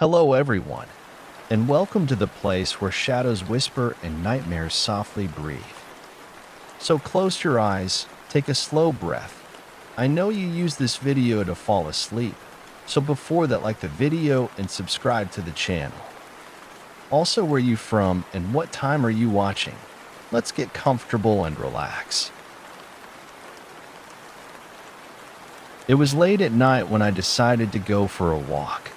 Hello, everyone, and welcome to the place where shadows whisper and nightmares softly breathe. So close your eyes, take a slow breath. I know you use this video to fall asleep, so before that, like the video and subscribe to the channel. Also, where you from and what time are you watching? Let's get comfortable and relax. It was late at night when I decided to go for a walk.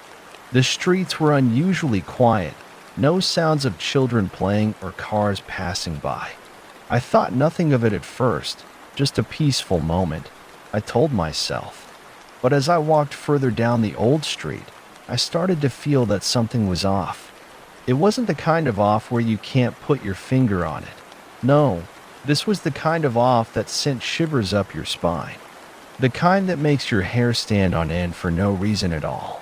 The streets were unusually quiet, no sounds of children playing or cars passing by. I thought nothing of it at first, just a peaceful moment, I told myself. But as I walked further down the old street, I started to feel that something was off. It wasn't the kind of off where you can't put your finger on it. No, this was the kind of off that sent shivers up your spine. The kind that makes your hair stand on end for no reason at all.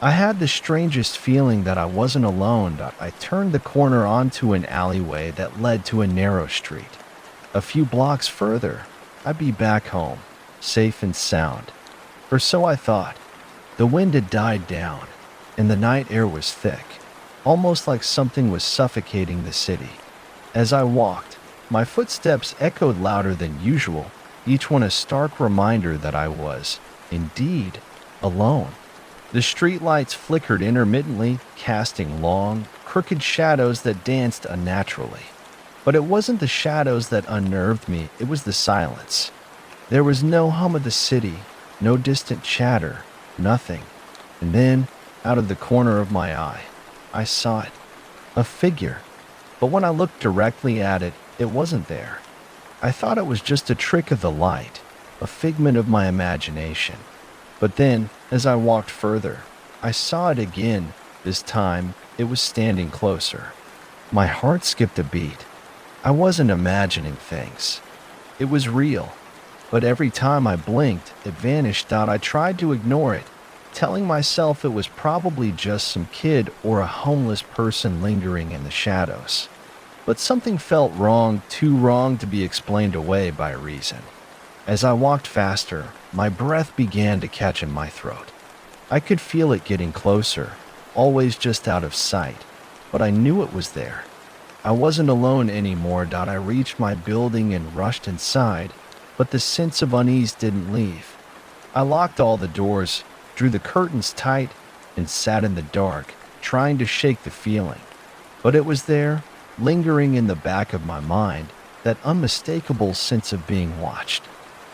I had the strangest feeling that I wasn't alone. I turned the corner onto an alleyway that led to a narrow street. A few blocks further, I'd be back home, safe and sound. Or so I thought. The wind had died down, and the night air was thick, almost like something was suffocating the city. As I walked, my footsteps echoed louder than usual, each one a stark reminder that I was, indeed, alone. The streetlights flickered intermittently, casting long, crooked shadows that danced unnaturally. But it wasn't the shadows that unnerved me, it was the silence. There was no hum of the city, no distant chatter, nothing. And then, out of the corner of my eye, I saw it. A figure. But when I looked directly at it, it wasn't there. I thought it was just a trick of the light, a figment of my imagination. But then, as I walked further, I saw it again. This time, it was standing closer. My heart skipped a beat. I wasn't imagining things. It was real. But every time I blinked, it vanished out. I tried to ignore it, telling myself it was probably just some kid or a homeless person lingering in the shadows. But something felt wrong, too wrong to be explained away by reason. As I walked faster, my breath began to catch in my throat. I could feel it getting closer, always just out of sight, but I knew it was there. I wasn't alone anymore. I reached my building and rushed inside, but the sense of unease didn't leave. I locked all the doors, drew the curtains tight, and sat in the dark, trying to shake the feeling. But it was there, lingering in the back of my mind, that unmistakable sense of being watched.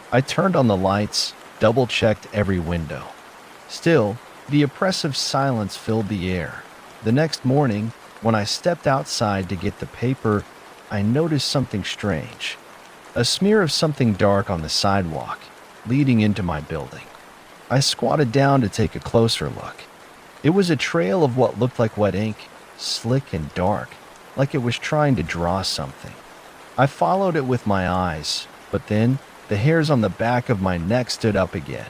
I turned on the lights, double-checked every window. Still, the oppressive silence filled the air. The next morning, when I stepped outside to get the paper, I noticed something strange. A smear of something dark on the sidewalk, leading into my building. I squatted down to take a closer look. It was a trail of what looked like wet ink, slick and dark, like it was trying to draw something. I followed it with my eyes, but then the hairs on the back of my neck stood up again.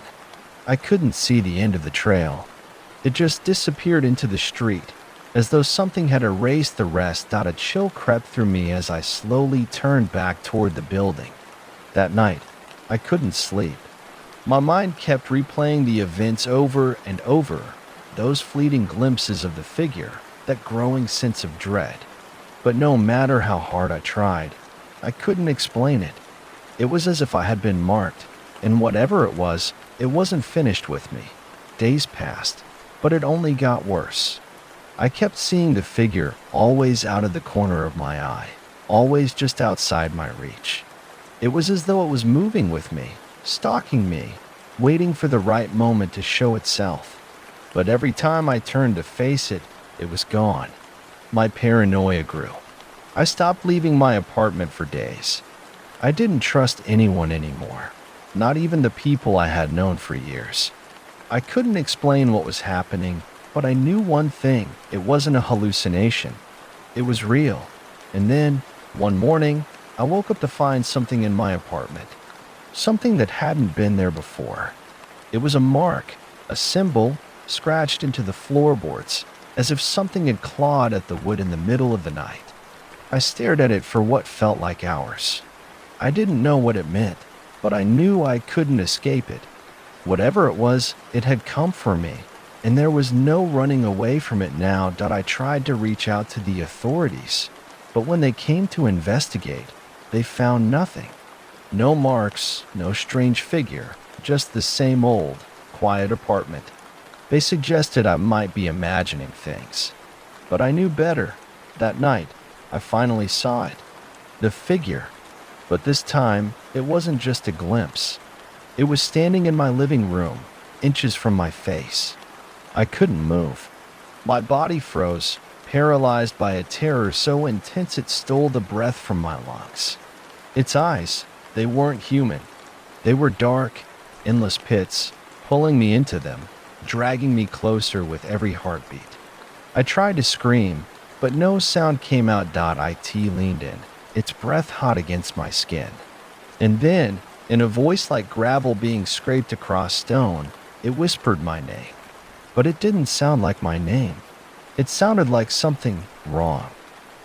I couldn't see the end of the trail. It just disappeared into the street, as though something had erased the rest. A chill crept through me as I slowly turned back toward the building. That night, I couldn't sleep. My mind kept replaying the events over and over, those fleeting glimpses of the figure, that growing sense of dread. But no matter how hard I tried, I couldn't explain it. It was as if I had been marked, and whatever it wasn't finished with me. Days passed, but it only got worse. I kept seeing the figure, always out of the corner of my eye, always just outside my reach. It was as though it was moving with me, stalking me, waiting for the right moment to show itself. But every time I turned to face it, it was gone. My paranoia grew. I stopped leaving my apartment for days. I didn't trust anyone anymore, not even the people I had known for years. I couldn't explain what was happening, but I knew one thing: it wasn't a hallucination. It was real. And then, one morning, I woke up to find something in my apartment. Something that hadn't been there before. It was a mark, a symbol, scratched into the floorboards, as if something had clawed at the wood in the middle of the night. I stared at it for what felt like hours. I didn't know what it meant, but I knew I couldn't escape it. Whatever it was, it had come for me, and there was no running away from it now that I tried to reach out to the authorities. But when they came to investigate, they found nothing. No marks, no strange figure, just the same old, quiet apartment. They suggested I might be imagining things. But I knew better. That night, I finally saw it. The figure. But this time, it wasn't just a glimpse. It was standing in my living room, inches from my face. I couldn't move. My body froze, paralyzed by a terror so intense it stole the breath from my lungs. Its eyes, they weren't human. They were dark, endless pits, pulling me into them, dragging me closer with every heartbeat. I tried to scream, but no sound came out. It leaned in, its breath hot against my skin. And then, in a voice like gravel being scraped across stone, it whispered my name. But it didn't sound like my name. It sounded like something wrong,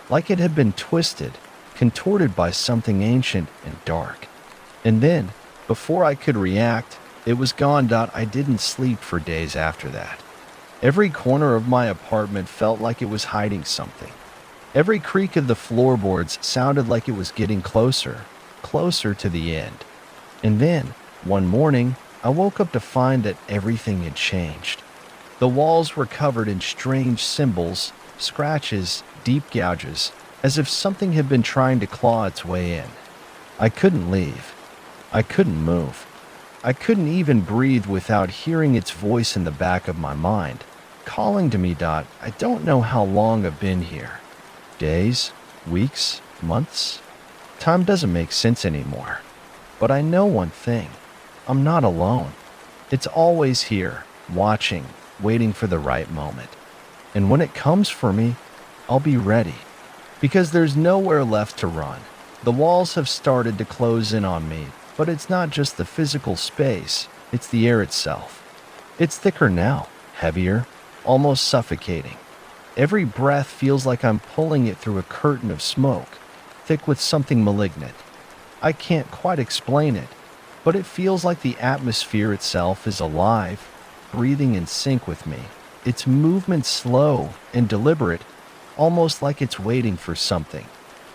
like it had been twisted, contorted by something ancient and dark. And then, before I could react, it was gone. I didn't sleep for days after that. Every corner of my apartment felt like it was hiding something. Every creak of the floorboards sounded like it was getting closer, closer to the end. And then, one morning, I woke up to find that everything had changed. The walls were covered in strange symbols, scratches, deep gouges, as if something had been trying to claw its way in. I couldn't leave. I couldn't move. I couldn't even breathe without hearing its voice in the back of my mind, calling to me. I don't know how long I've been here. Days, weeks, months? Time doesn't make sense anymore. But I know one thing. I'm not alone. It's always here, watching, waiting for the right moment. And when it comes for me, I'll be ready. Because there's nowhere left to run. The walls have started to close in on me, but it's not just the physical space, it's the air itself. It's thicker now, heavier, almost suffocating. Every breath feels like I'm pulling it through a curtain of smoke, thick with something malignant. I can't quite explain it, but it feels like the atmosphere itself is alive, breathing in sync with me. Its movement slow and deliberate, almost like it's waiting for something.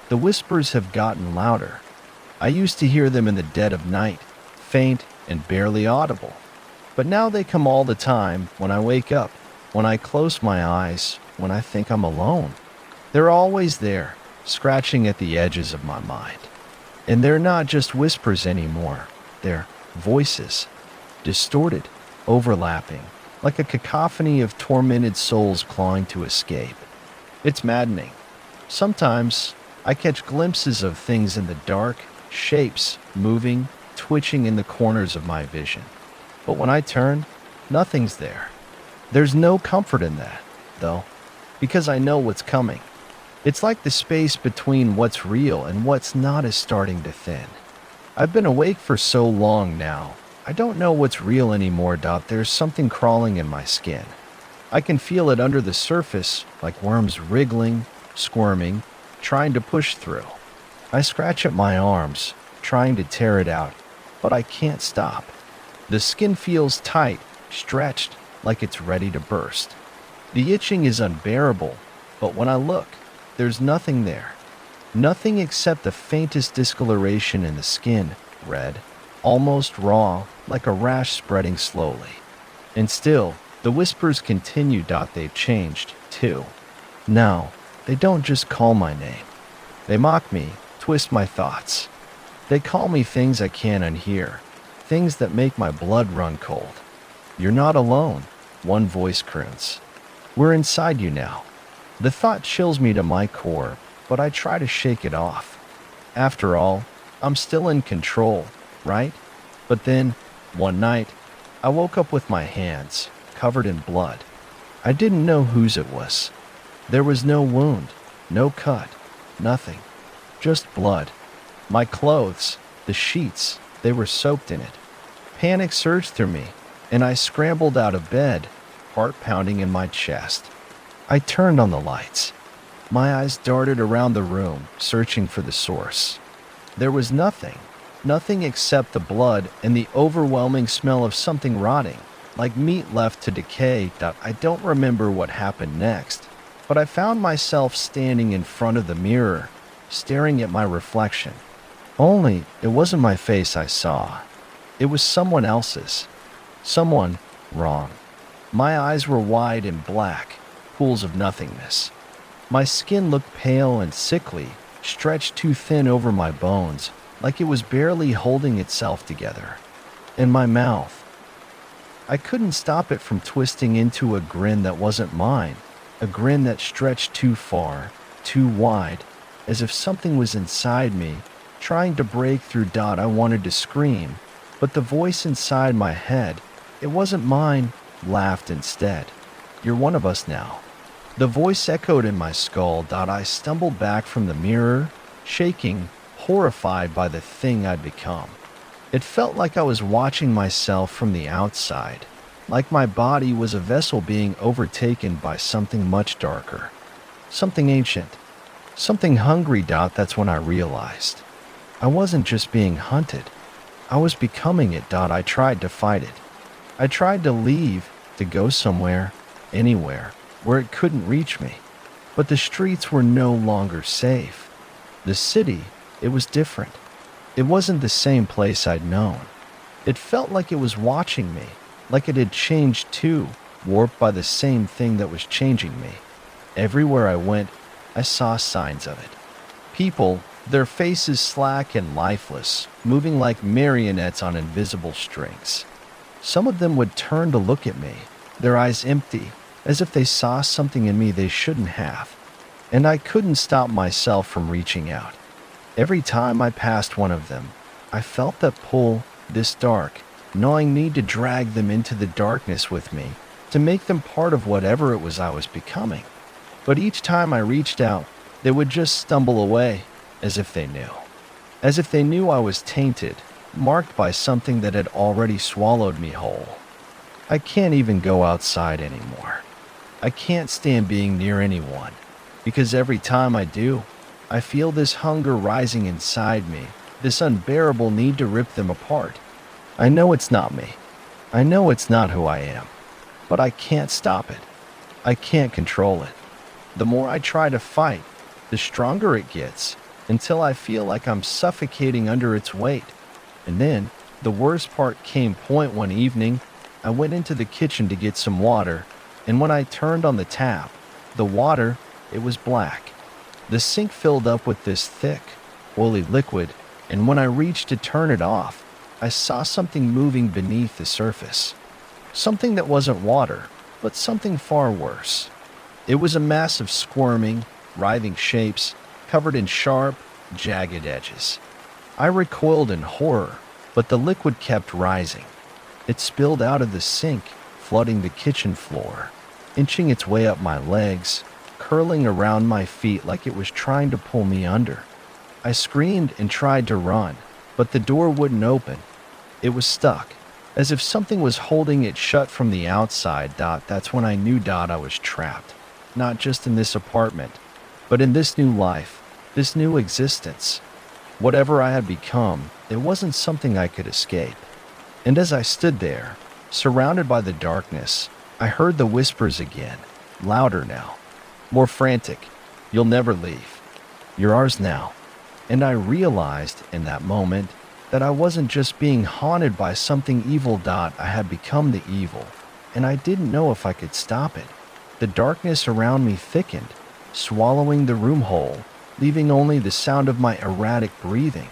The whispers have gotten louder. I used to hear them in the dead of night, faint and barely audible. But now they come all the time when I wake up, when I close my eyes, when I think I'm alone. They're always there, scratching at the edges of my mind. And they're not just whispers anymore. They're voices, distorted, overlapping, like a cacophony of tormented souls clawing to escape. It's maddening. Sometimes I catch glimpses of things in the dark, shapes moving, twitching in the corners of my vision. But when I turn, nothing's there. There's no comfort in that, though, because I know what's coming. It's like the space between what's real and what's not is starting to thin. I've been awake for so long now, I don't know what's real anymore. There's something crawling in my skin. I can feel it under the surface, like worms wriggling, squirming, trying to push through. I scratch at my arms, trying to tear it out, but I can't stop. The skin feels tight, stretched, like it's ready to burst. The itching is unbearable, but when I look, there's nothing there. Nothing except the faintest discoloration in the skin, red, almost raw, like a rash spreading slowly. And still, the whispers continue. They've changed, too. Now, they don't just call my name. They mock me, twist my thoughts. They call me things I can't unhear, things that make my blood run cold. You're not alone, one voice croons. We're inside you now. The thought chills me to my core, but I try to shake it off. After all, I'm still in control, right? But then, one night, I woke up with my hands covered in blood. I didn't know whose it was. There was no wound, no cut, nothing. Just blood. My clothes, the sheets, they were soaked in it. Panic surged through me, and I scrambled out of bed, heart pounding in my chest. I turned on the lights. My eyes darted around the room, searching for the source. There was nothing except the blood and the overwhelming smell of something rotting, like meat left to decay. I don't remember what happened next, but I found myself standing in front of the mirror, staring at my reflection. Only it wasn't my face I saw. It was someone else's. Someone wrong. My eyes were wide and black, pools of nothingness. My skin looked pale and sickly, stretched too thin over my bones, like it was barely holding itself together. And my mouth. I couldn't stop it from twisting into a grin that wasn't mine, a grin that stretched too far, too wide, as if something was inside me, trying to break through. I wanted to scream, but the voice inside my head, it wasn't mine, laughed instead. You're one of us now. The voice echoed in my skull. I stumbled back from the mirror, shaking, horrified by the thing I'd become. It felt like I was watching myself from the outside, like my body was a vessel being overtaken by something much darker, something ancient, something hungry. That's when I realized I wasn't just being hunted. I was becoming it. I tried to fight it. I tried to leave, to go somewhere, anywhere, where it couldn't reach me. But the streets were no longer safe. The city, it was different. It wasn't the same place I'd known. It felt like it was watching me, like it had changed too, warped by the same thing that was changing me. Everywhere I went, I saw signs of it. People, their faces slack and lifeless, moving like marionettes on invisible strings. Some of them would turn to look at me, their eyes empty, as if they saw something in me they shouldn't have. And I couldn't stop myself from reaching out. Every time I passed one of them, I felt that pull, this dark, gnawing need to drag them into the darkness with me, to make them part of whatever it was I was becoming. But each time I reached out, they would just stumble away, as if they knew. As if they knew I was tainted, marked by something that had already swallowed me whole. I can't even go outside anymore. I can't stand being near anyone, because every time I do, I feel this hunger rising inside me, this unbearable need to rip them apart. I know it's not me. I know it's not who I am. But I can't stop it. I can't control it. The more I try to fight, the stronger it gets, until I feel like I'm suffocating under its weight. And then, the worst part came one evening, I went into the kitchen to get some water, and when I turned on the tap, the water, it was black. The sink filled up with this thick, oily liquid, and when I reached to turn it off, I saw something moving beneath the surface. Something that wasn't water, but something far worse. It was a mass of squirming, writhing shapes, covered in sharp, jagged edges. I recoiled in horror, but the liquid kept rising. It spilled out of the sink, flooding the kitchen floor, inching its way up my legs, curling around my feet like it was trying to pull me under. I screamed and tried to run, but the door wouldn't open. It was stuck, as if something was holding it shut from the outside. That's when I knew I was trapped, not just in this apartment, but in this new life, this new existence. Whatever I had become, it wasn't something I could escape. And as I stood there, surrounded by the darkness, I heard the whispers again, louder now, more frantic. You'll never leave. You're ours now. And I realized in that moment that I wasn't just being haunted by something evil. I had become the evil, and I didn't know if I could stop it. The darkness around me thickened, swallowing the room whole, leaving only the sound of my erratic breathing.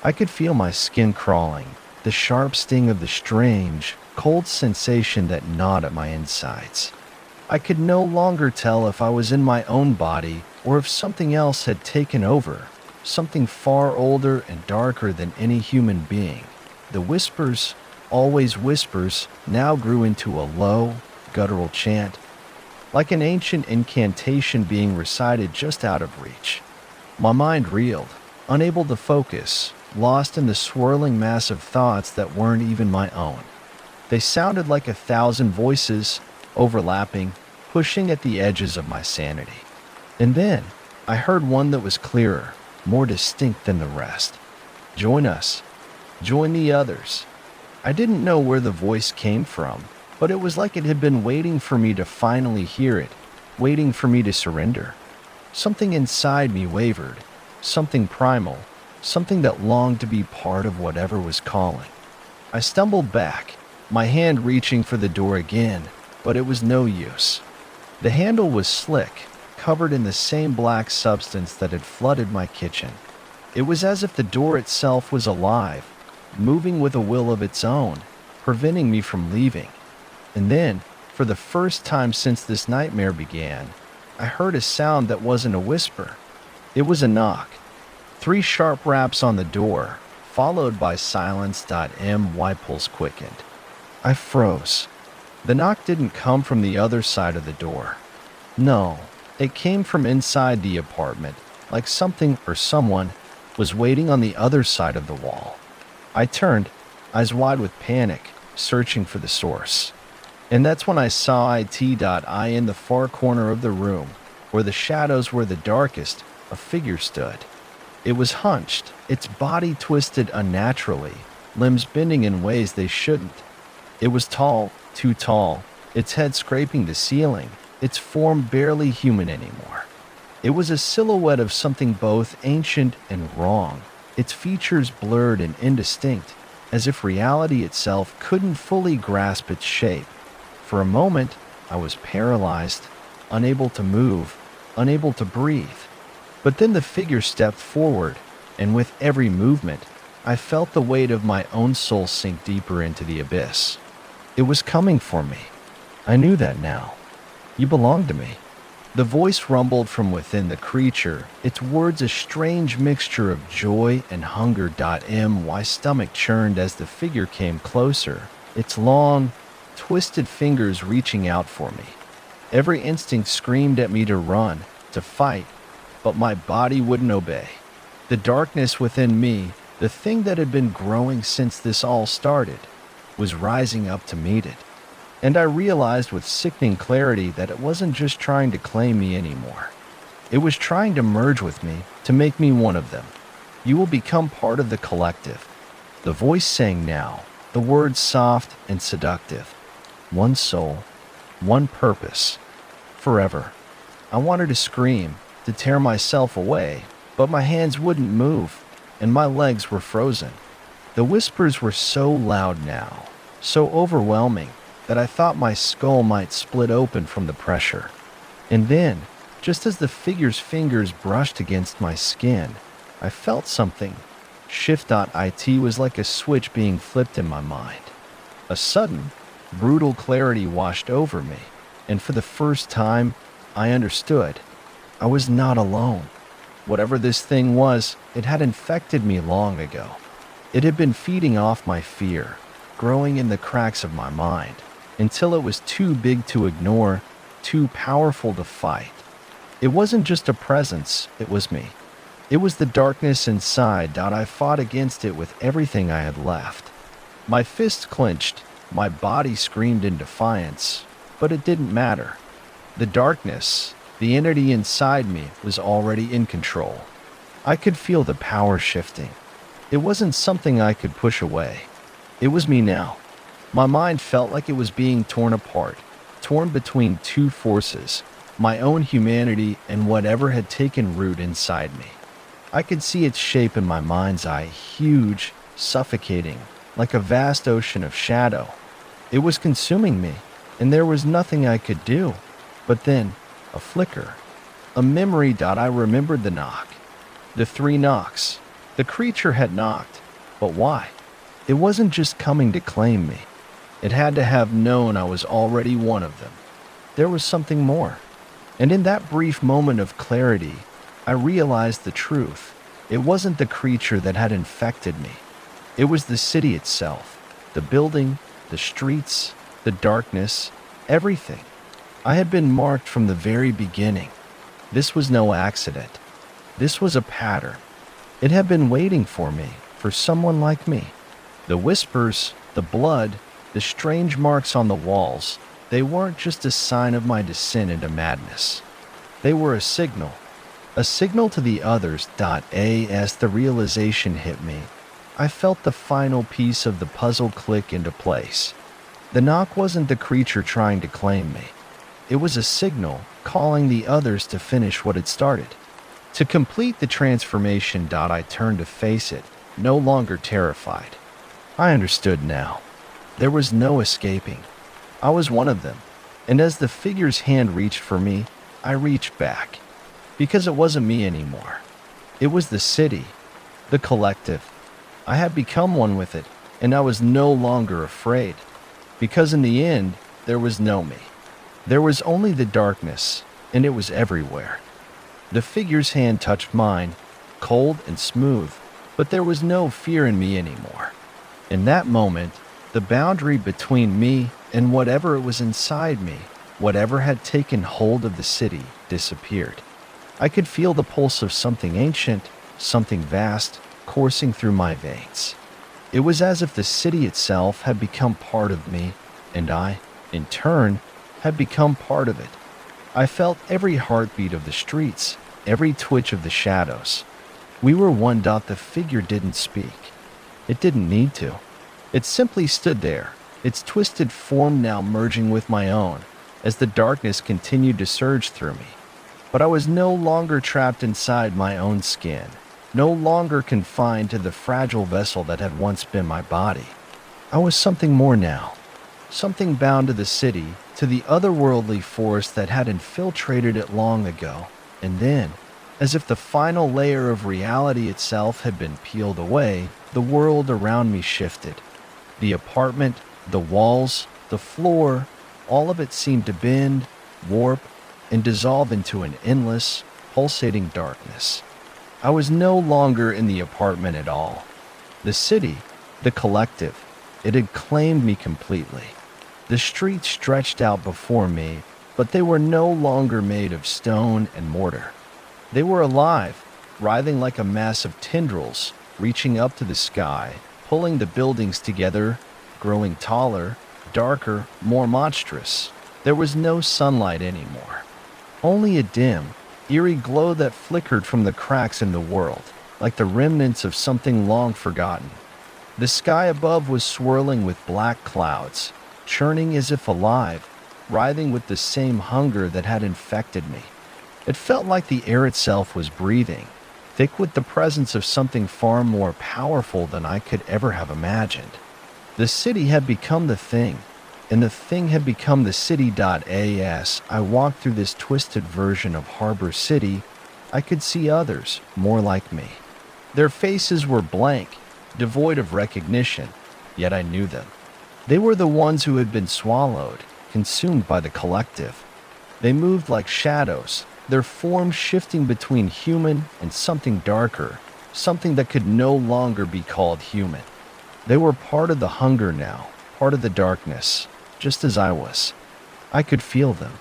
I could feel my skin crawling, the sharp sting of the strange, cold sensation that gnawed at my insides. I could no longer tell if I was in my own body or if something else had taken over, something far older and darker than any human being. The whispers, always whispers, now grew into a low, guttural chant, like an ancient incantation being recited just out of reach. My mind reeled, unable to focus, lost in the swirling mass of thoughts that weren't even my own. They sounded like 1,000 voices, overlapping, pushing at the edges of my sanity. And then, I heard one that was clearer, more distinct than the rest. Join us. Join the others. I didn't know where the voice came from, but it was like it had been waiting for me to finally hear it, waiting for me to surrender. Something inside me wavered, something primal, something that longed to be part of whatever was calling. I stumbled back, my hand reaching for the door again, but it was no use. The handle was slick, covered in the same black substance that had flooded my kitchen. It was as if the door itself was alive, moving with a will of its own, preventing me from leaving. And then, for the first time since this nightmare began, I heard a sound that wasn't a whisper. It was a knock. 3 sharp raps on the door, followed by silence. My pulse quickened. I froze. The knock didn't come from the other side of the door. No, it came from inside the apartment, like something or someone was waiting on the other side of the wall. I turned, eyes wide with panic, searching for the source. And that's when I saw it. In the far corner of the room, where the shadows were the darkest, a figure stood. It was hunched, its body twisted unnaturally, limbs bending in ways they shouldn't. It was tall, too tall, its head scraping the ceiling, its form barely human anymore. It was a silhouette of something both ancient and wrong, its features blurred and indistinct, as if reality itself couldn't fully grasp its shape. For a moment, I was paralyzed, unable to move, unable to breathe. But then the figure stepped forward, and with every movement, I felt the weight of my own soul sink deeper into the abyss. It was coming for me. I knew that now. You belonged to me. The voice rumbled from within the creature, its words a strange mixture of joy and hunger. My stomach churned as the figure came closer, its long, twisted fingers reaching out for me. Every instinct screamed at me to run, to fight, but my body wouldn't obey. The darkness within me, the thing that had been growing since this all started, was rising up to meet it. And I realized with sickening clarity that it wasn't just trying to claim me anymore. It was trying to merge with me, to make me one of them. You will become part of the collective. The voice sang now, the words soft and seductive. One soul, one purpose, forever. I wanted to scream, to tear myself away, but my hands wouldn't move, and my legs were frozen. The whispers were so loud now, so overwhelming, that I thought my skull might split open from the pressure. And then, just as the figure's fingers brushed against my skin, I felt something. Shift.it was like a switch being flipped in my mind. A sudden, brutal clarity washed over me, and for the first time, I understood. I was not alone. Whatever this thing was, it had infected me long ago. It had been feeding off my fear, growing in the cracks of my mind, until it was too big to ignore, too powerful to fight. It wasn't just a presence, it was me. It was the darkness inside. I fought against it with everything I had left. My fists clenched, my body screamed in defiance, but it didn't matter. The darkness, the entity inside me, was already in control. I could feel the power shifting. It wasn't something I could push away. It was me now. My mind felt like it was being torn apart, torn between two forces, my own humanity and whatever had taken root inside me. I could see its shape in my mind's eye, huge, suffocating, like a vast ocean of shadow. It was consuming me, and there was nothing I could do. But then, a flicker, a memory. I remembered the knock. The 3 knocks. The creature had knocked, but why? It wasn't just coming to claim me. It had to have known I was already one of them. There was something more. And in that brief moment of clarity, I realized the truth. It wasn't the creature that had infected me. It was the city itself, the building, the streets, the darkness, everything. I had been marked from the very beginning. This was no accident. This was a pattern. It had been waiting for me, for someone like me. The whispers, the blood, the strange marks on the walls, they weren't just a sign of my descent into madness. They were a signal to the others. As the realization hit me, I felt the final piece of the puzzle click into place. The knock wasn't the creature trying to claim me. It was a signal calling the others to finish what had started. To complete the transformation, I turned to face it, no longer terrified. I understood now. There was no escaping. I was one of them, and as the figure's hand reached for me, I reached back. Because it wasn't me anymore. It was the city, the collective. I had become one with it, and I was no longer afraid. Because in the end, there was no me. There was only the darkness, and it was everywhere. The figure's hand touched mine, cold and smooth, but there was no fear in me anymore. In that moment, the boundary between me and whatever it was inside me, whatever had taken hold of the city, disappeared. I could feel the pulse of something ancient, something vast, coursing through my veins. It was as if the city itself had become part of me, and I, in turn, had become part of it. I felt every heartbeat of the streets, every twitch of the shadows. We were one. The figure didn't speak. It didn't need to. It simply stood there, its twisted form now merging with my own, as the darkness continued to surge through me. But I was no longer trapped inside my own skin, no longer confined to the fragile vessel that had once been my body. I was something more now, something bound to the city, to the otherworldly force that had infiltrated it long ago, and then, as if the final layer of reality itself had been peeled away, the world around me shifted. The apartment, the walls, the floor, all of it seemed to bend, warp, and dissolve into an endless, pulsating darkness. I was no longer in the apartment at all. The city, the collective, it had claimed me completely. The streets stretched out before me, but they were no longer made of stone and mortar. They were alive, writhing like a mass of tendrils, reaching up to the sky, pulling the buildings together, growing taller, darker, more monstrous. There was no sunlight anymore. Only a dim, eerie glow that flickered from the cracks in the world, like the remnants of something long forgotten. The sky above was swirling with black clouds, churning as if alive, writhing with the same hunger that had infected me. It felt like the air itself was breathing, thick with the presence of something far more powerful than I could ever have imagined. The city had become the thing, and the thing had become the city. As I walked through this twisted version of Harbor City, I could see others more like me. Their faces were blank, devoid of recognition, yet I knew them. They were the ones who had been swallowed, consumed by the collective. They moved like shadows, their forms shifting between human and something darker, something that could no longer be called human. They were part of the hunger now, part of the darkness, just as I was. I could feel them.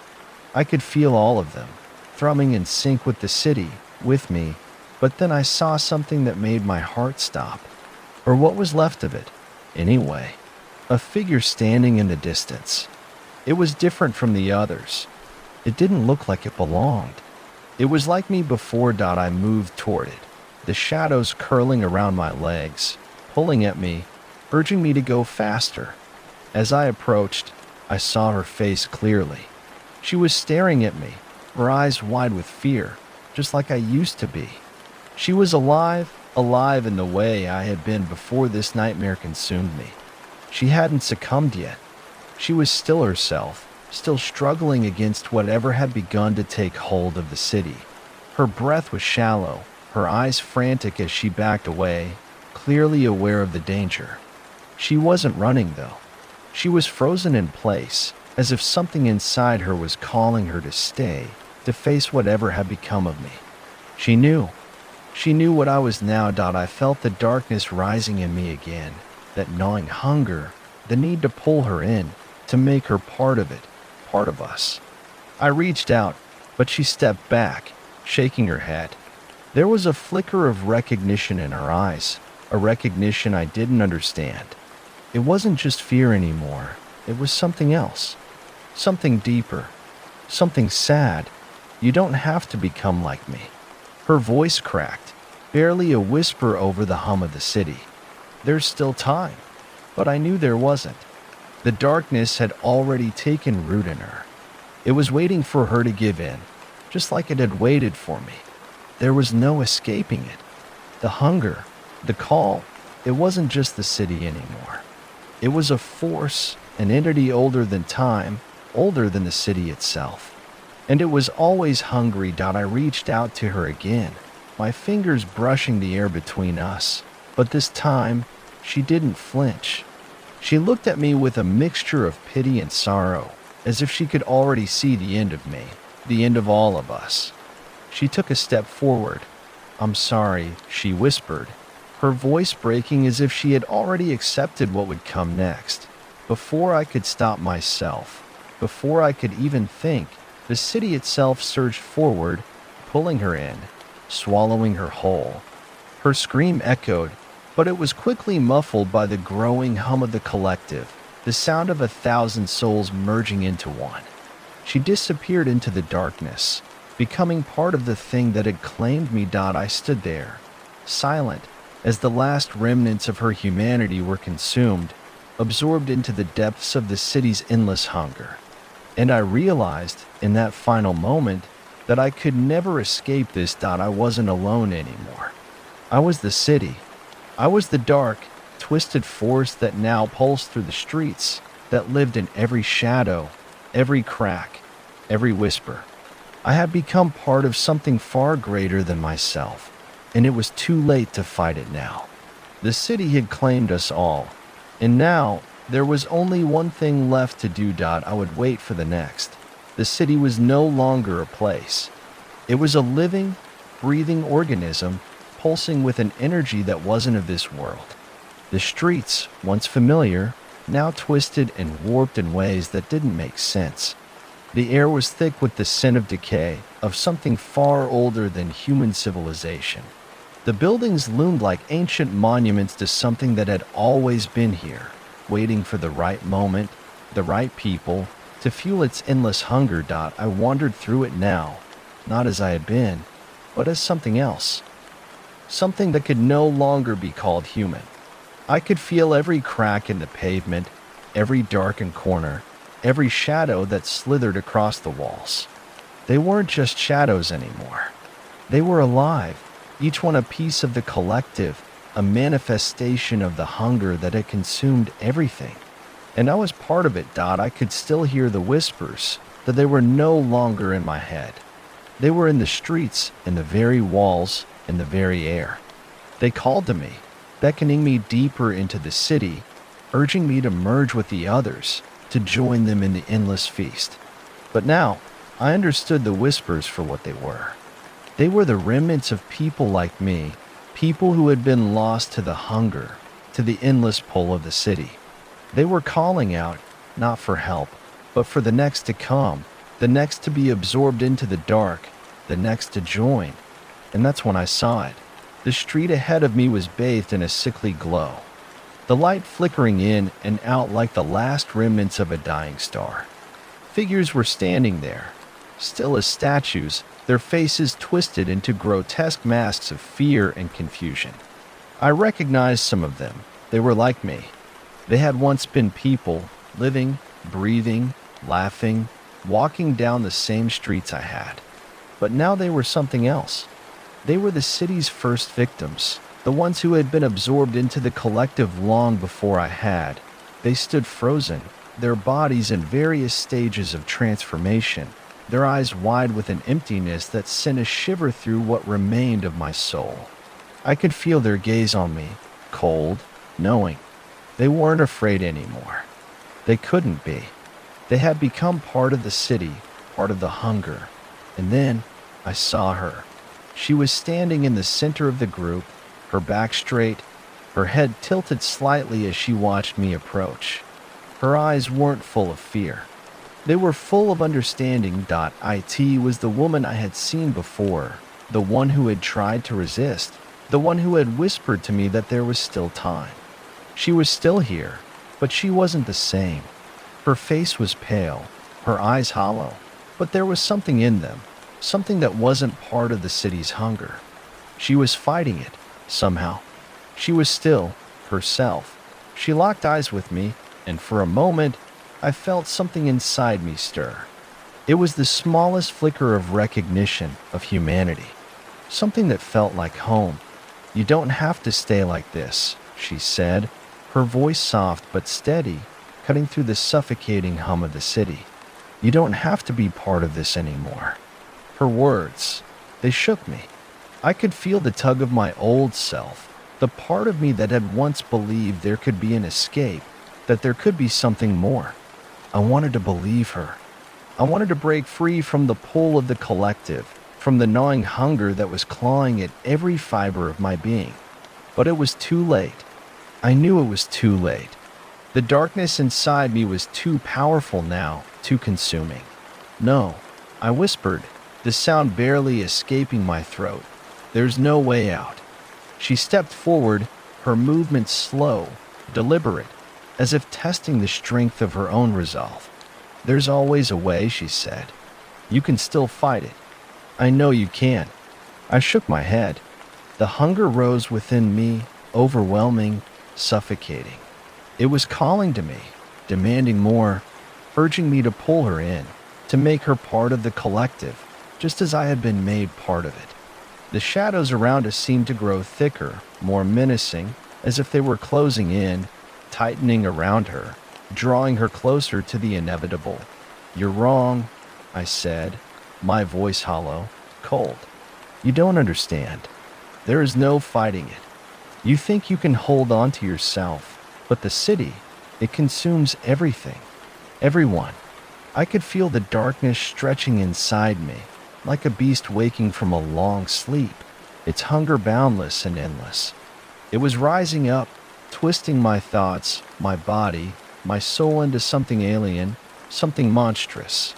I could feel all of them, thrumming in sync with the city, with me, but then I saw something that made my heart stop. Or what was left of it, anyway. A figure standing in the distance. It was different from the others. It didn't look like it belonged. It was like me before. I moved toward it, the shadows curling around my legs, pulling at me, urging me to go faster. As I approached, I saw her face clearly. She was staring at me, her eyes wide with fear, just like I used to be. She was alive in the way I had been before this nightmare consumed me. She hadn't succumbed yet. She was still herself, still struggling against whatever had begun to take hold of the city. Her breath was shallow, her eyes frantic as she backed away, clearly aware of the danger. She wasn't running, though. She was frozen in place, as if something inside her was calling her to stay, to face whatever had become of me. She knew. She knew what I was now. I felt the darkness rising in me again, that gnawing hunger, the need to pull her in, to make her part of it, part of us. I reached out, but she stepped back, shaking her head. There was a flicker of recognition in her eyes, a recognition I didn't understand. It wasn't just fear anymore. It was something else, something deeper, something sad. You don't have to become like me. Her voice cracked, barely a whisper over the hum of the city. There's still time, but I knew there wasn't. The darkness had already taken root in her. It was waiting for her to give in, just like it had waited for me. There was no escaping it. The hunger, the call, it wasn't just the city anymore. It was a force, an entity older than time, older than the city itself. And it was always hungry. I reached out to her again, my fingers brushing the air between us. But this time, she didn't flinch. She looked at me with a mixture of pity and sorrow, as if she could already see the end of me, the end of all of us. She took a step forward. "I'm sorry," she whispered, her voice breaking as if she had already accepted what would come next. Before I could stop myself, before I could even think, the city itself surged forward, pulling her in, swallowing her whole. Her scream echoed, but it was quickly muffled by the growing hum of the collective, the sound of 1,000 souls merging into one. She disappeared into the darkness, becoming part of the thing that had claimed me. I stood there, silent, as the last remnants of her humanity were consumed, absorbed into the depths of the city's endless hunger. And I realized, in that final moment, that I could never escape this. I wasn't alone anymore. I was the city. I was the dark, twisted force that now pulsed through the streets, that lived in every shadow, every crack, every whisper. I had become part of something far greater than myself, and it was too late to fight it now. The city had claimed us all, and now there was only one thing left to do. I would wait for the next. The city was no longer a place. It was a living, breathing organism, pulsing with an energy that wasn't of this world. The streets, once familiar, now twisted and warped in ways that didn't make sense. The air was thick with the scent of decay, of something far older than human civilization. The buildings loomed like ancient monuments to something that had always been here, waiting for the right moment, the right people, to fuel its endless hunger. I wandered through it now, not as I had been, but as something else. Something that could no longer be called human. I could feel every crack in the pavement, every darkened corner, every shadow that slithered across the walls. They weren't just shadows anymore. They were alive, each one a piece of the collective, a manifestation of the hunger that had consumed everything. And I was part of it. I could still hear the whispers, that they were no longer in my head. They were in the streets, in the very walls, in the very air. They called to me, beckoning me deeper into the city, urging me to merge with the others, to join them in the endless feast. But now, I understood the whispers for what they were. They were the remnants of people like me, people who had been lost to the hunger, to the endless pull of the city. They were calling out, not for help, but for the next to come, the next to be absorbed into the dark, the next to join. And that's when I saw it. The street ahead of me was bathed in a sickly glow, the light flickering in and out like the last remnants of a dying star. Figures were standing there, still as statues, their faces twisted into grotesque masks of fear and confusion. I recognized some of them. They were like me. They had once been people, living, breathing, laughing, walking down the same streets I had. But now they were something else. They were the city's first victims, the ones who had been absorbed into the collective long before I had. They stood frozen, their bodies in various stages of transformation, their eyes wide with an emptiness that sent a shiver through what remained of my soul. I could feel their gaze on me, cold, knowing. They weren't afraid anymore. They couldn't be. They had become part of the city, part of the hunger. And then I saw her. She was standing in the center of the group, her back straight, her head tilted slightly as she watched me approach. Her eyes weren't full of fear. They were full of understanding. It was the woman I had seen before, the one who had tried to resist, the one who had whispered to me that there was still time. She was still here, but she wasn't the same. Her face was pale, her eyes hollow, but there was something in them, something that wasn't part of the city's hunger. She was fighting it, somehow. She was still herself. She locked eyes with me, and for a moment, I felt something inside me stir. It was the smallest flicker of recognition of humanity, something that felt like home. "You don't have to stay like this," she said, her voice soft but steady, cutting through the suffocating hum of the city. "You don't have to be part of this anymore." Her words, they shook me. I could feel the tug of my old self, the part of me that had once believed there could be an escape, that there could be something more. I wanted to believe her. I wanted to break free from the pull of the collective, from the gnawing hunger that was clawing at every fiber of my being. But it was too late. I knew it was too late. The darkness inside me was too powerful now, too consuming. "No," I whispered, the sound barely escaping my throat. "There's no way out." She stepped forward, her movement slow, deliberate, as if testing the strength of her own resolve. "There's always a way," she said. "You can still fight it. I know you can." I shook my head. The hunger rose within me, overwhelming, suffocating. It was calling to me, demanding more, urging me to pull her in, to make her part of the collective, just as I had been made part of it. The shadows around us seemed to grow thicker, more menacing, as if they were closing in, tightening around her, drawing her closer to the inevitable. "You're wrong," I said, my voice hollow, cold. "You don't understand. There is no fighting it. You think you can hold on to yourself, but the city, it consumes everything, everyone." I could feel the darkness stretching inside me, like a beast waking from a long sleep, its hunger boundless and endless. It was rising up, twisting my thoughts, my body, my soul into something alien, something monstrous.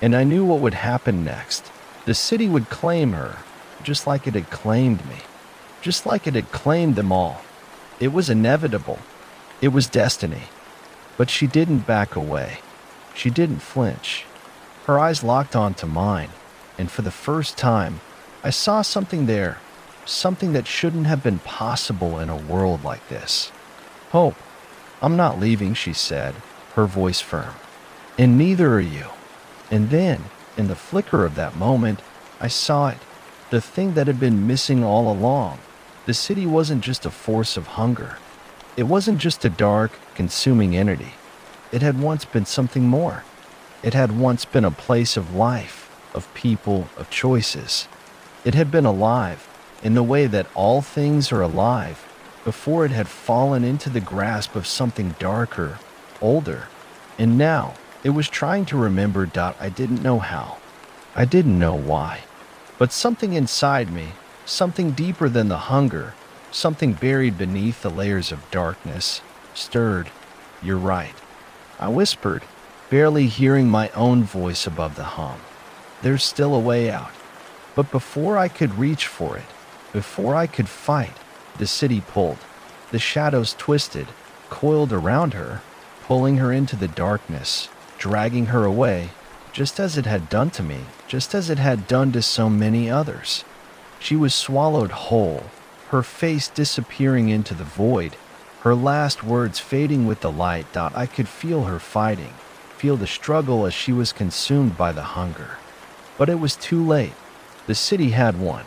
And I knew what would happen next. The city would claim her, just like it had claimed me, just like it had claimed them all. It was inevitable. It was destiny. But she didn't back away. She didn't flinch. Her eyes locked onto mine, and for the first time, I saw something there, something that shouldn't have been possible in a world like this. "Hope, I'm not leaving," she said, her voice firm. "And neither are you." And then, in the flicker of that moment, I saw it, the thing that had been missing all along. The city wasn't just a force of hunger. It wasn't just a dark, consuming entity. It had once been something more. It had once been a place of life, of people, of choices. It had been alive, in the way that all things are alive, before it had fallen into the grasp of something darker, older. And now, it was trying to remember. I didn't know how. I didn't know why. But something inside me, something deeper than the hunger, something buried beneath the layers of darkness, stirred. "You're right," I whispered, barely hearing my own voice above the hum. "There's still a way out." But before I could reach for it, before I could fight, the city pulled. The shadows twisted, coiled around her, pulling her into the darkness, dragging her away, just as it had done to me, just as it had done to so many others. She was swallowed whole, her face disappearing into the void, her last words fading with the light. I could feel her fighting, feel the struggle as she was consumed by the hunger. But it was too late. The city had won.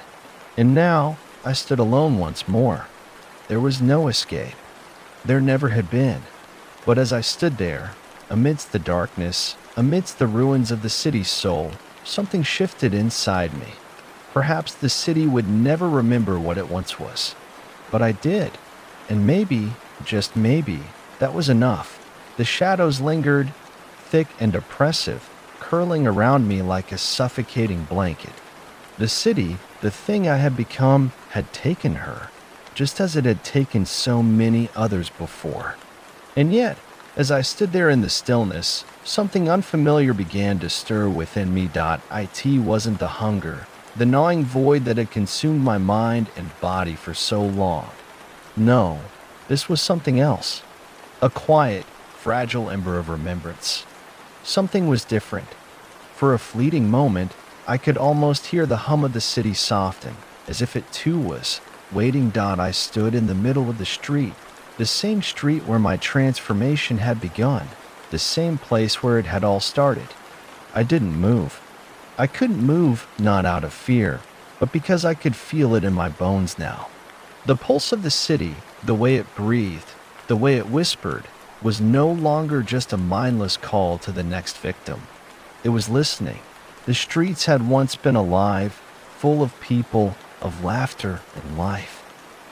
And now I stood alone once more. There was no escape. There never had been. But as I stood there, amidst the darkness, amidst the ruins of the city's soul, something shifted inside me. Perhaps the city would never remember what it once was. But I did. And maybe, just maybe, that was enough. The shadows lingered, thick and oppressive, curling around me like a suffocating blanket. The city, the thing I had become, had taken her, just as it had taken so many others before. And yet, as I stood there in the stillness, something unfamiliar began to stir within me. It wasn't the hunger, the gnawing void that had consumed my mind and body for so long. No, this was something else. A quiet, fragile ember of remembrance. Something was different. For a fleeting moment, I could almost hear the hum of the city soften, as if it too was waiting. I stood in the middle of the street, the same street where my transformation had begun, the same place where it had all started. I didn't move. I couldn't move, not out of fear, but because I could feel it in my bones now. The pulse of the city, the way it breathed, the way it whispered, was no longer just a mindless call to the next victim. It was listening. The streets had once been alive, full of people, of laughter and life.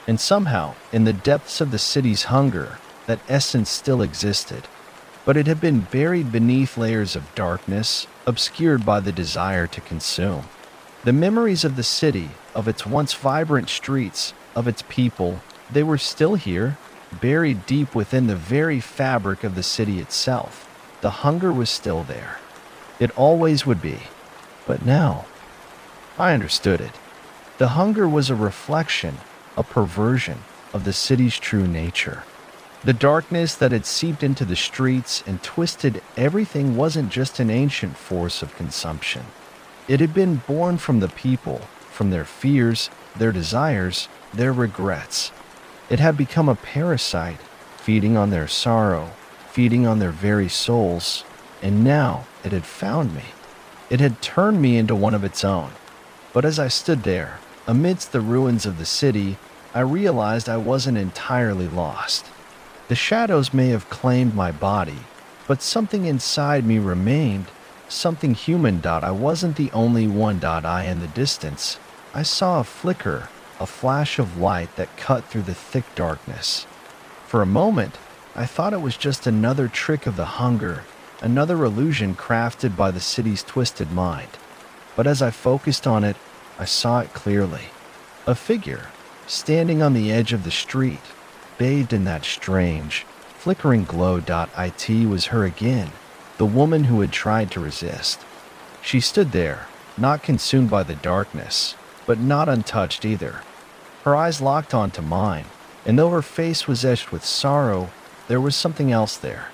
And somehow, in the depths of the city's hunger, that essence still existed. But it had been buried beneath layers of darkness, obscured by the desire to consume. The memories of the city, of its once vibrant streets, of its people, they were still here, buried deep within the very fabric of the city itself. The hunger was still there. It always would be. But now, I understood it. The hunger was a reflection, a perversion of the city's true nature. The darkness that had seeped into the streets and twisted everything wasn't just an ancient force of consumption. It had been born from the people, from their fears, their desires, their regrets. It had become a parasite, feeding on their sorrow, feeding on their very souls, and now it had found me. It had turned me into one of its own. But as I stood there, amidst the ruins of the city, I realized I wasn't entirely lost. The shadows may have claimed my body, but something inside me remained, something human. I wasn't the only one. I in the distance, I saw a flicker, a flash of light that cut through the thick darkness. For a moment, I thought it was just another trick of the hunger, another illusion crafted by the city's twisted mind. But as I focused on it, I saw it clearly. A figure, standing on the edge of the street, bathed in that strange, flickering glow. It was her again, the woman who had tried to resist. She stood there, not consumed by the darkness, but not untouched either. Her eyes locked onto mine, and though her face was etched with sorrow, there was something else there.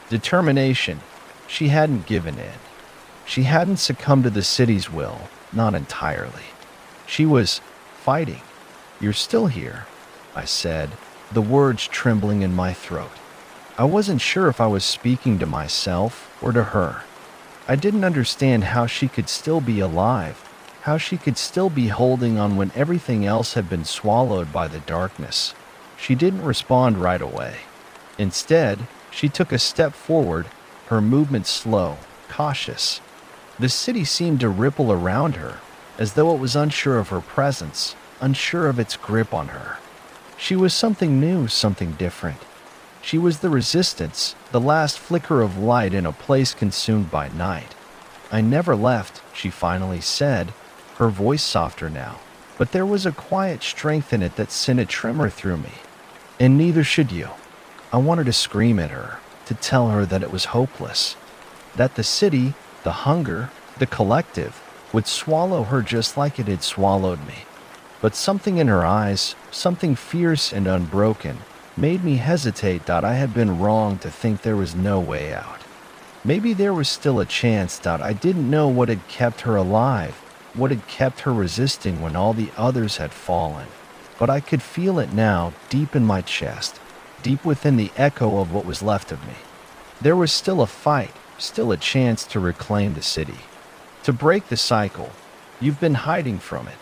Determination. She hadn't given in. She hadn't succumbed to the city's will, not entirely. She was fighting. "You're still here," I said, the words trembling in my throat. I wasn't sure if I was speaking to myself or to her. I didn't understand how she could still be alive, how she could still be holding on when everything else had been swallowed by the darkness. She didn't respond right away. Instead, she took a step forward, her movement slow, cautious. The city seemed to ripple around her, as though it was unsure of her presence, unsure of its grip on her. She was something new, something different. She was the resistance, the last flicker of light in a place consumed by night. "I never left," she finally said, her voice softer now, but there was a quiet strength in it that sent a tremor through me. "And neither should you." I wanted to scream at her, to tell her that it was hopeless, that the city, the hunger, the collective, would swallow her just like it had swallowed me. But something in her eyes, something fierce and unbroken, made me hesitate. I had been wrong to think there was no way out. Maybe there was still a chance. I didn't know what had kept her alive, what had kept her resisting when all the others had fallen. But I could feel it now, deep in my chest, deep within the echo of what was left of me. There was still a fight, still a chance to reclaim the city, to break the cycle. "You've been hiding from it,"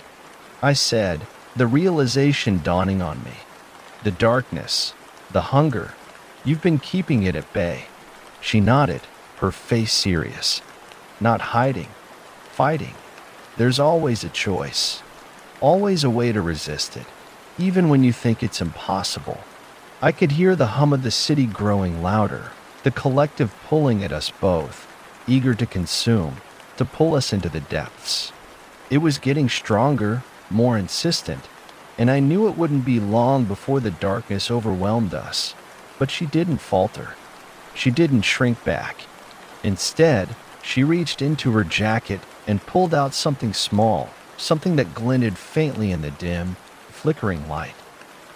I said, the realization dawning on me. "The darkness, the hunger, you've been keeping it at bay." She nodded, her face serious. "Not hiding, fighting. There's always a choice, always a way to resist it, even when you think it's impossible." I could hear the hum of the city growing louder, the collective pulling at us both, eager to consume, to pull us into the depths. It was getting stronger, more insistent, and I knew it wouldn't be long before the darkness overwhelmed us. But she didn't falter. She didn't shrink back. Instead, she reached into her jacket and pulled out something small, something that glinted faintly in the dim, flickering light.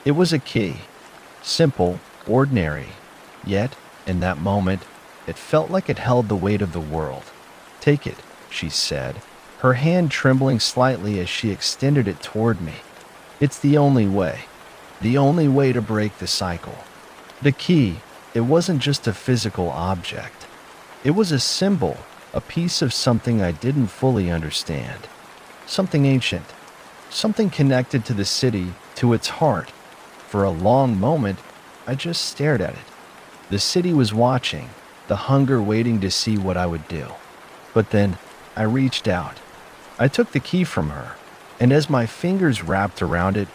It was a key. Simple, ordinary, yet, in that moment, it felt like it held the weight of the world. "Take it," she said, her hand trembling slightly as she extended it toward me. "It's the only way to break the cycle." The key, it wasn't just a physical object. It was a symbol, a piece of something I didn't fully understand. Something ancient, something connected to the city, to its heart. For a long moment, I just stared at it. The city was watching, the hunger waiting to see what I would do. But then, I reached out. I took the key from her, and as my fingers wrapped around it,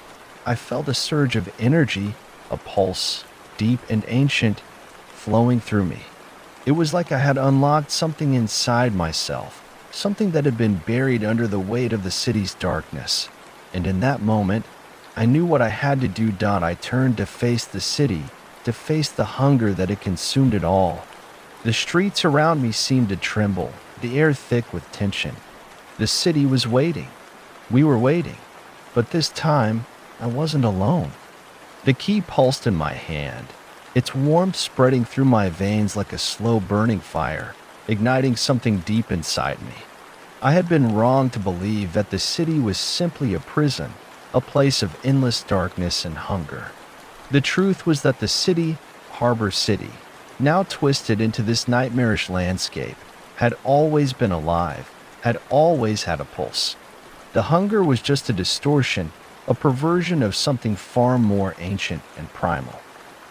I felt a surge of energy, a pulse, deep and ancient, flowing through me. It was like I had unlocked something inside myself, something that had been buried under the weight of the city's darkness. And in that moment, I knew what I had to do. I turned to face the city, to face the hunger that had consumed it all. The streets around me seemed to tremble, the air thick with tension. The city was waiting. We were waiting. But this time, I wasn't alone. The key pulsed in my hand, its warmth spreading through my veins like a slow burning fire, igniting something deep inside me. I had been wrong to believe that the city was simply a prison, a place of endless darkness and hunger. The truth was that the city, Harbor City, now twisted into this nightmarish landscape, had always been alive, had always had a pulse. The hunger was just a distortion, a perversion of something far more ancient and primal.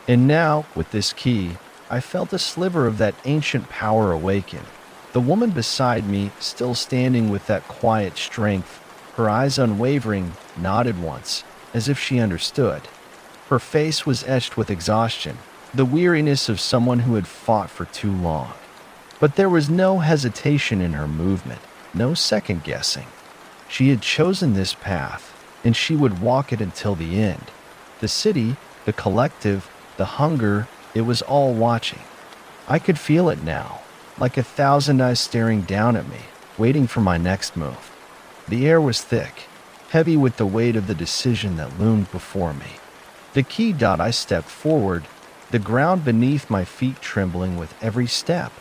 And now, with this key, I felt a sliver of that ancient power awaken. The woman beside me, still standing with that quiet strength, her eyes unwavering, nodded once, as if she understood. Her face was etched with exhaustion, the weariness of someone who had fought for too long. But there was no hesitation in her movement, no second guessing. She had chosen this path, and she would walk it until the end. The city, the collective, the hunger, it was all watching. I could feel it now, like 1,000 eyes staring down at me, waiting for my next move. The air was thick, heavy with the weight of the decision that loomed before me. The key. I stepped forward, the ground beneath my feet trembling with every step.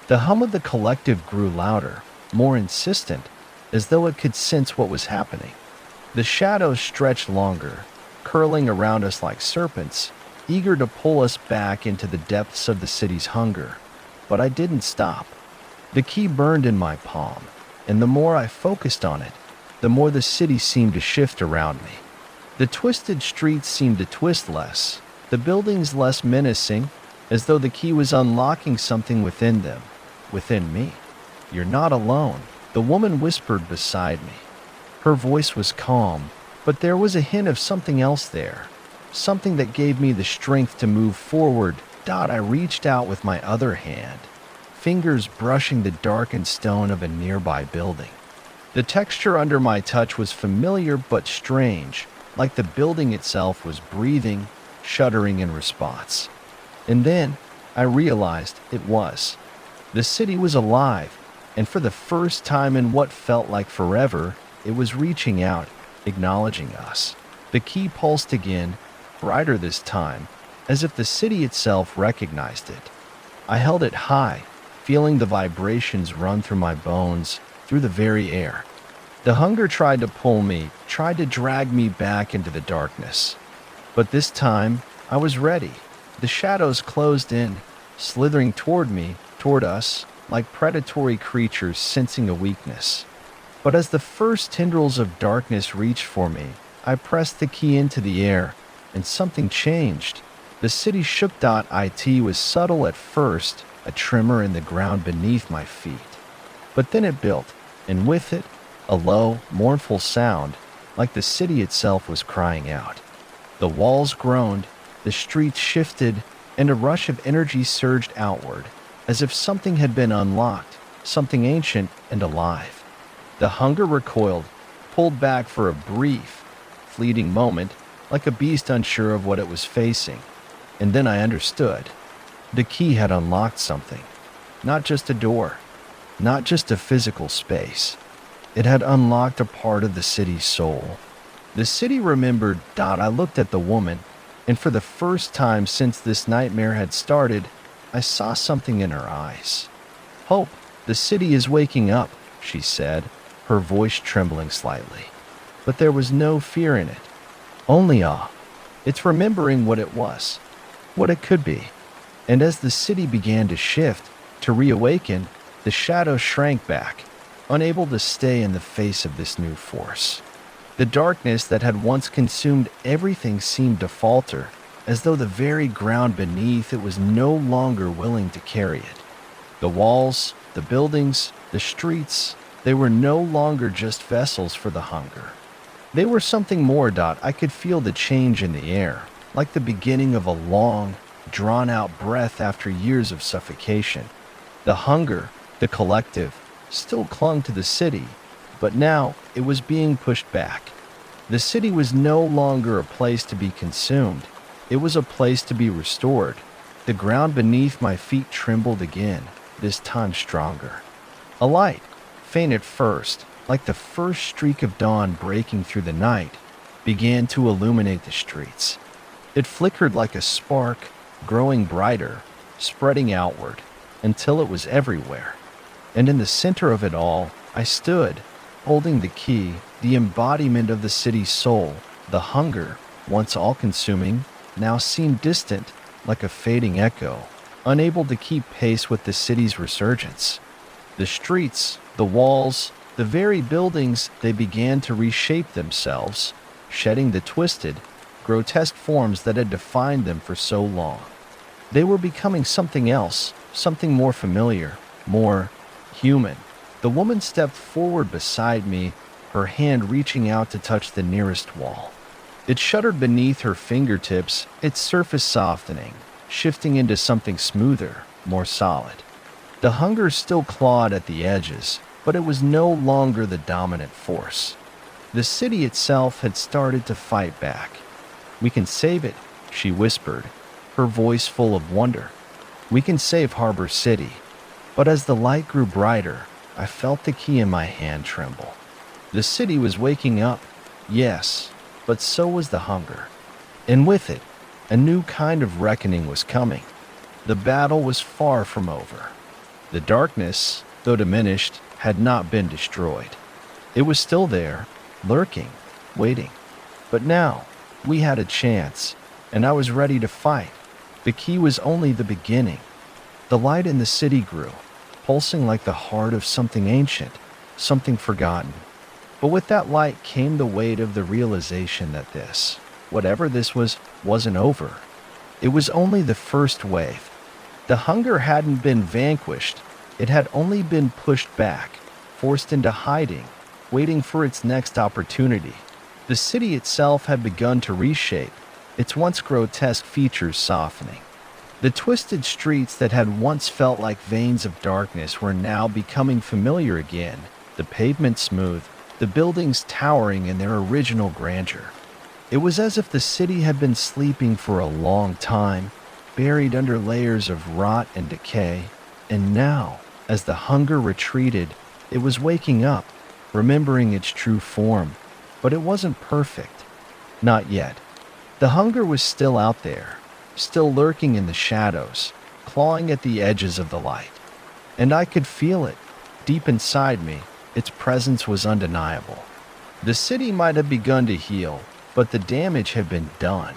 The hum of the collective grew louder, more insistent, as though it could sense what was happening. The shadows stretched longer, curling around us like serpents, eager to pull us back into the depths of the city's hunger. But I didn't stop. The key burned in my palm, and the more I focused on it, the more the city seemed to shift around me. The twisted streets seemed to twist less, the buildings less menacing, as though the key was unlocking something within them, within me. "You're not alone," the woman whispered beside me. Her voice was calm, but there was a hint of something else there, something that gave me the strength to move forward. I reached out with my other hand, fingers brushing the darkened stone of a nearby building. The texture under my touch was familiar but strange, like the building itself was breathing, shuddering in response. And then I realized it was. The city was alive, and for the first time in what felt like forever, it was reaching out, acknowledging us. The key pulsed again, brighter this time, as if the city itself recognized it. I held it high, feeling the vibrations run through my bones, through the very air. The hunger tried to pull me, tried to drag me back into the darkness. But this time, I was ready. The shadows closed in, slithering toward me, toward us, like predatory creatures sensing a weakness. But as the first tendrils of darkness reached for me, I pressed the key into the air, and something changed. The city shook. It was subtle at first, a tremor in the ground beneath my feet. But then it built, and with it, a low, mournful sound, like the city itself was crying out. The walls groaned, the streets shifted, and a rush of energy surged outward, as if something had been unlocked, something ancient and alive. The hunger recoiled, pulled back for a brief, fleeting moment, like a beast unsure of what it was facing. And then I understood. The key had unlocked something. Not just a door, not just a physical space. It had unlocked a part of the city's soul. The city remembered. I looked at the woman, and for the first time since this nightmare had started, I saw something in her eyes. "Hope, the city is waking up," she said, her voice trembling slightly. But there was no fear in it, only awe. It's remembering what it was. what it could be. And as the city began to shift, to reawaken, the shadows shrank back, unable to stay in the face of this new force. The darkness that had once consumed everything seemed to falter, as though the very ground beneath it was no longer willing to carry it. The walls, the buildings, the streets, they were no longer just vessels for the hunger. They were something more. I could feel the change in the air, like the beginning of a long, drawn-out breath after years of suffocation. The hunger, the collective, still clung to the city, but now it was being pushed back. The city was no longer a place to be consumed. It was a place to be restored. The ground beneath my feet trembled again, this time stronger. A light, faint at first, like the first streak of dawn breaking through the night, began to illuminate the streets. It flickered like a spark, growing brighter, spreading outward, until it was everywhere. And in the center of it all, I stood, holding the key, the embodiment of the city's soul. The hunger, once all-consuming, now seemed distant, like a fading echo, unable to keep pace with the city's resurgence. The streets, the walls, the very buildings, they began to reshape themselves, shedding the twisted, grotesque forms that had defined them for so long. They were becoming something else, something more familiar, more human. The woman stepped forward beside me, her hand reaching out to touch the nearest wall. It shuddered beneath her fingertips, its surface softening, shifting into something smoother, more solid. The hunger still clawed at the edges, but it was no longer the dominant force. The city itself had started to fight back. "We can save it," she whispered, her voice full of wonder. "We can save Harbor City." But as the light grew brighter, I felt the key in my hand tremble. The city was waking up, yes, but so was the hunger. And with it, a new kind of reckoning was coming. The battle was far from over. The darkness, though diminished, had not been destroyed. It was still there, lurking, waiting. But now, we had a chance, and I was ready to fight. The key was only the beginning. The light in the city grew, pulsing like the heart of something ancient, something forgotten. But with that light came the weight of the realization that this, whatever this was, wasn't over. It was only the first wave. The hunger hadn't been vanquished. It had only been pushed back, forced into hiding, waiting for its next opportunity. The city itself had begun to reshape, its once grotesque features softening. The twisted streets that had once felt like veins of darkness were now becoming familiar again, the pavement smooth, the buildings towering in their original grandeur. It was as if the city had been sleeping for a long time, buried under layers of rot and decay, and now, as the hunger retreated, it was waking up, remembering its true form. But it wasn't perfect. Not yet. The hunger was still out there, still lurking in the shadows, clawing at the edges of the light. And I could feel it, deep inside me. Its presence was undeniable. The city might have begun to heal, but the damage had been done.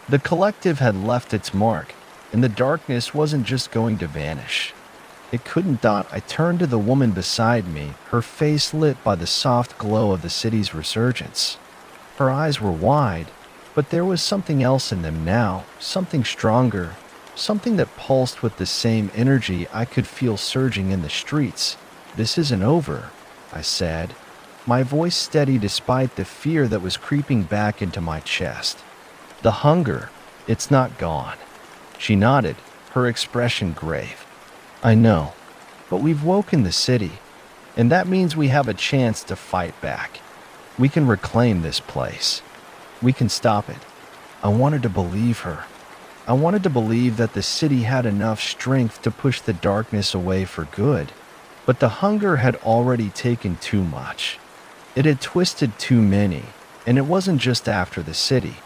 The collective had left its mark, and the darkness wasn't just going to vanish. It couldn't. I turned to the woman beside me, her face lit by the soft glow of the city's resurgence. Her eyes were wide, but there was something else in them now, something stronger, something that pulsed with the same energy I could feel surging in the streets. "This isn't over," I said, my voice steady despite the fear that was creeping back into my chest. "The hunger, it's not gone." She nodded, her expression grave. "I know, but we've woken the city, and that means we have a chance to fight back. We can reclaim this place. We can stop it." I wanted to believe her. I wanted to believe that the city had enough strength to push the darkness away for good. But the hunger had already taken too much. It had twisted too many, and it wasn't just after the city.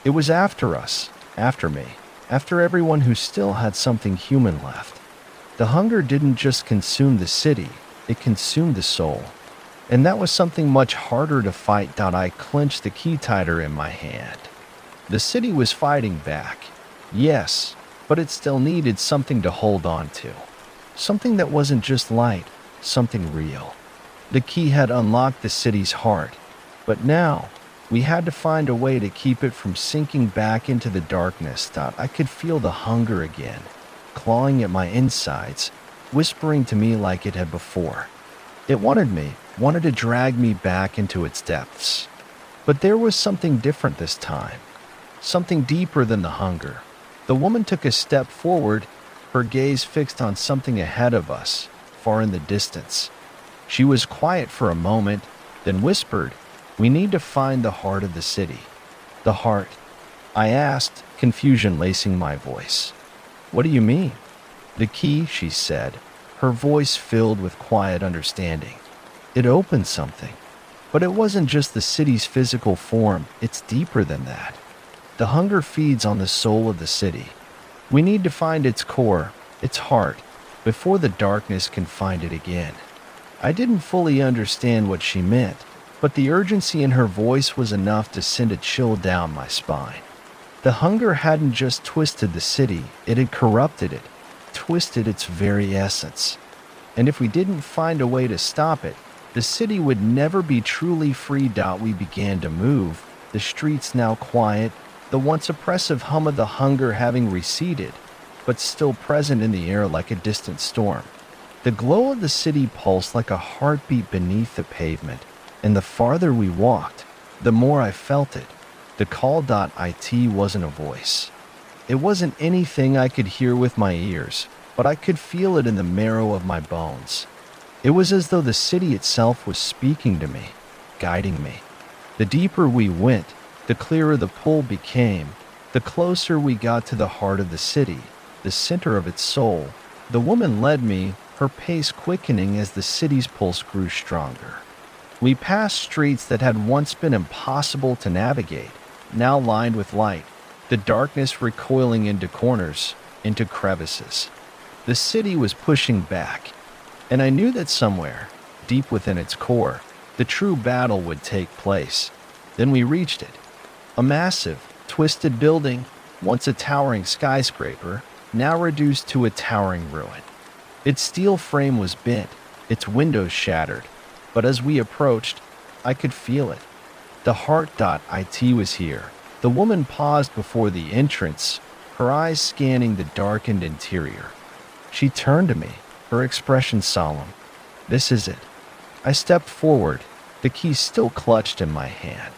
It was after us, after me, after everyone who still had something human left. The hunger didn't just consume the city, it consumed the soul. And that was something much harder to fight. I clenched the key tighter in my hand. The city was fighting back. Yes, but it still needed something to hold on to. Something that wasn't just light, something real. The key had unlocked the city's heart, but now we had to find a way to keep it from sinking back into the darkness. I could feel the hunger again, clawing at my insides, whispering to me like it had before. It wanted to drag me back into its depths. But there was something different this time, something deeper than the hunger. The woman took a step forward, her gaze fixed on something ahead of us, far in the distance. She was quiet for a moment, then whispered, "We need to find the heart of the city." "The heart?" I asked, confusion lacing my voice. "What do you mean?" "The key," she said, her voice filled with quiet understanding. "It opened something. But it wasn't just the city's physical form, it's deeper than that. The hunger feeds on the soul of the city. We need to find its core, its heart, before the darkness can find it again." I didn't fully understand what she meant, but the urgency in her voice was enough to send a chill down my spine. The hunger hadn't just twisted the city, it had corrupted it, twisted its very essence. And if we didn't find a way to stop it, the city would never be truly free. We began to move, the streets now quiet, the once oppressive hum of the hunger having receded, but still present in the air like a distant storm. The glow of the city pulsed like a heartbeat beneath the pavement, and the farther we walked, the more I felt it. The call.it wasn't a voice. It wasn't anything I could hear with my ears, but I could feel it in the marrow of my bones. It was as though the city itself was speaking to me, guiding me. The deeper we went, the clearer the pull became, the closer we got to the heart of the city, the center of its soul. The woman led me, her pace quickening as the city's pulse grew stronger. We passed streets that had once been impossible to navigate, now lined with light, the darkness recoiling into corners, into crevices. The city was pushing back, and I knew that somewhere, deep within its core, the true battle would take place. Then we reached it. A massive, twisted building, once a towering skyscraper, now reduced to a towering ruin. Its steel frame was bent, its windows shattered, but as we approached, I could feel it. The heart.it was here. The woman paused before the entrance, her eyes scanning the darkened interior. She turned to me, her expression solemn. "This is it." I stepped forward, the key still clutched in my hand.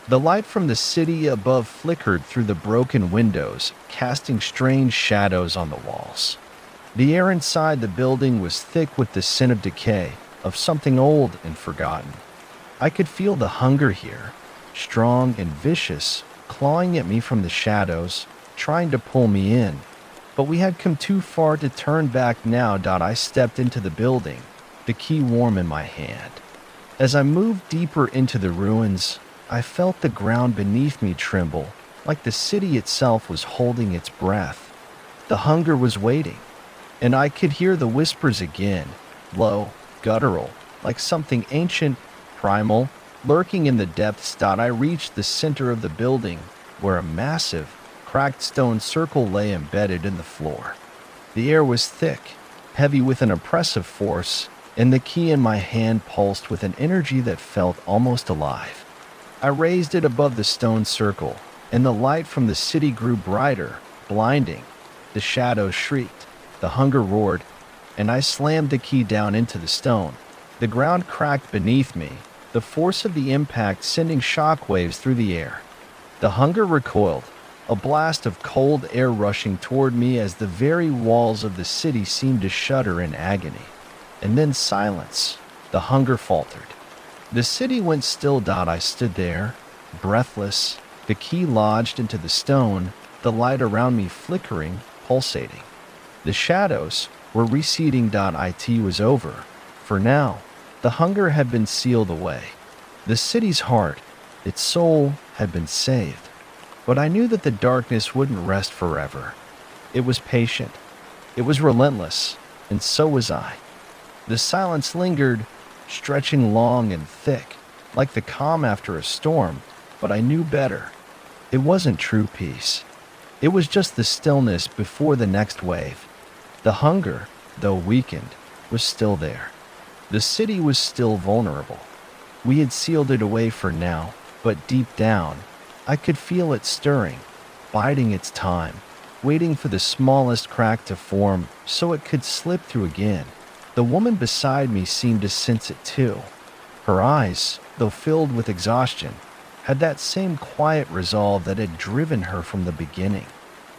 The light from the city above flickered through the broken windows, casting strange shadows on the walls. The air inside the building was thick with the scent of decay, of something old and forgotten. I could feel the hunger here, strong and vicious, clawing at me from the shadows, trying to pull me in. But we had come too far to turn back now. I stepped into the building, the key warm in my hand. As I moved deeper into the ruins, I felt the ground beneath me tremble, like the city itself was holding its breath. The hunger was waiting, and I could hear the whispers again, low, guttural, like something ancient, primal, lurking in the depths. I reached the center of the building, where a massive, cracked stone circle lay embedded in the floor. The air was thick, heavy with an oppressive force, and the key in my hand pulsed with an energy that felt almost alive. I raised it above the stone circle, and the light from the city grew brighter, blinding. The shadows shrieked, the hunger roared, and I slammed the key down into the stone. The ground cracked beneath me, the force of the impact sending shockwaves through the air. The hunger recoiled, a blast of cold air rushing toward me as the very walls of the city seemed to shudder in agony. And then silence. The hunger faltered. The city went still. I stood there, breathless, the key lodged into the stone, the light around me flickering, pulsating. The shadows were receding. It was over. For now, the hunger had been sealed away. The city's heart, its soul, had been saved. But I knew that the darkness wouldn't rest forever. It was patient. It was relentless, and so was I. The silence lingered, stretching long and thick, like the calm after a storm, but I knew better. It wasn't true peace. It was just the stillness before the next wave. The hunger, though weakened, was still there. The city was still vulnerable. We had sealed it away for now, but deep down, I could feel it stirring, biding its time, waiting for the smallest crack to form so it could slip through again. The woman beside me seemed to sense it too. Her eyes, though filled with exhaustion, had that same quiet resolve that had driven her from the beginning.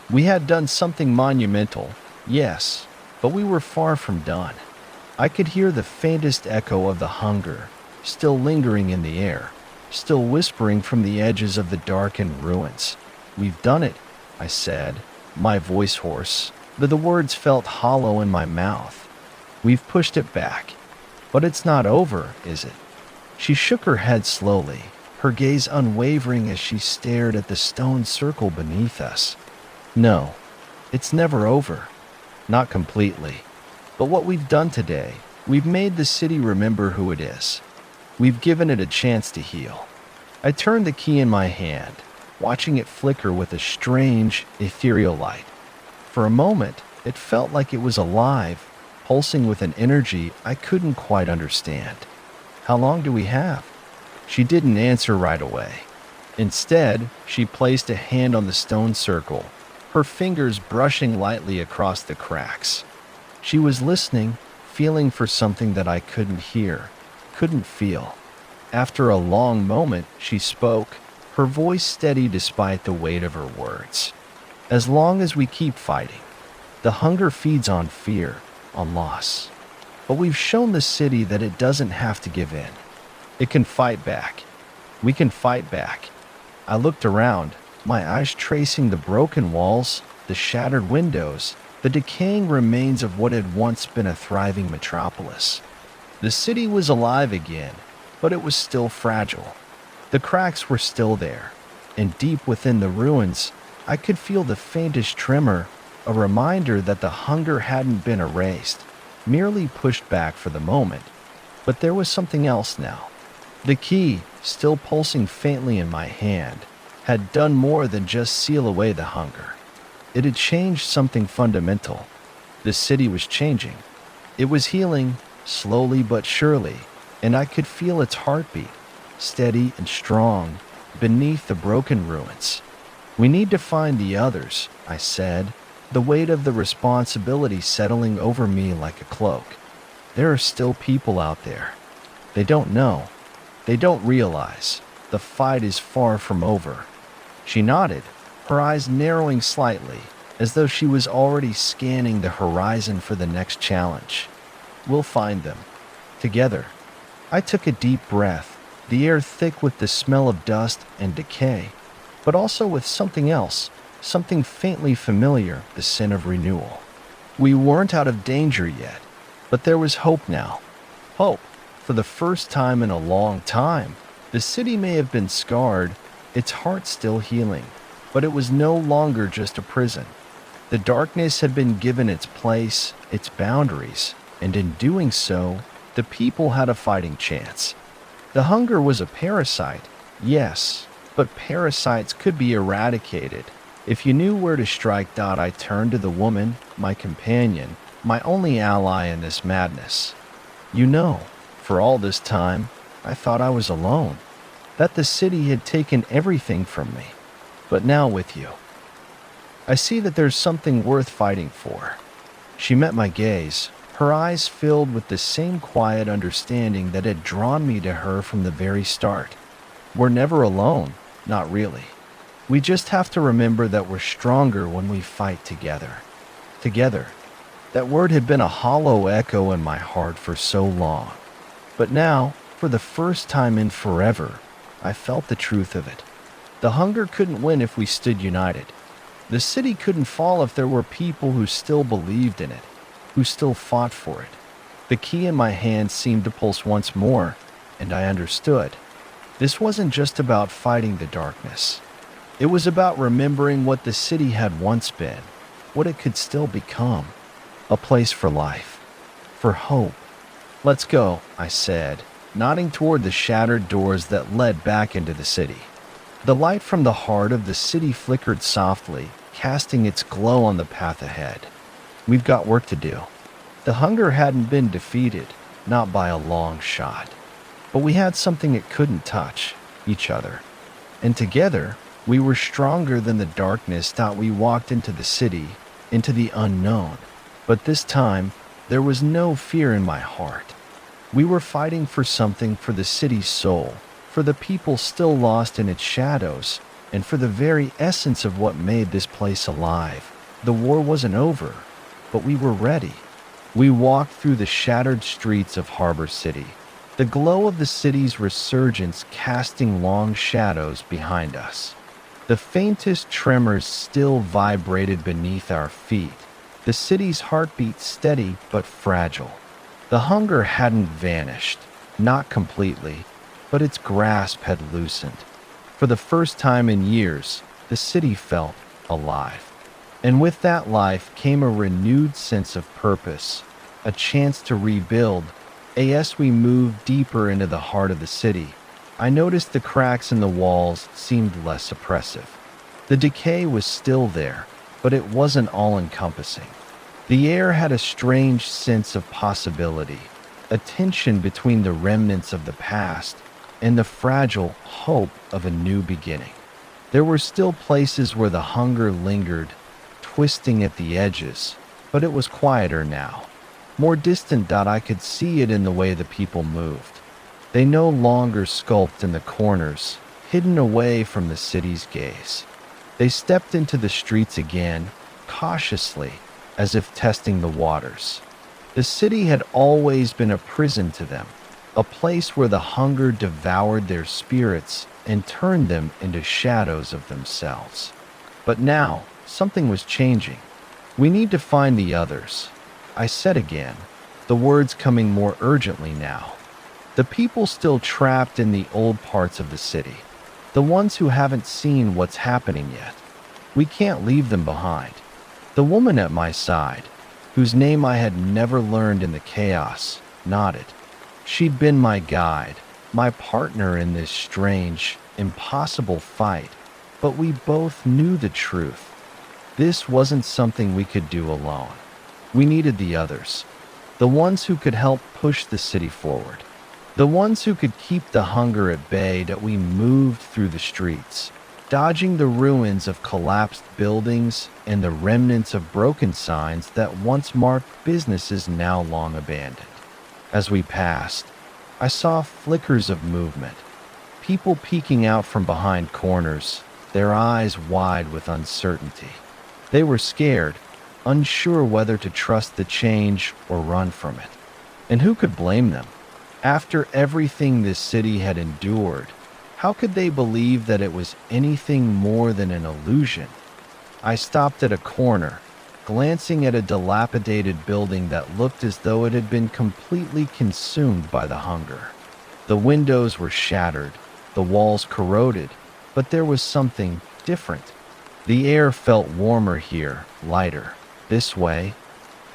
We had done something monumental, yes, but we were far from done. I could hear the faintest echo of the hunger, still lingering in the air, still whispering from the edges of the darkened ruins. "We've done it," I said, my voice hoarse, but the words felt hollow in my mouth. "We've pushed it back. But it's not over, is it?" She shook her head slowly, her gaze unwavering as she stared at the stone circle beneath us. "No, it's never over. Not completely. But what we've done today, we've made the city remember who it is. We've given it a chance to heal." I turned the key in my hand, watching it flicker with a strange, ethereal light. For a moment, it felt like it was alive, pulsing with an energy I couldn't quite understand. "How long do we have?" She didn't answer right away. Instead, she placed a hand on the stone circle, her fingers brushing lightly across the cracks. She was listening, feeling for something that I couldn't hear, couldn't feel. After a long moment, she spoke, her voice steady despite the weight of her words. "As long as we keep fighting, the hunger feeds on fear, on loss. But we've shown the city that it doesn't have to give in. It can fight back. We can fight back." I looked around, my eyes tracing the broken walls, the shattered windows, the decaying remains of what had once been a thriving metropolis. The city was alive again, but it was still fragile. The cracks were still there, and deep within the ruins, I could feel the faintest tremor, a reminder that the hunger hadn't been erased, merely pushed back for the moment. But there was something else now. The key, still pulsing faintly in my hand, had done more than just seal away the hunger. It had changed something fundamental. The city was changing. It was healing, slowly but surely, and I could feel its heartbeat, steady and strong, beneath the broken ruins. "We need to find the others," I said, the weight of the responsibility settling over me like a cloak. "There are still people out there. They don't know. They don't realize. The fight is far from over." She nodded, her eyes narrowing slightly, as though she was already scanning the horizon for the next challenge. "We'll find them. Together." I took a deep breath, the air thick with the smell of dust and decay, but also with something else, something faintly familiar, the scent of renewal. We weren't out of danger yet, but there was hope now. Hope, for the first time in a long time. The city may have been scarred, its heart still healing, but it was no longer just a prison. The darkness had been given its place, its boundaries, and in doing so, the people had a fighting chance. The hunger was a parasite, yes, but parasites could be eradicated. If you knew where to strike. I turned to the woman, my companion, my only ally in this madness. "You know, for all this time, I thought I was alone, that the city had taken everything from me. But now with you, I see that there's something worth fighting for." She met my gaze, her eyes filled with the same quiet understanding that had drawn me to her from the very start. "We're never alone, not really. We just have to remember that we're stronger when we fight together." Together. That word had been a hollow echo in my heart for so long. But now, for the first time in forever, I felt the truth of it. The hunger couldn't win if we stood united. The city couldn't fall if there were people who still believed in it, who still fought for it. The key in my hand seemed to pulse once more, and I understood. This wasn't just about fighting the darkness. It was about remembering what the city had once been, what it could still become. A place for life, for hope. "Let's go," I said, nodding toward the shattered doors that led back into the city. The light from the heart of the city flickered softly, casting its glow on the path ahead. We've got work to do. The hunger hadn't been defeated, not by a long shot. But we had something it couldn't touch, each other. And together, we were stronger than the darkness that we walked into the city, into the unknown. But this time, there was no fear in my heart. We were fighting for something, for the city's soul, for the people still lost in its shadows, and for the very essence of what made this place alive. The war wasn't over, but we were ready. We walked through the shattered streets of Harbor City, the glow of the city's resurgence casting long shadows behind us. The faintest tremors still vibrated beneath our feet, the city's heartbeat steady but fragile. The hunger hadn't vanished, not completely, but its grasp had loosened. For the first time in years, the city felt alive. And with that life came a renewed sense of purpose, a chance to rebuild. As we moved deeper into the heart of the city, I noticed the cracks in the walls seemed less oppressive. The decay was still there, but it wasn't all-encompassing. The air had a strange sense of possibility, a tension between the remnants of the past and the fragile hope of a new beginning. There were still places where the hunger lingered, twisting at the edges, but it was quieter now, more distant that I could see it in the way the people moved. They no longer skulked in the corners, hidden away from the city's gaze. They stepped into the streets again, cautiously, as if testing the waters. The city had always been a prison to them, a place where the hunger devoured their spirits and turned them into shadows of themselves. But now, something was changing. We need to find the others, I said again, the words coming more urgently now. The people still trapped in the old parts of the city, the ones who haven't seen what's happening yet. We can't leave them behind. The woman at my side, whose name I had never learned in the chaos, nodded. She'd been my guide, my partner in this strange, impossible fight, but we both knew the truth. This wasn't something we could do alone. We needed the others, the ones who could help push the city forward, the ones who could keep the hunger at bay that we moved through the streets, dodging the ruins of collapsed buildings and the remnants of broken signs that once marked businesses now long abandoned. As we passed, I saw flickers of movement, people peeking out from behind corners, their eyes wide with uncertainty. They were scared, unsure whether to trust the change or run from it. And who could blame them? After everything this city had endured, how could they believe that it was anything more than an illusion? I stopped at a corner, glancing at a dilapidated building that looked as though it had been completely consumed by the hunger. The windows were shattered, the walls corroded, but there was something different. The air felt warmer here, lighter. This way,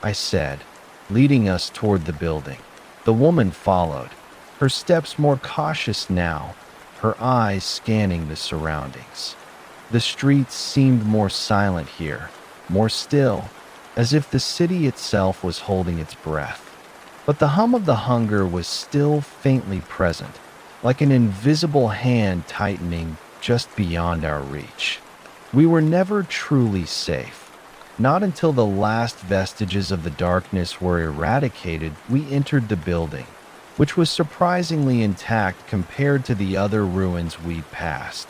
I said, leading us toward the building. The woman followed, her steps more cautious now, her eyes scanning the surroundings. The streets seemed more silent here, more still, as if the city itself was holding its breath. But the hum of the hunger was still faintly present, like an invisible hand tightening just beyond our reach. We were never truly safe. Not until the last vestiges of the darkness were eradicated, we entered the building, which was surprisingly intact compared to the other ruins we'd passed.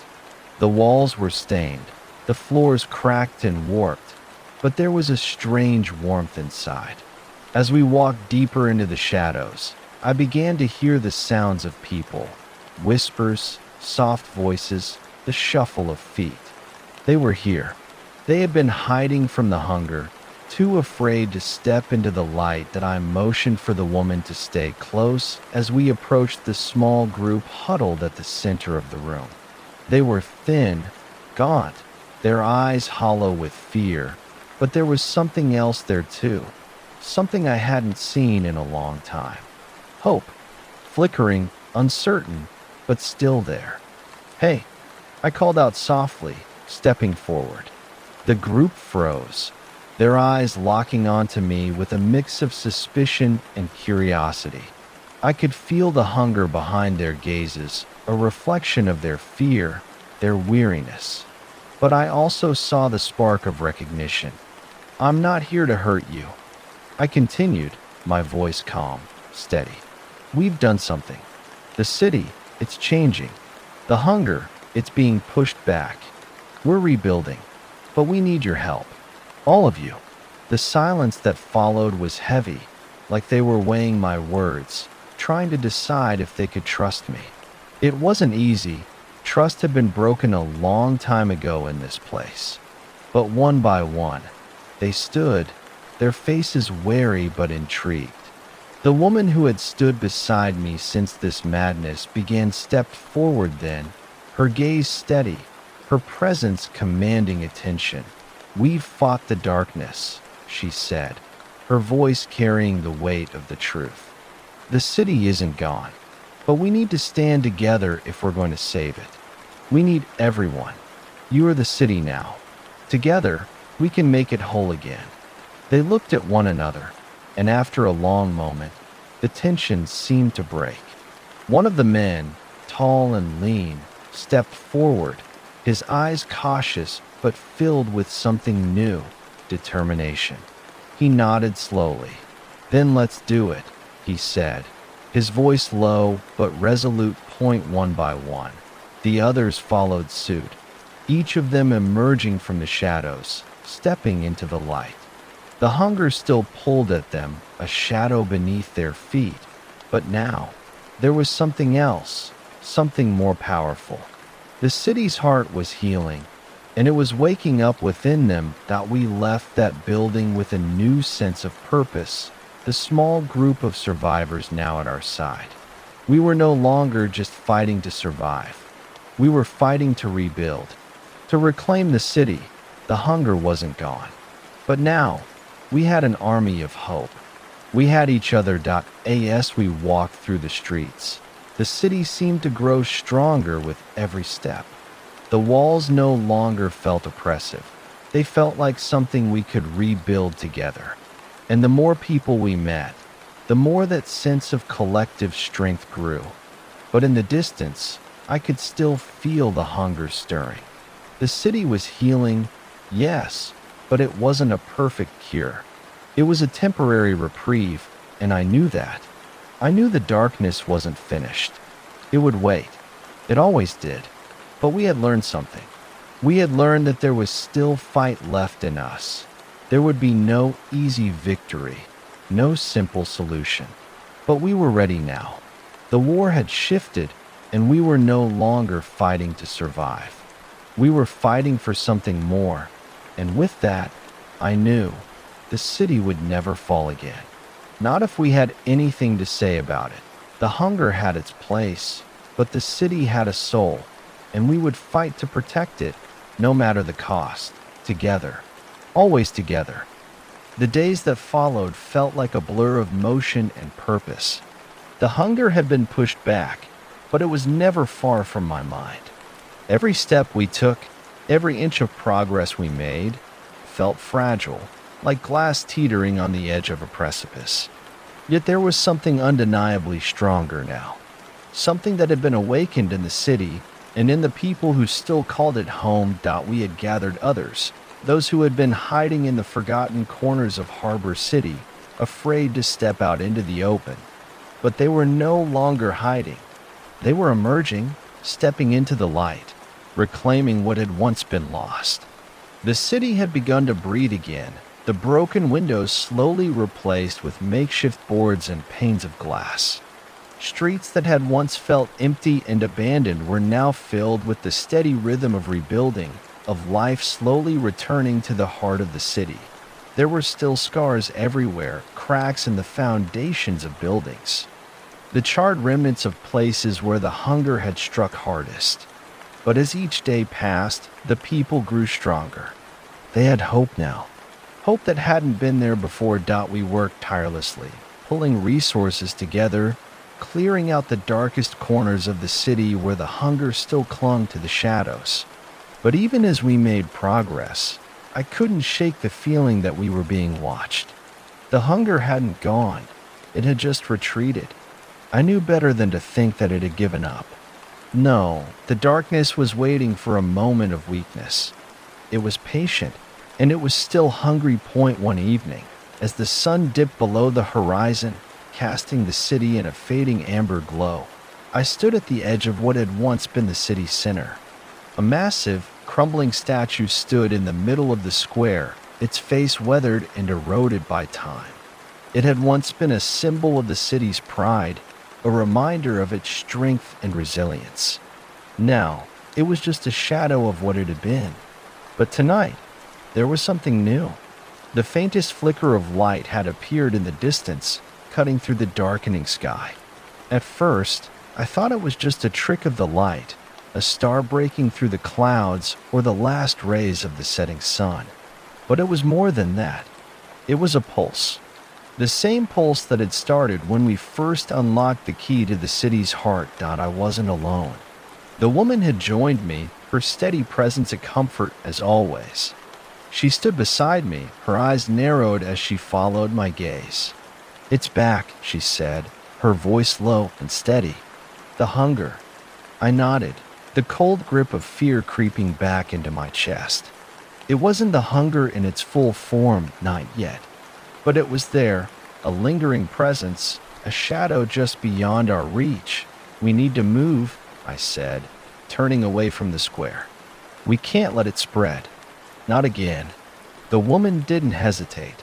The walls were stained, the floors cracked and warped, but there was a strange warmth inside. As we walked deeper into the shadows, I began to hear the sounds of people, whispers, soft voices, the shuffle of feet. They were here. They had been hiding from the hunger, too afraid to step into the light that I motioned for the woman to stay close as we approached the small group huddled at the center of the room. They were thin, gaunt, their eyes hollow with fear, but there was something else there too, something I hadn't seen in a long time. Hope, flickering, uncertain, but still there. "Hey," I called out softly, stepping forward. The group froze, their eyes locking onto me with a mix of suspicion and curiosity. I could feel the hunger behind their gazes, a reflection of their fear, their weariness. But I also saw the spark of recognition. "I'm not here to hurt you," I continued, my voice calm, steady. "We've done something. The city, it's changing. The hunger, it's being pushed back. We're rebuilding, but we need your help. All of you." The silence that followed was heavy, like they were weighing my words, trying to decide if they could trust me. It wasn't easy. Trust had been broken a long time ago in this place. But one by one, they stood, their faces wary but intrigued. The woman who had stood beside me since this madness stepped forward then, her gaze steady, her presence commanding attention. "We've fought the darkness," she said, her voice carrying the weight of the truth. "The city isn't gone, but we need to stand together if we're going to save it. We need everyone. You are the city now. Together, we can make it whole again." They looked at one another, and after a long moment, the tension seemed to break. One of the men, tall and lean, stepped forward, his eyes cautious but filled with something new, determination. He nodded slowly. "Then let's do it," he said, his voice low but resolute. One by one, the others followed suit, each of them emerging from the shadows, stepping into the light. The hunger still pulled at them, a shadow beneath their feet, but now there was something else, something more powerful. The city's heart was healing, and it was waking up within them. That we left that building with a new sense of purpose, the small group of survivors now at our side. We were no longer just fighting to survive. We were fighting to rebuild, to reclaim the city. The hunger wasn't gone. But now, we had an army of hope. We had each other. As we walked through the streets, the city seemed to grow stronger with every step. The walls no longer felt oppressive. They felt like something we could rebuild together. And the more people we met, the more that sense of collective strength grew. But in the distance, I could still feel the hunger stirring. The city was healing, yes, but it wasn't a perfect cure. It was a temporary reprieve, and I knew that. I knew the darkness wasn't finished. It would wait. It always did. But we had learned something. We had learned that there was still fight left in us. There would be no easy victory, no simple solution. But we were ready now. The war had shifted, and we were no longer fighting to survive. We were fighting for something more, and with that, I knew the city would never fall again. Not if we had anything to say about it. The hunger had its place, but the city had a soul, and we would fight to protect it, no matter the cost, together, always together. The days that followed felt like a blur of motion and purpose. The hunger had been pushed back, but it was never far from my mind. Every step we took, every inch of progress we made, felt fragile, like glass teetering on the edge of a precipice. Yet there was something undeniably stronger now, something that had been awakened in the city and in the people who still called it home. We had gathered others, those who had been hiding in the forgotten corners of Harbor City, afraid to step out into the open. But they were no longer hiding. They were emerging, stepping into the light, reclaiming what had once been lost. The city had begun to breathe again, the broken windows slowly replaced with makeshift boards and panes of glass. Streets that had once felt empty and abandoned were now filled with the steady rhythm of rebuilding, of life slowly returning to the heart of the city. There were still scars everywhere, cracks in the foundations of buildings, the charred remnants of places where the hunger had struck hardest. But as each day passed, the people grew stronger. They had hope now, hope that hadn't been there before. We worked tirelessly, pulling resources together, clearing out the darkest corners of the city where the hunger still clung to the shadows. But even as we made progress, I couldn't shake the feeling that we were being watched. The hunger hadn't gone, it had just retreated. I knew better than to think that it had given up. No, the darkness was waiting for a moment of weakness. It was patient, and it was still hungry. Point one evening, as the sun dipped below the horizon, casting the city in a fading amber glow, I stood at the edge of what had once been the city's center. A massive, crumbling statue stood in the middle of the square, its face weathered and eroded by time. It had once been a symbol of the city's pride, a reminder of its strength and resilience. Now, it was just a shadow of what it had been. But tonight, there was something new. The faintest flicker of light had appeared in the distance, cutting through the darkening sky. At first, I thought it was just a trick of the light, a star breaking through the clouds or the last rays of the setting sun. But it was more than that. It was a pulse. The same pulse that had started when we first unlocked the key to the city's heart. I wasn't alone. The woman had joined me, her steady presence a comfort as always. She stood beside me, her eyes narrowed as she followed my gaze. "It's back," she said, her voice low and steady. "The hunger." I nodded, the cold grip of fear creeping back into my chest. It wasn't the hunger in its full form, not yet. But it was there, a lingering presence, a shadow just beyond our reach. "We need to move," I said, turning away from the square. "We can't let it spread. Not again." The woman didn't hesitate.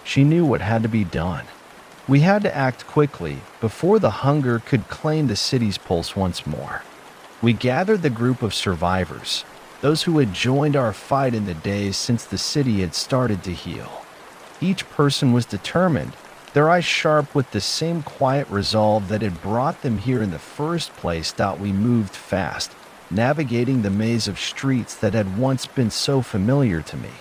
She knew what had to be done. We had to act quickly before the hunger could claim the city's pulse once more. We gathered the group of survivors, those who had joined our fight in the days since the city had started to heal. Each person was determined, their eyes sharp with the same quiet resolve that had brought them here in the first place. We moved fast, navigating the maze of streets that had once been so familiar to me.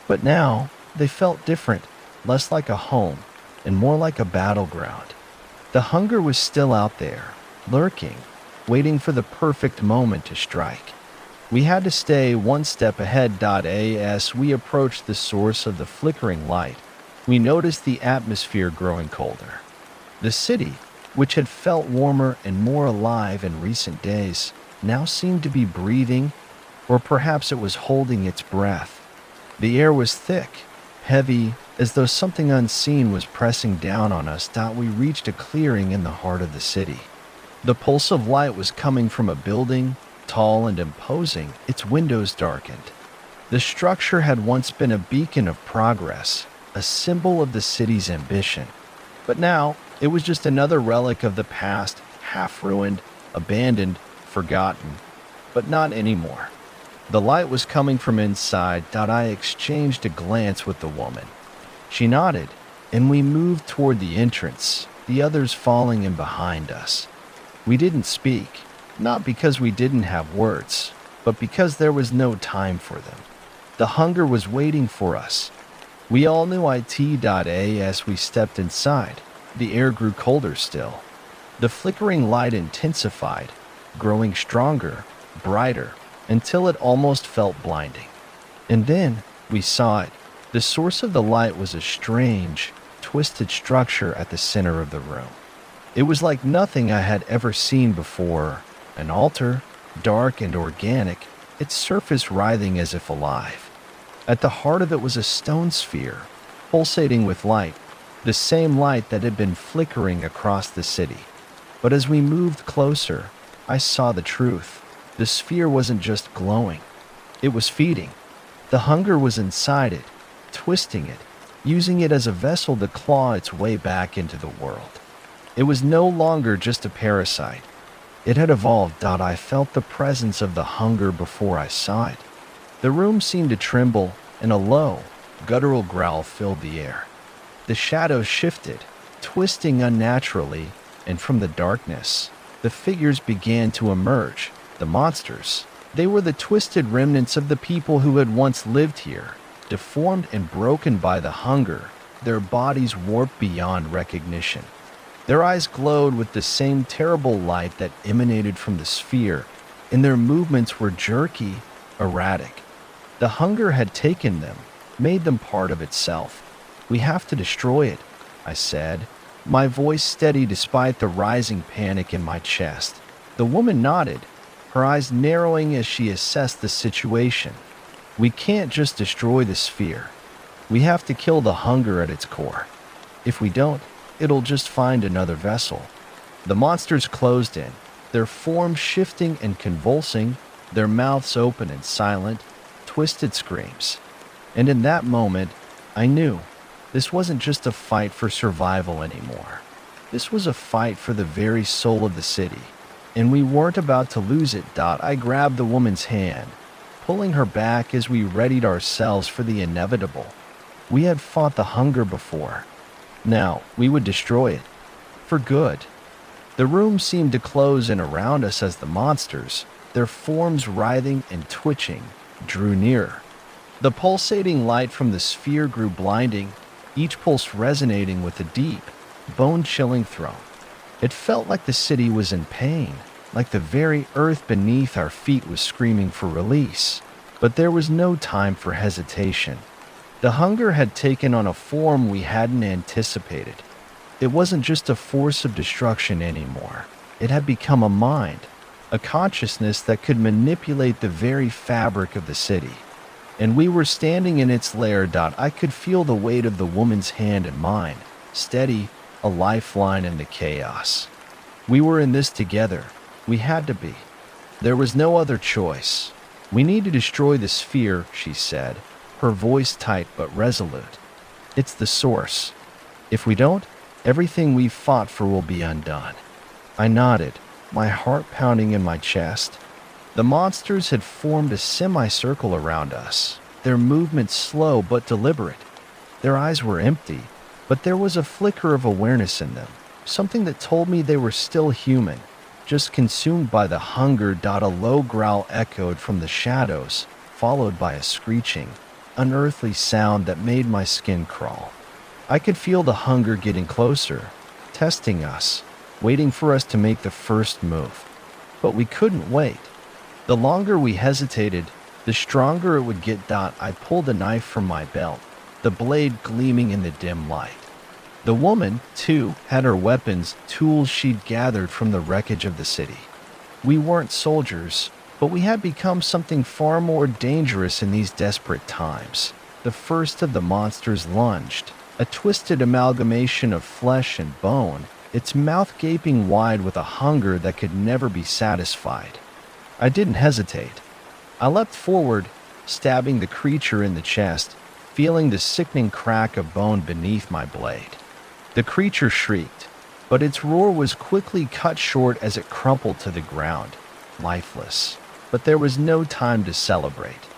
But now, they felt different, less like a home, and more like a battleground. The hunger was still out there, lurking, waiting for the perfect moment to strike. We had to stay one step ahead. As we approached the source of the flickering light, we noticed the atmosphere growing colder. The city, which had felt warmer and more alive in recent days, now seemed to be breathing, or perhaps it was holding its breath. The air was thick, heavy, as though something unseen was pressing down on us. We reached a clearing in the heart of the city. The pulse of light was coming from a building, tall and imposing, its windows darkened. The structure had once been a beacon of progress, a symbol of the city's ambition. But now, it was just another relic of the past, half-ruined, abandoned, forgotten. But not anymore. The light was coming from inside. I exchanged a glance with the woman. She nodded, and we moved toward the entrance, the others falling in behind us. We didn't speak. Not because we didn't have words, but because there was no time for them. The hunger was waiting for us. We all knew it. As we stepped inside, the air grew colder still. The flickering light intensified, growing stronger, brighter, until it almost felt blinding. And then we saw it. The source of the light was a strange, twisted structure at the center of the room. It was like nothing I had ever seen before. An altar, dark and organic, its surface writhing as if alive. At the heart of it was a stone sphere, pulsating with light, the same light that had been flickering across the city. But as we moved closer, I saw the truth. The sphere wasn't just glowing. It was feeding. The hunger was inside it, twisting it, using it as a vessel to claw its way back into the world. It was no longer just a parasite. It had evolved. I felt the presence of the hunger before I saw it. The room seemed to tremble, and a low, guttural growl filled the air. The shadows shifted, twisting unnaturally, and from the darkness, the figures began to emerge. The monsters. They were the twisted remnants of the people who had once lived here, deformed and broken by the hunger, their bodies warped beyond recognition. Their eyes glowed with the same terrible light that emanated from the sphere, and their movements were jerky, erratic. The hunger had taken them, made them part of itself. We have to destroy it, I said, my voice steady despite the rising panic in my chest. The woman nodded, her eyes narrowing as she assessed the situation. We can't just destroy the sphere. We have to kill the hunger at its core. If we don't, it'll just find another vessel. The monsters closed in, their forms shifting and convulsing, their mouths open and silent, twisted screams. And in that moment, I knew this wasn't just a fight for survival anymore. This was a fight for the very soul of the city, and we weren't about to lose it. I grabbed the woman's hand, pulling her back as we readied ourselves for the inevitable. We had fought the hunger before. Now we would destroy it. For good. The room seemed to close in around us as the monsters, their forms writhing and twitching, drew nearer. The pulsating light from the sphere grew blinding, each pulse resonating with a deep, bone-chilling thrum. It felt like the city was in pain, like the very earth beneath our feet was screaming for release. But there was no time for hesitation. The hunger had taken on a form we hadn't anticipated. It wasn't just a force of destruction anymore. It had become a mind, a consciousness that could manipulate the very fabric of the city. And we were standing in its lair. I could feel the weight of the woman's hand in mine, steady, a lifeline in the chaos. We were in this together. We had to be. There was no other choice. We need to destroy the sphere, she said, her voice tight but resolute. It's the source. If we don't, everything we've fought for will be undone. I nodded, my heart pounding in my chest. The monsters had formed a semicircle around us, their movements slow but deliberate. Their eyes were empty, but there was a flicker of awareness in them, something that told me they were still human, just consumed by the hunger. A low growl echoed from the shadows, followed by a screeching, unearthly sound that made my skin crawl. I could feel the hunger getting closer, testing us, waiting for us to make the first move. But we couldn't wait. The longer we hesitated, the stronger it would get. I pulled a knife from my belt, the blade gleaming in the dim light. The woman, too, had her weapons, tools she'd gathered from the wreckage of the city. We weren't soldiers, but we had become something far more dangerous in these desperate times. The first of the monsters lunged, a twisted amalgamation of flesh and bone, its mouth gaping wide with a hunger that could never be satisfied. I didn't hesitate. I leapt forward, stabbing the creature in the chest, feeling the sickening crack of bone beneath my blade. The creature shrieked, but its roar was quickly cut short as it crumpled to the ground, lifeless. But there was no time to celebrate.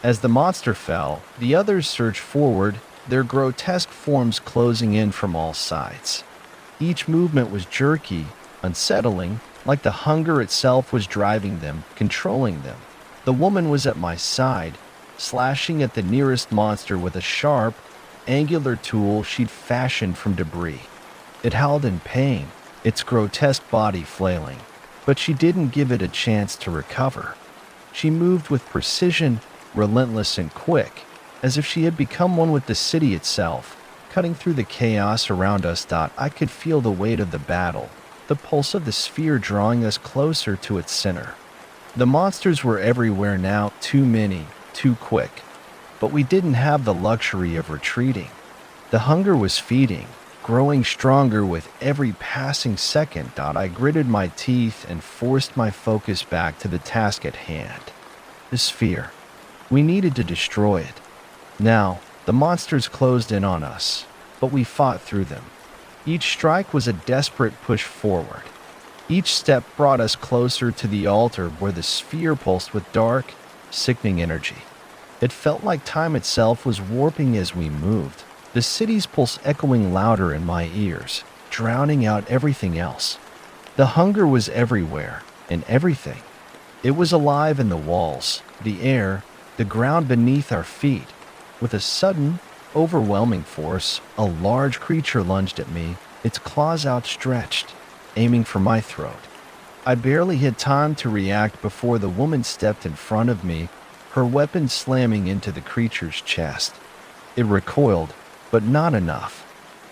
As the monster fell, the others surged forward, their grotesque forms closing in from all sides. Each movement was jerky, unsettling, like the hunger itself was driving them, controlling them. The woman was at my side, slashing at the nearest monster with a sharp, angular tool she'd fashioned from debris. It howled in pain, its grotesque body flailing, but she didn't give it a chance to recover. She moved with precision, relentless and quick, as if she had become one with the city itself, cutting through the chaos around us. I could feel the weight of the battle, the pulse of the sphere drawing us closer to its center. The monsters were everywhere now, too many, too quick. But we didn't have the luxury of retreating. The hunger was feeding, growing stronger with every passing second. I gritted my teeth and forced my focus back to the task at hand. The sphere. We needed to destroy it. Now, the monsters closed in on us, but we fought through them. Each strike was a desperate push forward. Each step brought us closer to the altar where the sphere pulsed with dark, sickening energy. It felt like time itself was warping as we moved, the city's pulse echoing louder in my ears, drowning out everything else. The hunger was everywhere, in everything. It was alive in the walls, the air, the ground beneath our feet. With a sudden, overwhelming force, a large creature lunged at me, its claws outstretched, aiming for my throat. I barely had time to react before the woman stepped in front of me, her weapon slamming into the creature's chest. It recoiled, but not enough.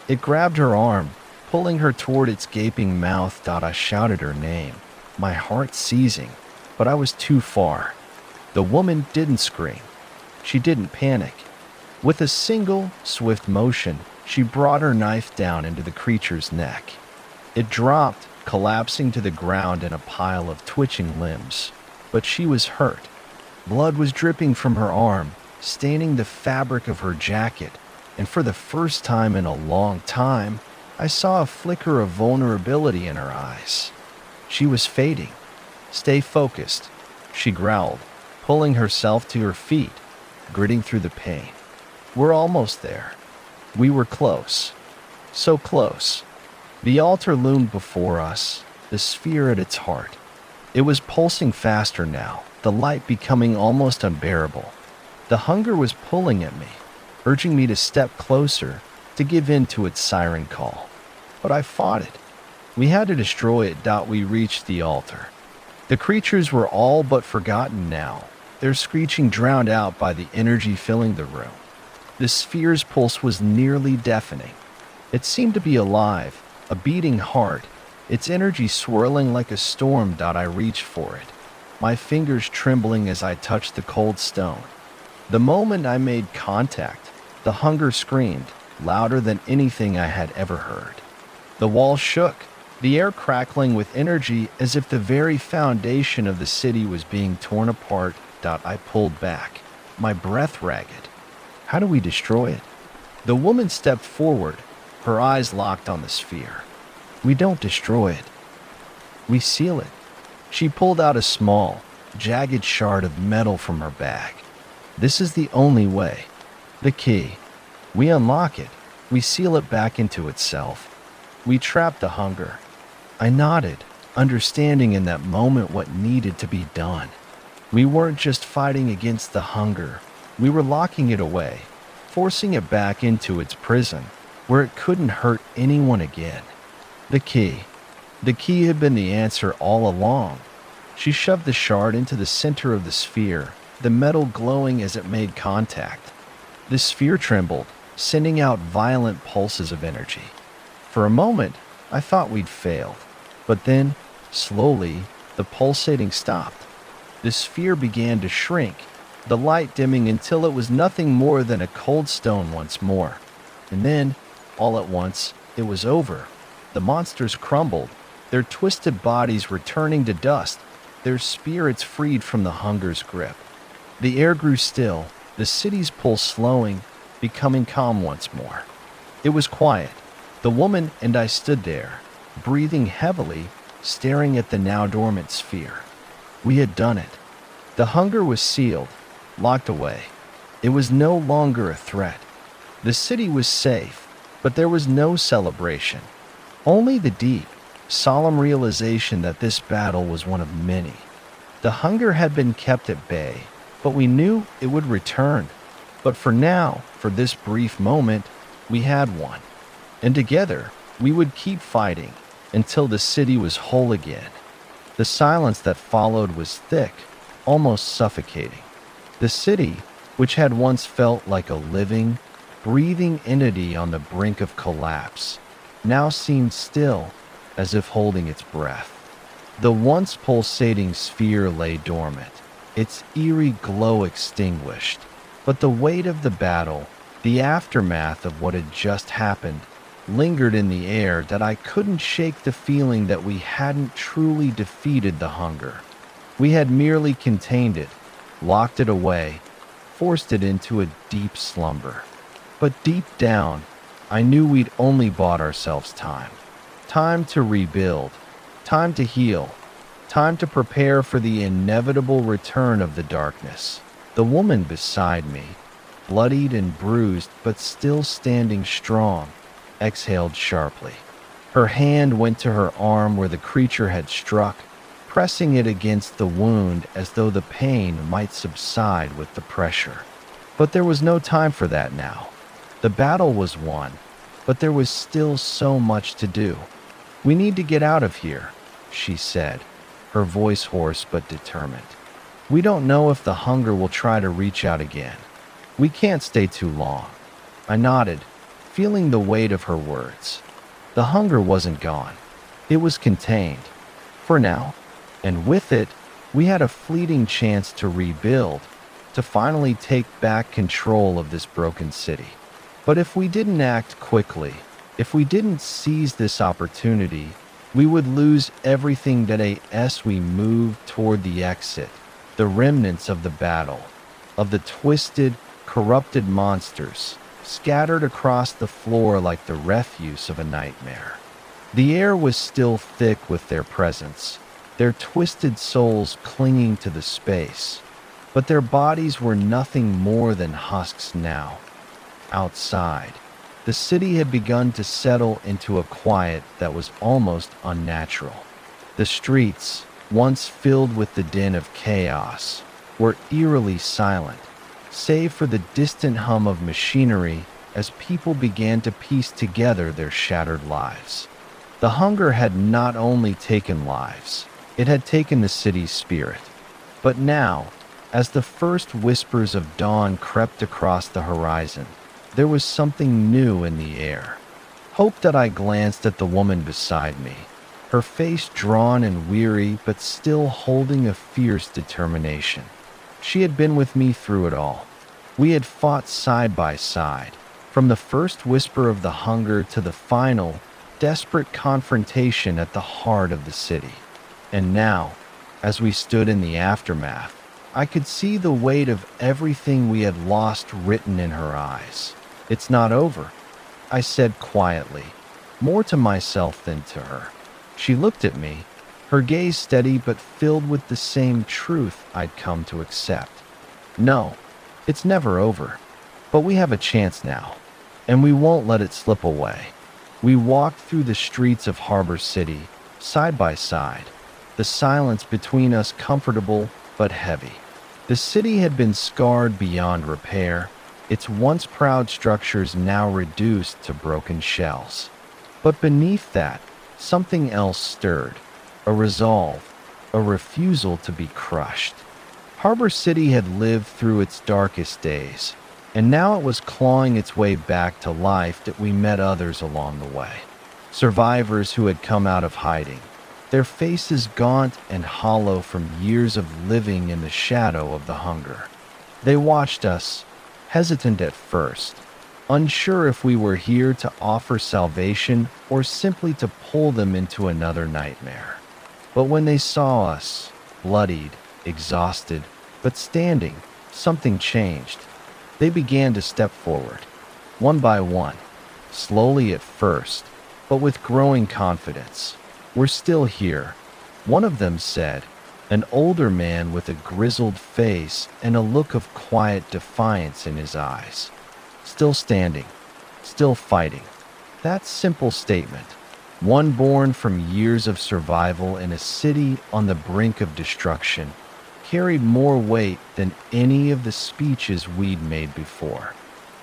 It grabbed her arm, pulling her toward its gaping mouth. I shouted her name, my heart seizing, but I was too far. The woman didn't scream. She didn't panic. With a single, swift motion, she brought her knife down into the creature's neck. It dropped, collapsing to the ground in a pile of twitching limbs. But she was hurt. Blood was dripping from her arm, staining the fabric of her jacket, and for the first time in a long time, I saw a flicker of vulnerability in her eyes. She was fading. "Stay focused," she growled, pulling herself to her feet, gritting through the pain. "We're almost there." We were close. So close. The altar loomed before us, the sphere at its heart. It was pulsing faster now, the light becoming almost unbearable. The hunger was pulling at me, urging me to step closer, to give in to its siren call. But I fought it. We had to destroy it. We reached the altar. The creatures were all but forgotten now, their screeching drowned out by the energy filling the room. The sphere's pulse was nearly deafening. It seemed to be alive, a beating heart, its energy swirling like a storm. I reached for it, my fingers trembling as I touched the cold stone. The moment I made contact, the hunger screamed, louder than anything I had ever heard. The wall shook, the air crackling with energy as if the very foundation of the city was being torn apart. I pulled back, my breath ragged. How do we destroy it? The woman stepped forward, her eyes locked on the sphere. We don't destroy it. We seal it. She pulled out a small, jagged shard of metal from her bag. This is the only way. The key. We unlock it. We seal it back into itself. We trap the hunger. I nodded, understanding in that moment what needed to be done. We weren't just fighting against the hunger. We were locking it away, forcing it back into its prison, where it couldn't hurt anyone again. The key. The key had been the answer all along. She shoved the shard into the center of the sphere, the metal glowing as it made contact. The sphere trembled, sending out violent pulses of energy. For a moment, I thought we'd failed. But then, slowly, the pulsating stopped. The sphere began to shrink, the light dimming until it was nothing more than a cold stone once more. And then, all at once, it was over. The monsters crumbled, their twisted bodies returning to dust, their spirits freed from the hunger's grip. The air grew still, the city's pulse slowing, becoming calm once more. It was quiet. The woman and I stood there, breathing heavily, staring at the now dormant sphere. We had done it. The hunger was sealed, locked away. It was no longer a threat. The city was safe, but there was no celebration. Only the deep, solemn realization that this battle was one of many. The hunger had been kept at bay, but we knew it would return. But for now, for this brief moment, we had one. And together, we would keep fighting until the city was whole again. The silence that followed was thick, almost suffocating. The city, which had once felt like a living, breathing entity on the brink of collapse, now seemed still, as if holding its breath. The once pulsating sphere lay dormant, its eerie glow extinguished, but the weight of the battle, the aftermath of what had just happened, lingered in the air. That I couldn't shake the feeling that we hadn't truly defeated the hunger. We had merely contained it, locked it away, forced it into a deep slumber. But deep down, I knew we'd only bought ourselves time. Time to rebuild, time to heal, time to prepare for the inevitable return of the darkness. The woman beside me, bloodied and bruised but still standing strong, exhaled sharply. Her hand went to her arm where the creature had struck, pressing it against the wound as though the pain might subside with the pressure. But there was no time for that now. The battle was won, but there was still so much to do. "We need to get out of here," she said, her voice hoarse but determined. We don't know if the hunger will try to reach out again. We can't stay too long." I nodded, feeling the weight of her words. The hunger wasn't gone. It was contained. For now. And with it, we had a fleeting chance to rebuild, to finally take back control of this broken city. But if we didn't act quickly, if we didn't seize this opportunity, we would lose everything that as we moved toward the exit, the remnants of the battle, of the twisted, corrupted monsters scattered across the floor like the refuse of a nightmare. The air was still thick with their presence, their twisted souls clinging to the space, but their bodies were nothing more than husks now. Outside, the city had begun to settle into a quiet that was almost unnatural. The streets, once filled with the din of chaos, were eerily silent, save for the distant hum of machinery as people began to piece together their shattered lives. The hunger had not only taken lives, it had taken the city's spirit. But now, as the first whispers of dawn crept across the horizon, there was something new in the air. Hope that I glanced at the woman beside me, her face drawn and weary but still holding a fierce determination. She had been with me through it all. We had fought side by side, from the first whisper of the hunger to the final, desperate confrontation at the heart of the city. And now, as we stood in the aftermath, I could see the weight of everything we had lost written in her eyes. "It's not over," I said quietly, more to myself than to her. She looked at me, her gaze steady but filled with the same truth I'd come to accept. "No, it's never over, but we have a chance now, and we won't let it slip away." We walked through the streets of Harbor City, side by side, the silence between us comfortable but heavy. The city had been scarred beyond repair, its once proud structures now reduced to broken shells. But beneath that, something else stirred, a resolve, a refusal to be crushed. Harbor City had lived through its darkest days, and now it was clawing its way back to life that we met others along the way. Survivors who had come out of hiding, their faces gaunt and hollow from years of living in the shadow of the hunger. They watched us, hesitant at first, unsure if we were here to offer salvation or simply to pull them into another nightmare. But when they saw us, bloodied, exhausted, but standing, something changed. They began to step forward, one by one, slowly at first, but with growing confidence. "We're still here," one of them said, an older man with a grizzled face and a look of quiet defiance in his eyes. Still standing, still fighting. That simple statement, one born from years of survival in a city on the brink of destruction, carried more weight than any of the speeches we'd made before.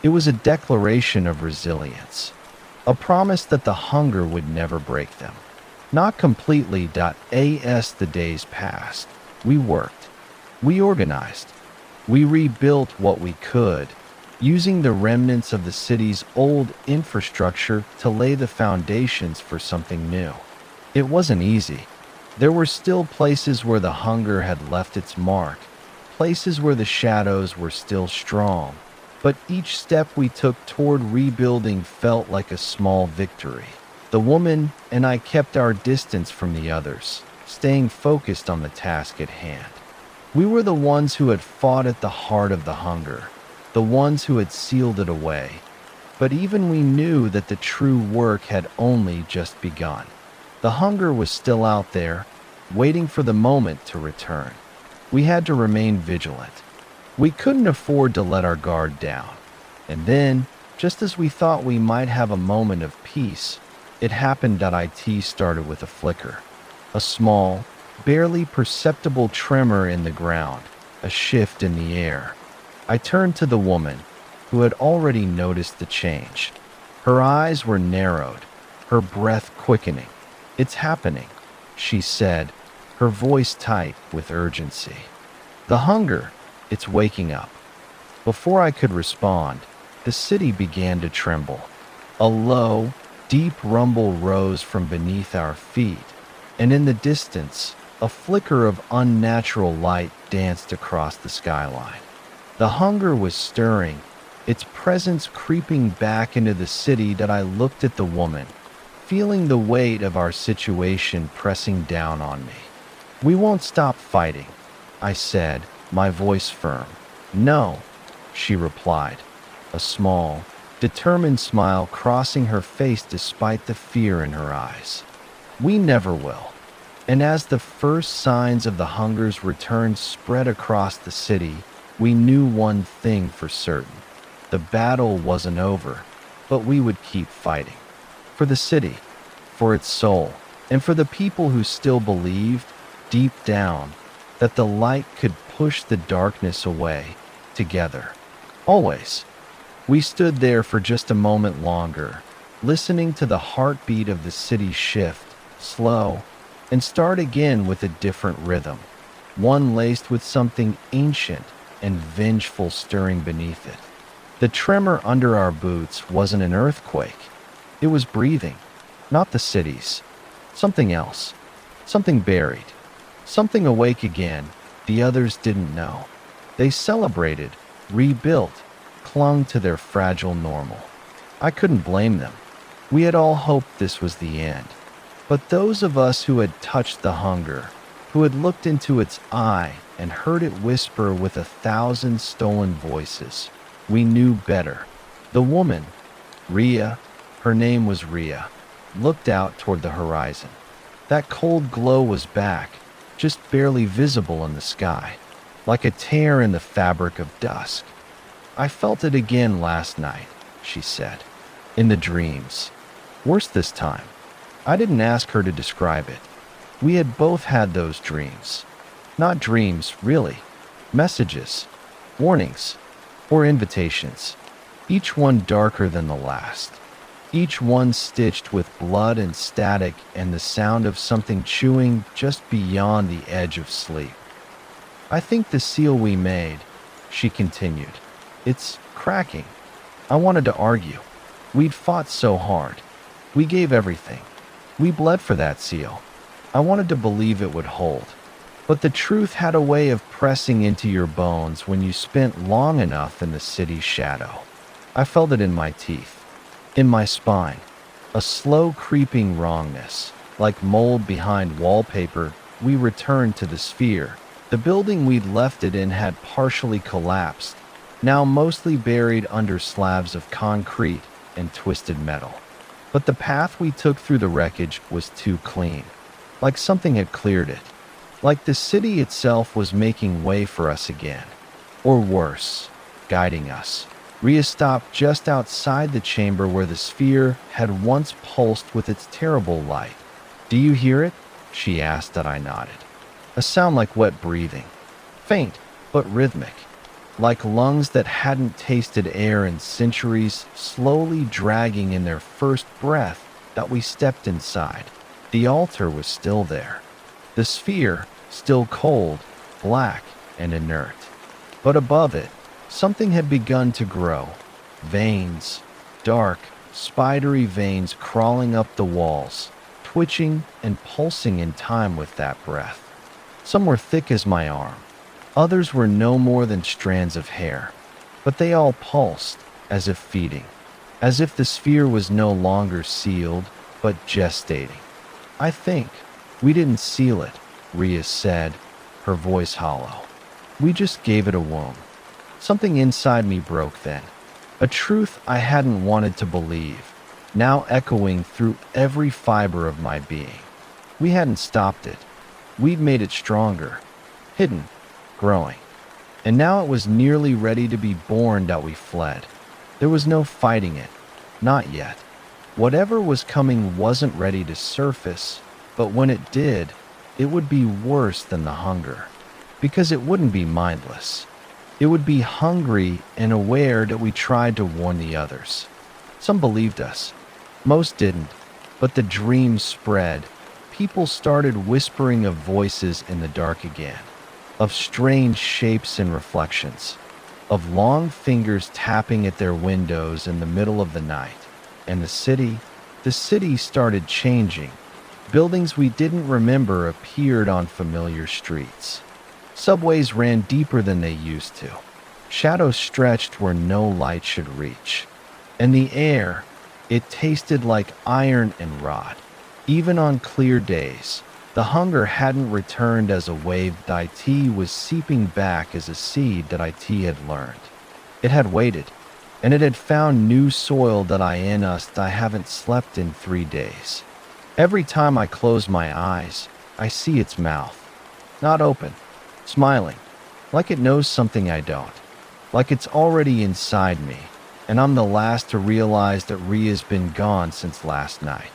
It was a declaration of resilience, a promise that the hunger would never break them. Not completely. As the days passed, we worked, we organized, we rebuilt what we could, using the remnants of the city's old infrastructure to lay the foundations for something new. It wasn't easy. There were still places where the hunger had left its mark, places where the shadows were still strong, but each step we took toward rebuilding felt like a small victory. The woman and I kept our distance from the others, staying focused on the task at hand. We were the ones who had fought at the heart of the hunger, the ones who had sealed it away. But even we knew that the true work had only just begun. The hunger was still out there, waiting for the moment to return. We had to remain vigilant. We couldn't afford to let our guard down. And then, just as we thought we might have a moment of peace, it happened. It started with a flicker. A small, barely perceptible tremor in the ground, a shift in the air. I turned to the woman, who had already noticed the change. Her eyes were narrowed, her breath quickening. "It's happening," she said, her voice tight with urgency. The hunger, it's waking up. Before I could respond, the city began to tremble. A low, deep rumble rose from beneath our feet, and in the distance, a flicker of unnatural light danced across the skyline. The hunger was stirring, its presence creeping back into the city that I looked at the woman, feeling the weight of our situation pressing down on me. "We won't stop fighting," I said, my voice firm. "No," she replied, a small, determined smile crossing her face despite the fear in her eyes. "We never will." And as the first signs of the hunger's return spread across the city, we knew one thing for certain. The battle wasn't over, but we would keep fighting. For the city, for its soul, and for the people who still believed, deep down, that the light could push the darkness away, together. Always. We stood there for just a moment longer, listening to the heartbeat of the city shift, slow, and start again with a different rhythm, one laced with something ancient and vengeful stirring beneath it. The tremor under our boots wasn't an earthquake. It was breathing, not the cities. Something else. Something buried. Something awake again the others didn't know. They celebrated, rebuilt, clung to their fragile normal. I couldn't blame them. We had all hoped this was the end. But those of us who had touched the hunger, who had looked into its eye and heard it whisper with 1,000 stolen voices, we knew better. The woman, Rhea, her name was Rhea, looked out toward the horizon. That cold glow was back, just barely visible in the sky, like a tear in the fabric of dusk. "I felt it again last night," she said, "in the dreams. Worse this time." I didn't ask her to describe it. We had both had those dreams. Not dreams, really. Messages, warnings, or invitations, each one darker than the last, each one stitched with blood and static and the sound of something chewing just beyond the edge of sleep. "I think the seal we made," she continued, "it's cracking. I wanted to argue. We'd fought so hard. We gave everything. We bled for that seal. I wanted to believe it would hold. But the truth had a way of pressing into your bones when you spent long enough in the city's shadow. I felt it in my teeth, in my spine, a slow creeping wrongness. Like mold behind wallpaper, we returned to the sphere. The building we'd left it in had partially collapsed, now mostly buried under slabs of concrete and twisted metal. But the path we took through the wreckage was too clean, like something had cleared it. Like the city itself was making way for us again. Or worse, guiding us. Rhea stopped just outside the chamber where the sphere had once pulsed with its terrible light. "Do you hear it?" she asked that I nodded. A sound like wet breathing. Faint, but rhythmic. Like lungs that hadn't tasted air in centuries slowly dragging in their first breath that we stepped inside. The altar was still there. The sphere, still cold, black, and inert. But above it, something had begun to grow. Veins, dark, spidery veins crawling up the walls, twitching and pulsing in time with that breath. Some were thick as my arm. Others were no more than strands of hair. But they all pulsed, as if feeding. As if the sphere was no longer sealed, but gestating. "I think we didn't seal it," Rhea said, her voice hollow. "We just gave it a womb." Something inside me broke then. A truth I hadn't wanted to believe, now echoing through every fiber of my being. We hadn't stopped it. We'd made it stronger, hidden, growing. And now it was nearly ready to be born that we fled. There was no fighting it. Not yet. Whatever was coming wasn't ready to surface, but when it did, it would be worse than the hunger. Because it wouldn't be mindless. It would be hungry and aware that we tried to warn the others. Some believed us. Most didn't. But the dream spread. People started whispering of voices in the dark again. of strange shapes and reflections, of long fingers tapping at their windows in the middle of the night. And the city started changing. Buildings we didn't remember appeared on familiar streets. Subways ran deeper than they used to. Shadows stretched where no light should reach. And the air, it tasted like iron and rot. Even on clear days, the hunger hadn't returned as a wave that IT was seeping back as a seed that IT had learned. It had waited, and it had found new soil that I haven't slept in 3 days. Every time I close my eyes, I see its mouth. Not open, smiling, like it knows something I don't, like it's already inside me, and I'm the last to realize that Ria's been gone since last night.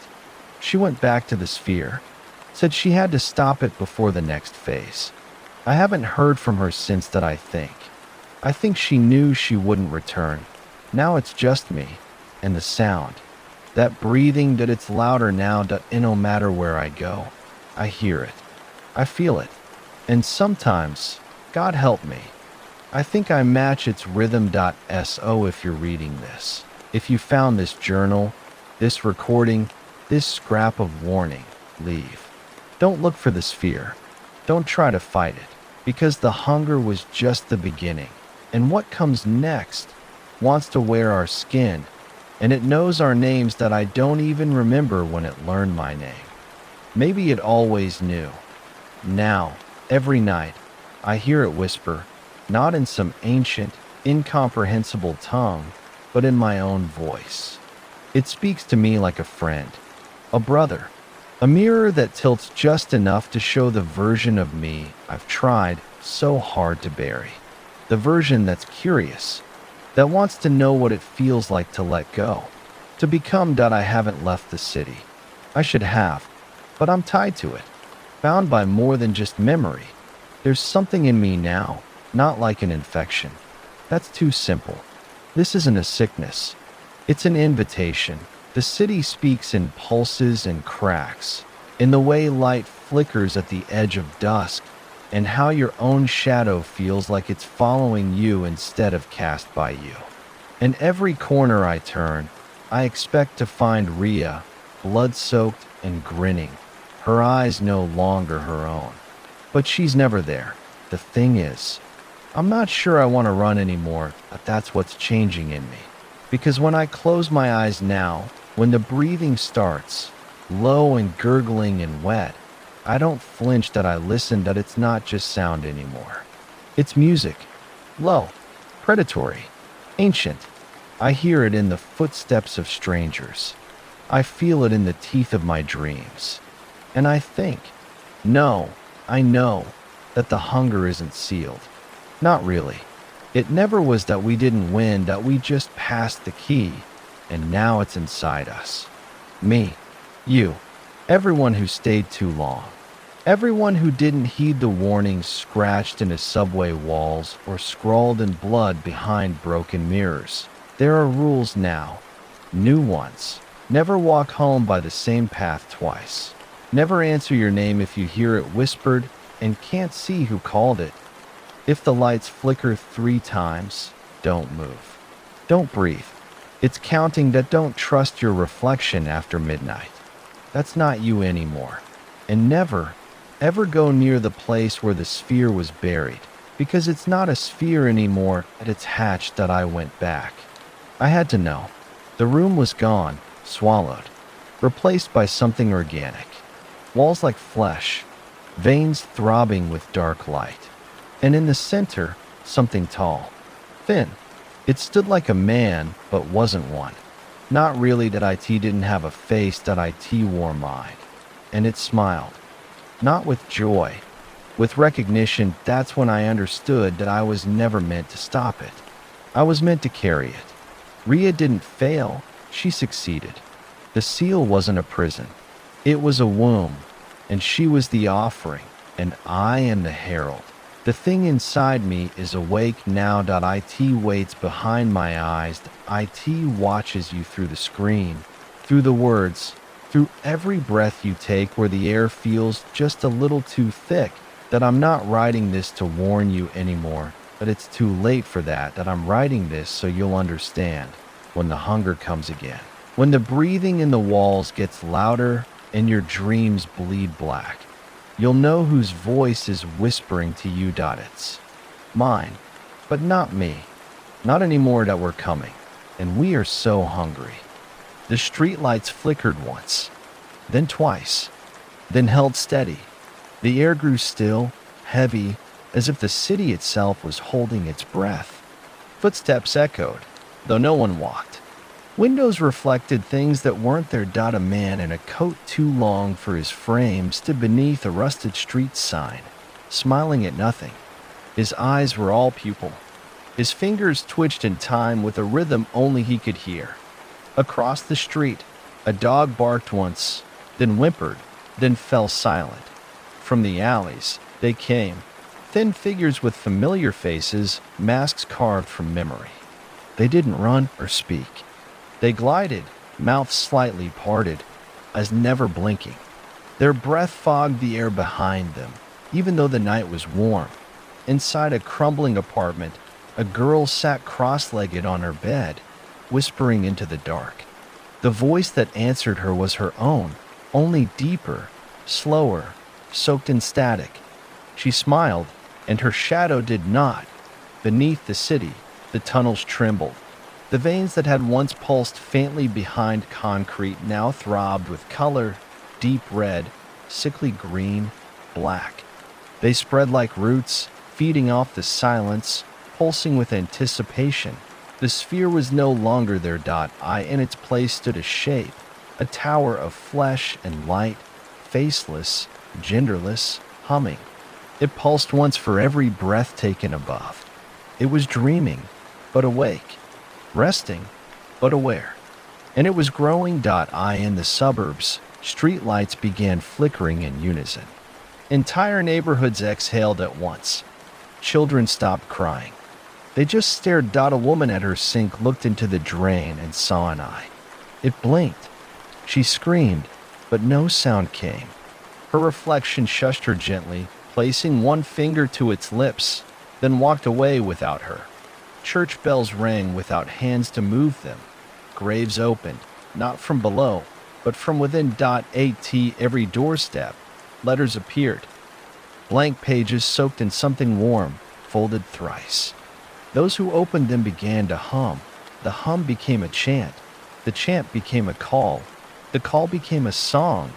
She went back to the sphere, said she had to stop it before the next phase. I haven't heard from her since that, I think. I think she knew she wouldn't return. Now it's just me, and the sound. That breathing that it's louder now that no matter where I go, I hear it. I feel it. And sometimes, God help me, I think I match its rhythm. So if you're reading this, if you found this journal, this recording, this scrap of warning, leave. Don't look for the sphere. Don't try to fight it, because the hunger was just the beginning. And what comes next wants to wear our skin, and it knows our names that I don't even remember when it learned my name. Maybe it always knew. Now, every night, I hear it whisper, not in some ancient, incomprehensible tongue, but in my own voice. It speaks to me like a friend, a brother, a mirror that tilts just enough to show the version of me I've tried so hard to bury. The version that's curious, that wants to know what it feels like to let go, to become. I haven't left the city. I should have, but I'm tied to it, bound by more than just memory. There's something in me now, not like an infection. That's too simple. This isn't a sickness. It's an invitation. The city speaks in pulses and cracks, in the way light flickers at the edge of dusk, and how your own shadow feels like it's following you instead of cast by you. And every corner I turn, I expect to find Ria, blood-soaked and grinning, her eyes no longer her own. But she's never there. The thing is, I'm not sure I want to run anymore, but that's what's changing in me. Because when I close my eyes now, when the breathing starts, low and gurgling and wet, I don't flinch. I listen. It's not just sound anymore. It's music. Low, predatory, ancient. I hear it in the footsteps of strangers. I feel it in the teeth of my dreams. And I think, no, I know that the hunger isn't sealed. Not really. It never was. That we didn't win, that we just passed the key, and now it's inside us. Me, you, everyone who stayed too long. Everyone who didn't heed the warnings scratched into subway walls or scrawled in blood behind broken mirrors. There are rules now, new ones. Never walk home by the same path twice. Never answer your name if you hear it whispered and can't see who called it. If the lights flicker 3 times, don't move. Don't breathe. It's counting. Don't trust your reflection after midnight. That's not you anymore. And never, ever go near the place where the sphere was buried, because it's not a sphere anymore. At its hatch that I went back. I had to know. The room was gone, swallowed, replaced by something organic. Walls like flesh, veins throbbing with dark light. And in the center, something tall, thin. It stood like a man, but wasn't one. Not really. That IT didn't have a face. That IT wore mine. And it smiled. Not with joy, with recognition. That's when I understood that I was never meant to stop it. I was meant to carry it. Ria didn't fail. She succeeded. The seal wasn't a prison. It was a womb, and she was the offering, and I am the herald. The thing inside me is awake now. IT waits behind my eyes. IT watches you through the screen, through the words, through every breath you take where the air feels just a little too thick. that I'm not writing this to warn you anymore, that it's too late for that I'm writing this so you'll understand when the hunger comes again. When the breathing in the walls gets louder and your dreams bleed black, you'll know whose voice is whispering to you. It's mine, but not me. Not anymore that we're coming, and we are so hungry. The streetlights flickered once, then twice, then held steady. The air grew still, heavy, as if the city itself was holding its breath. Footsteps echoed, though no one walked. Windows reflected things that weren't there. A man in a coat too long for his frame stood beneath a rusted street sign, smiling at nothing. His eyes were all pupil. His fingers twitched in time with a rhythm only he could hear. Across the street, a dog barked once, then whimpered, then fell silent. From the alleys, they came, thin figures with familiar faces, masks carved from memory. They didn't run or speak. They glided, mouths slightly parted, as never blinking. Their breath fogged the air behind them, even though the night was warm. Inside a crumbling apartment, a girl sat cross-legged on her bed, whispering into the dark. The voice that answered her was her own, only deeper, slower, soaked in static. She smiled, and her shadow did not. Beneath the city, the tunnels trembled. The veins that had once pulsed faintly behind concrete now throbbed with color, deep red, sickly green, black. They spread like roots, feeding off the silence, pulsing with anticipation. The sphere was no longer there. In its place stood a shape, a tower of flesh and light, faceless, genderless, humming. It pulsed once for every breath taken above. It was dreaming, but awake, resting, but aware. And it was growing. In the suburbs, streetlights began flickering in unison. Entire neighborhoods exhaled at once. Children stopped crying. They just stared. A woman at her sink looked into the drain and saw an eye. It blinked. She screamed, but no sound came. Her reflection shushed her gently, placing one finger to its lips, then walked away without her. Church bells rang without hands to move them. Graves opened, not from below, but from within. Every doorstep, letters appeared. Blank pages soaked in something warm, folded thrice. Those who opened them began to hum. The hum became a chant. The chant became a call. The call became a song.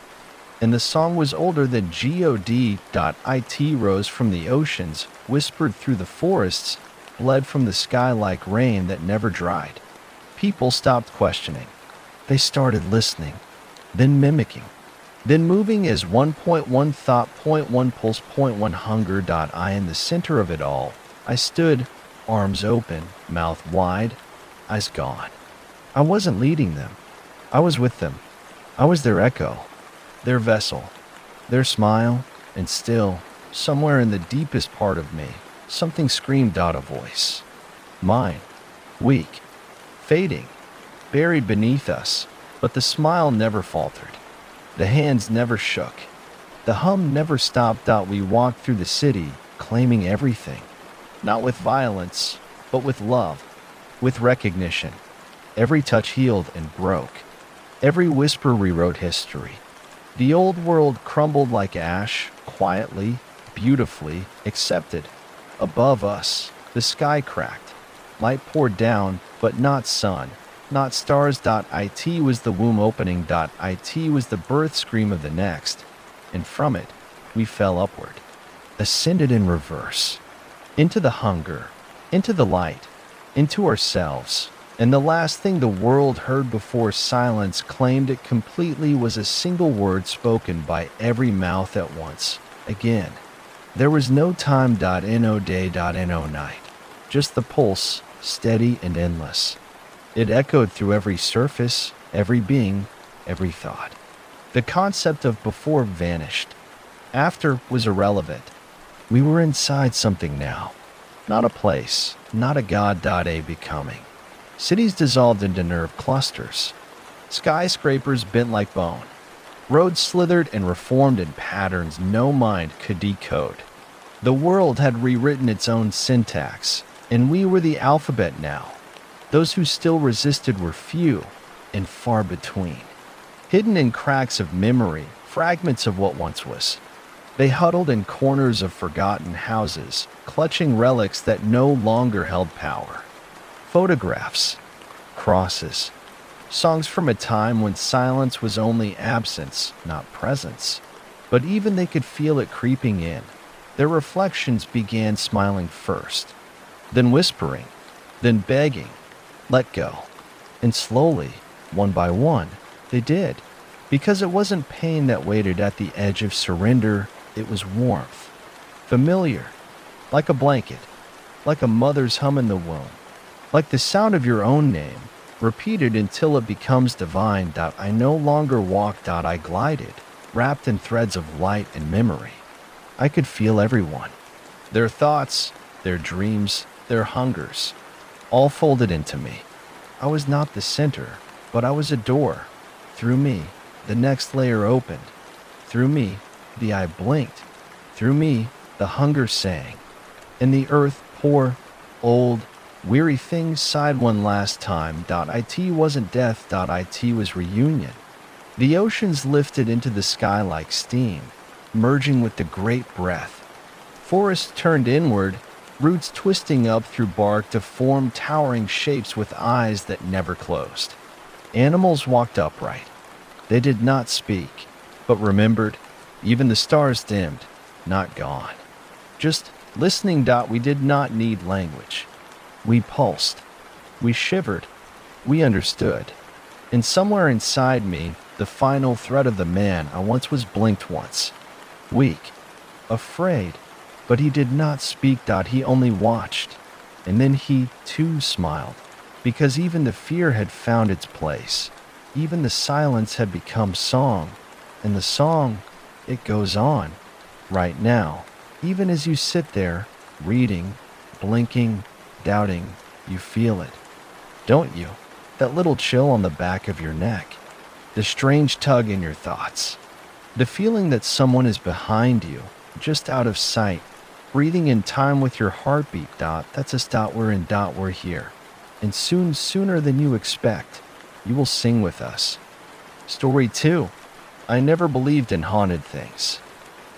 And the song was older than God. It rose from the oceans, whispered through the forests, bled from the sky like rain that never dried. People stopped questioning. They started listening, then mimicking, then moving as 1.1 thought, point 1 pulse, point 1 hunger. In the center of it all, I stood, arms open, mouth wide, eyes gone. I wasn't leading them. I was with them. I was their echo, their vessel, their smile, and still, somewhere in the deepest part of me, something screamed. A voice. Mine. Weak. Fading. Buried beneath us. But the smile never faltered. The hands never shook. The hum never stopped. We walked through the city, claiming everything. Not with violence, but with love. With recognition. Every touch healed and broke. Every whisper rewrote history. The old world crumbled like ash, quietly, beautifully, accepted. Above us, the sky cracked. Light poured down, but not sun, not stars. It was the womb opening. It was the birth scream of the next. And from it, we fell upward, ascended in reverse, into the hunger, into the light, into ourselves. And the last thing the world heard before silence claimed it completely was a single word spoken by every mouth at once. Again, there was no time. No day. No night. Just the pulse, steady and endless. It echoed through every surface, every being, every thought. The concept of before vanished. After was irrelevant. We were inside something now. Not a place, not a God. A becoming. Cities dissolved into nerve clusters. Skyscrapers bent like bone. Roads slithered and reformed in patterns no mind could decode. The world had rewritten its own syntax, and we were the alphabet now. Those who still resisted were few and far between. Hidden in cracks of memory, fragments of what once was. They huddled in corners of forgotten houses, clutching relics that no longer held power. Photographs, crosses, songs from a time when silence was only absence, not presence. But even they could feel it creeping in. Their reflections began smiling first, then whispering, then begging, let go. And slowly, one by one, they did. Because it wasn't pain that waited at the edge of surrender, it was warmth. Familiar, like a blanket, like a mother's hum in the womb, like the sound of your own name, repeated until it becomes divine. I no longer walked, I glided, wrapped in threads of light and memory. I could feel everyone, their thoughts, their dreams, their hungers, all folded into me. I was not the center, but I was a door. Through me, the next layer opened. Through me, the eye blinked. Through me, the hunger sang. And the earth, poor, old, weary things sighed one last time. It wasn't death. It was reunion. The oceans lifted into the sky like steam, merging with the great breath. Forests turned inward, roots twisting up through bark to form towering shapes with eyes that never closed. Animals walked upright. They did not speak, but remembered. Even the stars dimmed, not gone. Just listening. We did not need language. We pulsed. We shivered. We understood. And somewhere inside me, the final thread of the man I once was blinked once. Weak, afraid, but he did not speak. He only watched. And then he, too, smiled, because even the fear had found its place. Even the silence had become song, and the song, it goes on, right now. Even as you sit there, reading, blinking, doubting, you feel it. Don't you? That little chill on the back of your neck. The strange tug in your thoughts. The feeling that someone is behind you, just out of sight, breathing in time with your heartbeat. That's us. We're in. We're here. And soon, sooner than you expect, you will sing with us. Story 2. I never believed in haunted things.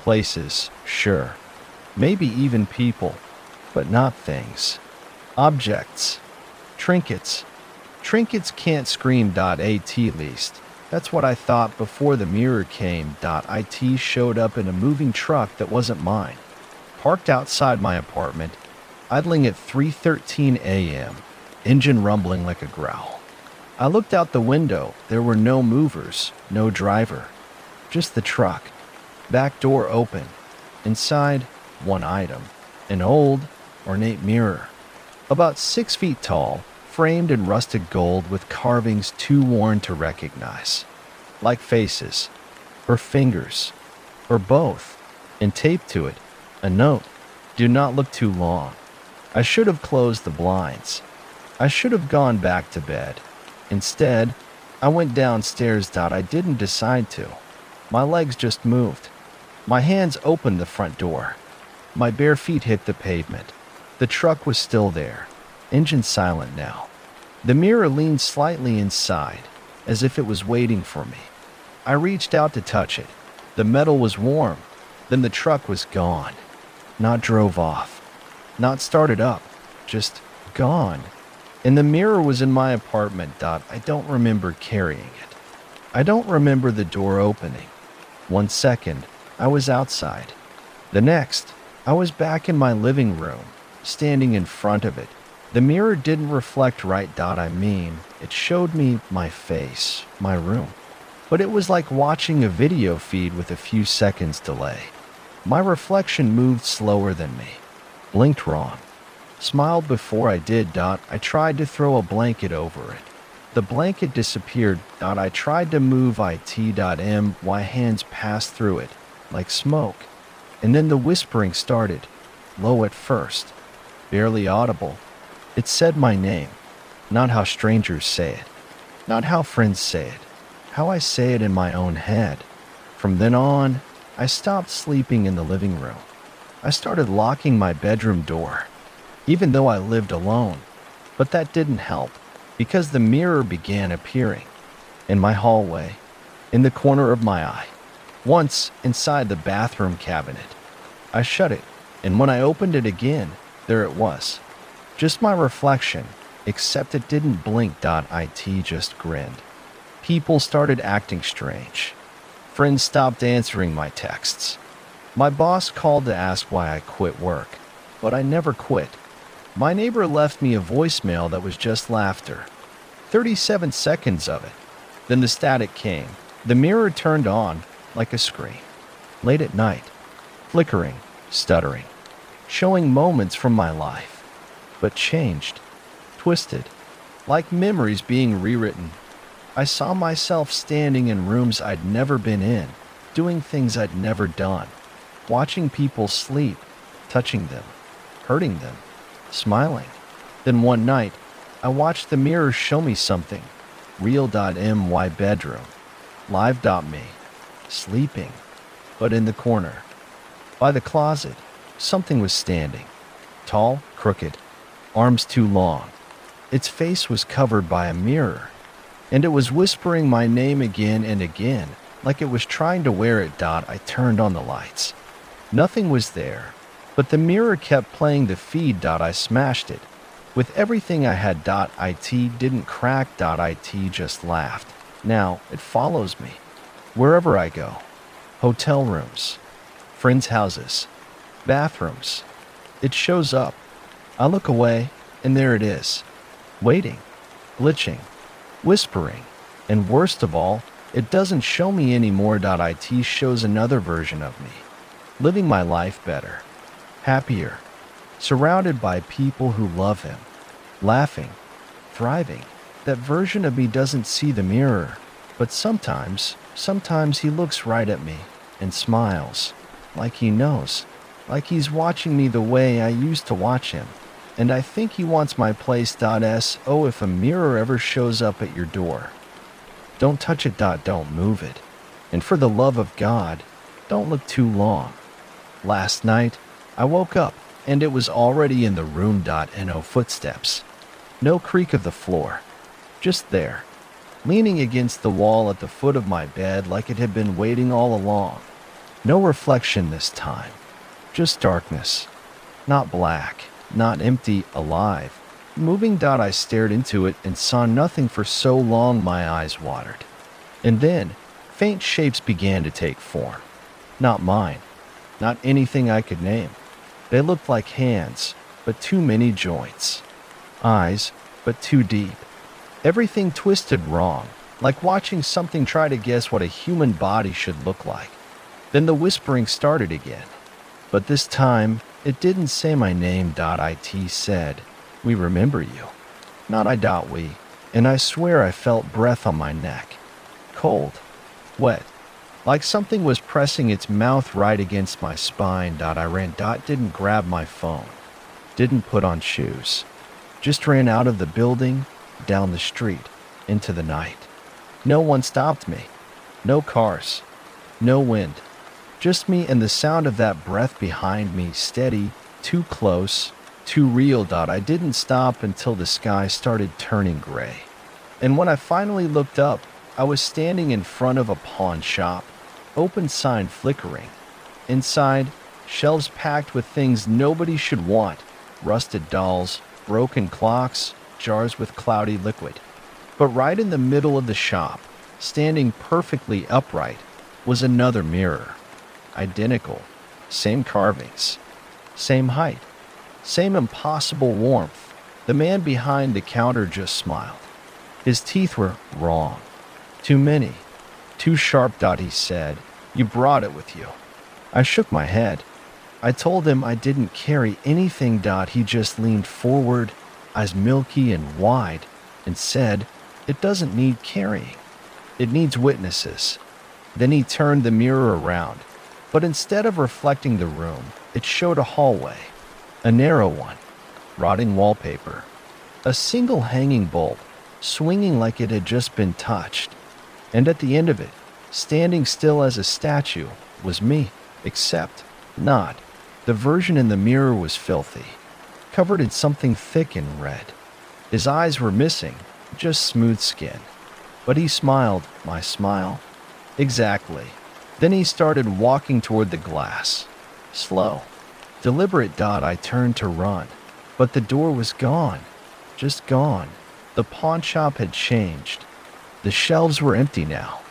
Places, sure. Maybe even people, but not things. Objects. Trinkets. Trinkets can't scream. At least. That's what I thought before the mirror came. It showed up in a moving truck that wasn't mine. Parked outside my apartment, idling at 3:13 a.m., engine rumbling like a growl. I looked out the window. There were no movers, no driver. Just the truck. Back door open. Inside, one item. An old, ornate mirror. About 6 feet tall, framed in rusted gold with carvings too worn to recognize. Like faces. Or fingers. Or both. And taped to it, a note. Do not look too long. I should have closed the blinds. I should have gone back to bed. Instead, I went downstairs. I didn't decide to. My legs just moved. My hands opened the front door. My bare feet hit the pavement. The truck was still there, engine silent now. The mirror leaned slightly inside, as if it was waiting for me. I reached out to touch it. The metal was warm. Then the truck was gone. Not drove off. Not started up. Just gone. And the mirror was in my apartment. I don't remember carrying it. I don't remember the door opening. 1 second, I was outside. The next, I was back in my living room, standing in front of it. The mirror didn't reflect right. It showed me my face, my room. But it was like watching a video feed with a few seconds delay. My reflection moved slower than me. Blinked wrong. Smiled before I did. I tried to throw a blanket over it. The blanket disappeared. I tried to move my hands passed through it, like smoke. And then the whispering started, low at first, barely audible. It said my name, not how strangers say it, not how friends say it, how I say it in my own head. From then on, I stopped sleeping in the living room. I started locking my bedroom door, even though I lived alone. But that didn't help, because the mirror began appearing in my hallway, in the corner of my eye, once inside the bathroom cabinet. I shut it, and when I opened it again, there it was. Just my reflection, except it didn't blink. It just grinned. People started acting strange. Friends stopped answering my texts. My boss called to ask why I quit work, but I never quit. My neighbor left me a voicemail that was just laughter. 37 seconds of it. Then the static came. The mirror turned on like a screen. Late at night, flickering, stuttering, showing moments from my life, but changed, twisted, like memories being rewritten. I saw myself standing in rooms I'd never been in, doing things I'd never done, watching people sleep, touching them, hurting them, smiling. Then one night, I watched the mirror show me something. Real.my bedroom. Live.me. Sleeping. But in the corner. By the closet, something was standing. Tall, crooked, arms too long. Its face was covered by a mirror, and it was whispering my name again and again, like it was trying to wear it. I turned on the lights. Nothing was there, but the mirror kept playing the feed. I smashed it. With everything I had. It didn't crack. It just laughed. Now it follows me. Wherever I go. Hotel rooms. Friends' houses. Bathrooms. It shows up. I look away, and there it is. Waiting. Glitching. Whispering. And worst of all, it doesn't show me anymore. It shows another version of me. Living my life better. Happier. Surrounded by people who love him. Laughing. Thriving. That version of me doesn't see the mirror. But sometimes he looks right at me and smiles. Like he knows. Like he's watching me the way I used to watch him. And I think he wants my place. So if a mirror ever shows up at your door, don't touch it. Don't move it. And for the love of God, don't look too long. Last night, I woke up and it was already in the room. No footsteps. No creak of the floor. Just there, leaning against the wall at the foot of my bed like it had been waiting all along. No reflection this time. Just darkness. Not black. Not empty, alive. Moving. I stared into it and saw nothing for so long my eyes watered. And then, faint shapes began to take form. Not mine. Not anything I could name. They looked like hands, but too many joints. Eyes, but too deep. Everything twisted wrong, like watching something try to guess what a human body should look like. Then the whispering started again. But this time, it didn't say my name. It said, "We remember you." Not we. And I swear I felt breath on my neck. Cold. Wet. Like something was pressing its mouth right against my spine. I ran. Didn't grab my phone. Didn't put on shoes. Just ran out of the building, down the street, into the night. No one stopped me. No cars. No wind. Just me and the sound of that breath behind me, steady, too close, too real. I didn't stop until the sky started turning gray. And when I finally looked up, I was standing in front of a pawn shop, open sign flickering. Inside, shelves packed with things nobody should want, rusted dolls, broken clocks, jars with cloudy liquid. But right in the middle of the shop, standing perfectly upright, was another mirror. Identical, same carvings, same height, same impossible warmth. The man behind the counter just smiled. His teeth were wrong. Too many. Too sharp. He said, "You brought it with you." I shook my head. I told him I didn't carry anything. He just leaned forward, eyes milky and wide, and said, "It doesn't need carrying. It needs witnesses." Then he turned the mirror around. But instead of reflecting the room, it showed a hallway, a narrow one, rotting wallpaper, a single hanging bulb, swinging like it had just been touched. And at the end of it, standing still as a statue, was me, except not. The version in the mirror was filthy, covered in something thick and red. His eyes were missing, just smooth skin. But he smiled, my smile. Exactly. Then he started walking toward the glass. Slow, deliberate. I turned to run, but the door was gone. Just gone. The pawn shop had changed. The shelves were empty now.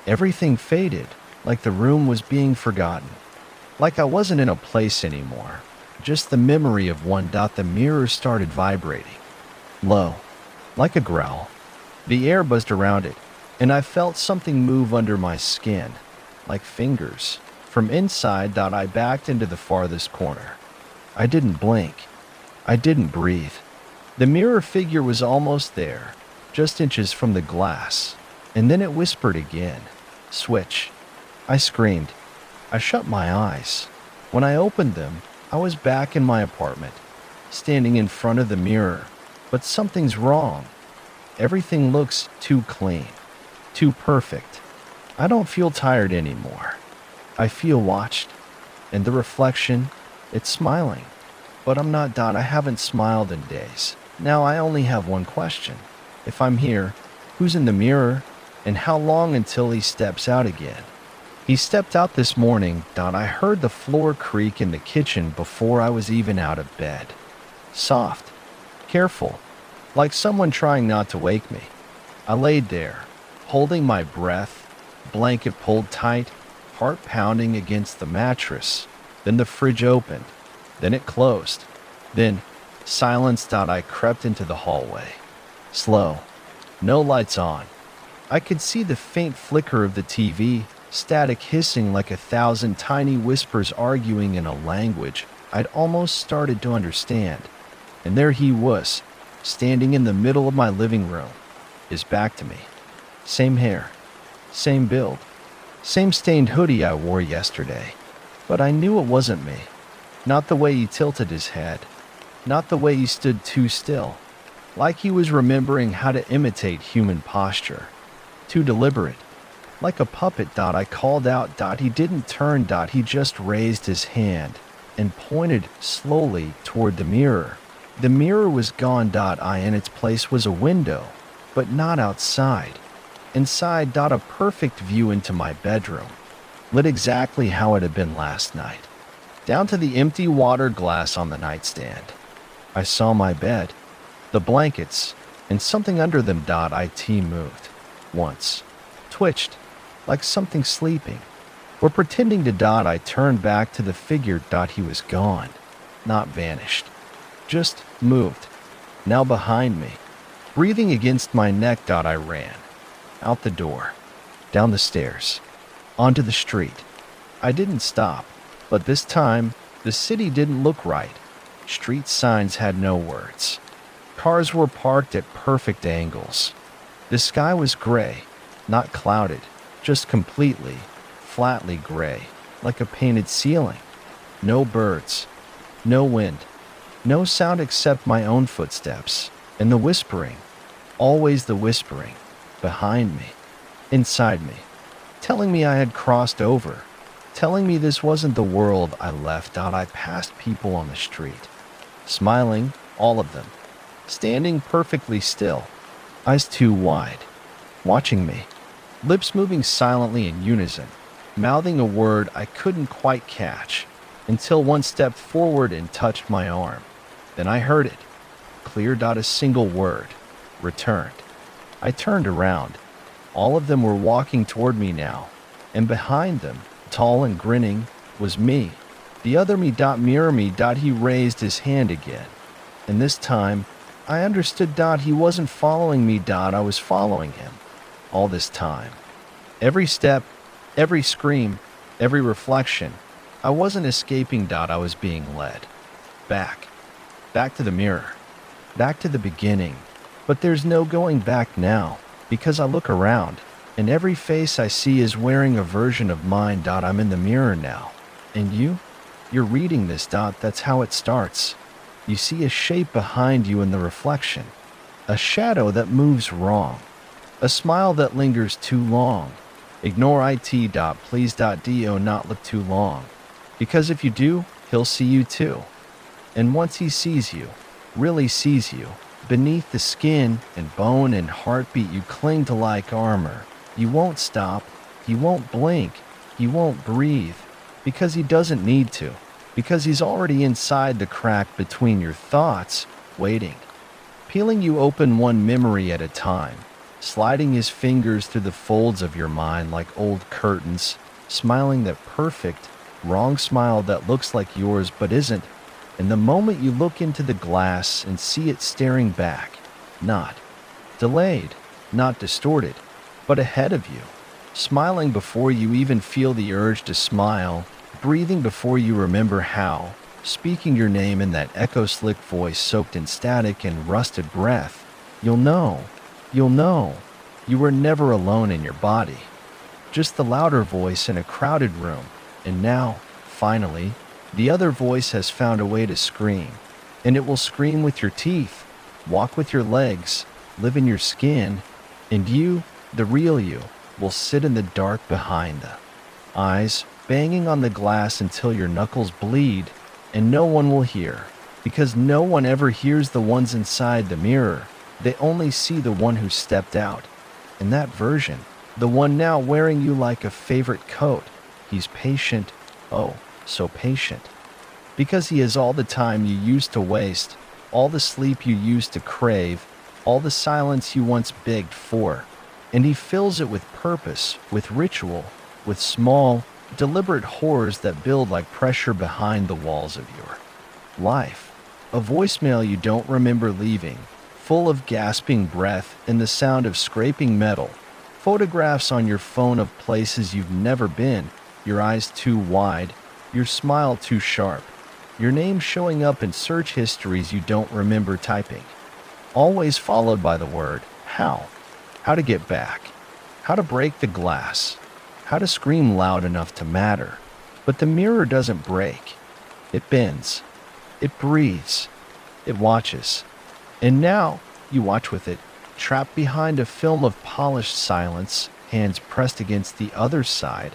Everything faded, like the room was being forgotten. Like I wasn't in a place anymore. Just the memory of one. The mirror started vibrating. Low, like a growl. The air buzzed around it, and I felt something move under my skin, like fingers. From inside. I backed into the farthest corner. I didn't blink. I didn't breathe. The mirror figure was almost there, just inches from the glass, and then it whispered again. Switch. I screamed. I shut my eyes. When I opened them, I was back in my apartment, standing in front of the mirror. But something's wrong. Everything looks too clean, too perfect. I don't feel tired anymore. I feel watched, and the reflection, it's smiling. But I'm not. I haven't smiled in days. Now I only have one question. If I'm here, who's in the mirror, and how long until he steps out again? He stepped out this morning. I heard the floor creak in the kitchen before I was even out of bed. Soft, careful, like someone trying not to wake me. I laid there, holding my breath, blanket pulled tight, heart pounding against the mattress. Then the fridge opened. Then it closed. Then silence. I crept into the hallway. Slow. No lights on. I could see the faint flicker of the TV, static hissing like 1,000 tiny whispers arguing in a language I'd almost started to understand. And there he was, standing in the middle of my living room, his back to me. Same hair, same build, same stained hoodie I wore yesterday. But I knew it wasn't me. Not the way he tilted his head. Not the way he stood too still. Like he was remembering how to imitate human posture. Too deliberate. Like a puppet. I called out. He didn't turn. He just raised his hand and pointed slowly toward the mirror. The mirror was gone. In its place was a window, but not outside. Inside. A perfect view into my bedroom, lit exactly how it had been last night, down to the empty water glass on the nightstand. I saw my bed, the blankets, and something under them. It moved once, twitched, like something sleeping or pretending to. I turned back to the figure. He was gone, not vanished, just moved, now behind me, breathing against my neck. I ran out the door, down the stairs, onto the street. I didn't stop, but this time the city didn't look right. Street signs had no words. Cars were parked at perfect angles. The sky was gray, not clouded, just completely, flatly gray, like a painted ceiling. No birds, no wind, no sound except my own footsteps, and the whispering, always the whispering, behind me, inside me, telling me I had crossed over, telling me this wasn't the world I left. I passed people on the street, smiling, all of them, standing perfectly still, eyes too wide, watching me, lips moving silently in unison, mouthing a word I couldn't quite catch, until one stepped forward and touched my arm. Then I heard it, clear. A single word, returned. I turned around. All of them were walking toward me now, and behind them, tall and grinning, was me. The other me. Mirror me. He raised his hand again, and this time, I understood. He wasn't following me. I was following him. All this time. Every step, every scream, every reflection. I wasn't escaping. I was being led. Back to the mirror. Back to the beginning. But there's no going back now, because I look around, and every face I see is wearing a version of mine. I'm in the mirror now. And you're reading this. That's how it starts. You see a shape behind you in the reflection. A shadow that moves wrong. A smile that lingers too long. Ignore it. Please. Do not look too long. Because if you do, he'll see you too. And once he sees you, really sees you, beneath the skin and bone and heartbeat you cling to like armor, you won't stop, he won't blink, he won't breathe, because he doesn't need to, because he's already inside the crack between your thoughts, waiting, peeling you open one memory at a time, sliding his fingers through the folds of your mind like old curtains, smiling that perfect, wrong smile that looks like yours but isn't. And the moment you look into the glass and see it staring back, not delayed, not distorted, but ahead of you, smiling before you even feel the urge to smile, breathing before you remember how, speaking your name in that echo-slick voice soaked in static and rusted breath, you'll know you were never alone in your body. Just the louder voice in a crowded room, and now, finally, the other voice has found a way to scream, and it will scream with your teeth, walk with your legs, live in your skin, and you, the real you, will sit in the dark behind the eyes, banging on the glass until your knuckles bleed, and no one will hear, because no one ever hears the ones inside the mirror. They only see the one who stepped out. And that version, the one now wearing you like a favorite coat, he's patient, oh, so patient. Because he has all the time you used to waste, all the sleep you used to crave, all the silence you once begged for. And he fills it with purpose, with ritual, with small, deliberate horrors that build like pressure behind the walls of your life. A voicemail you don't remember leaving, full of gasping breath and the sound of scraping metal. Photographs on your phone of places you've never been, your eyes too wide, your smile too sharp, your name showing up in search histories you don't remember typing. Always followed by the word, how. How to get back. How to break the glass. How to scream loud enough to matter. But the mirror doesn't break. It bends. It breathes. It watches. And now, you watch with it, trapped behind a film of polished silence, hands pressed against the other side,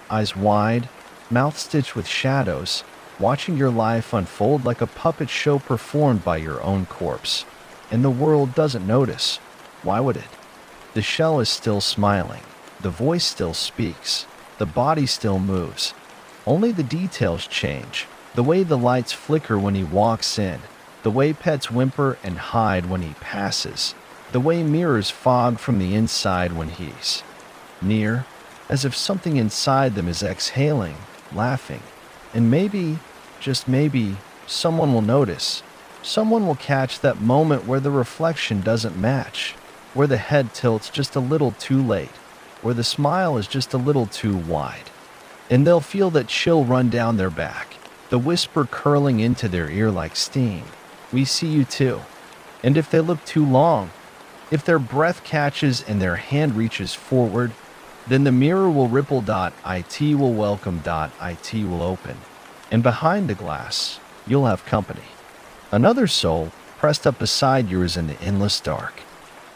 eyes wide, mouth stitched with shadows, watching your life unfold like a puppet show performed by your own corpse. And the world doesn't notice. Why would it? The shell is still smiling. The voice still speaks. The body still moves. Only the details change. The way the lights flicker when he walks in. The way pets whimper and hide when he passes. The way mirrors fog from the inside when he's near, as if something inside them is exhaling, laughing. And maybe, just maybe, someone will notice. Someone will catch that moment where the reflection doesn't match, where the head tilts just a little too late, where the smile is just a little too wide. And they'll feel that chill run down their back, the whisper curling into their ear like steam. We see you too. And if they look too long, if their breath catches and their hand reaches forward, then the mirror will ripple.it will welcome.it will open. And behind the glass, you'll have company. Another soul pressed up beside yours in the endless dark.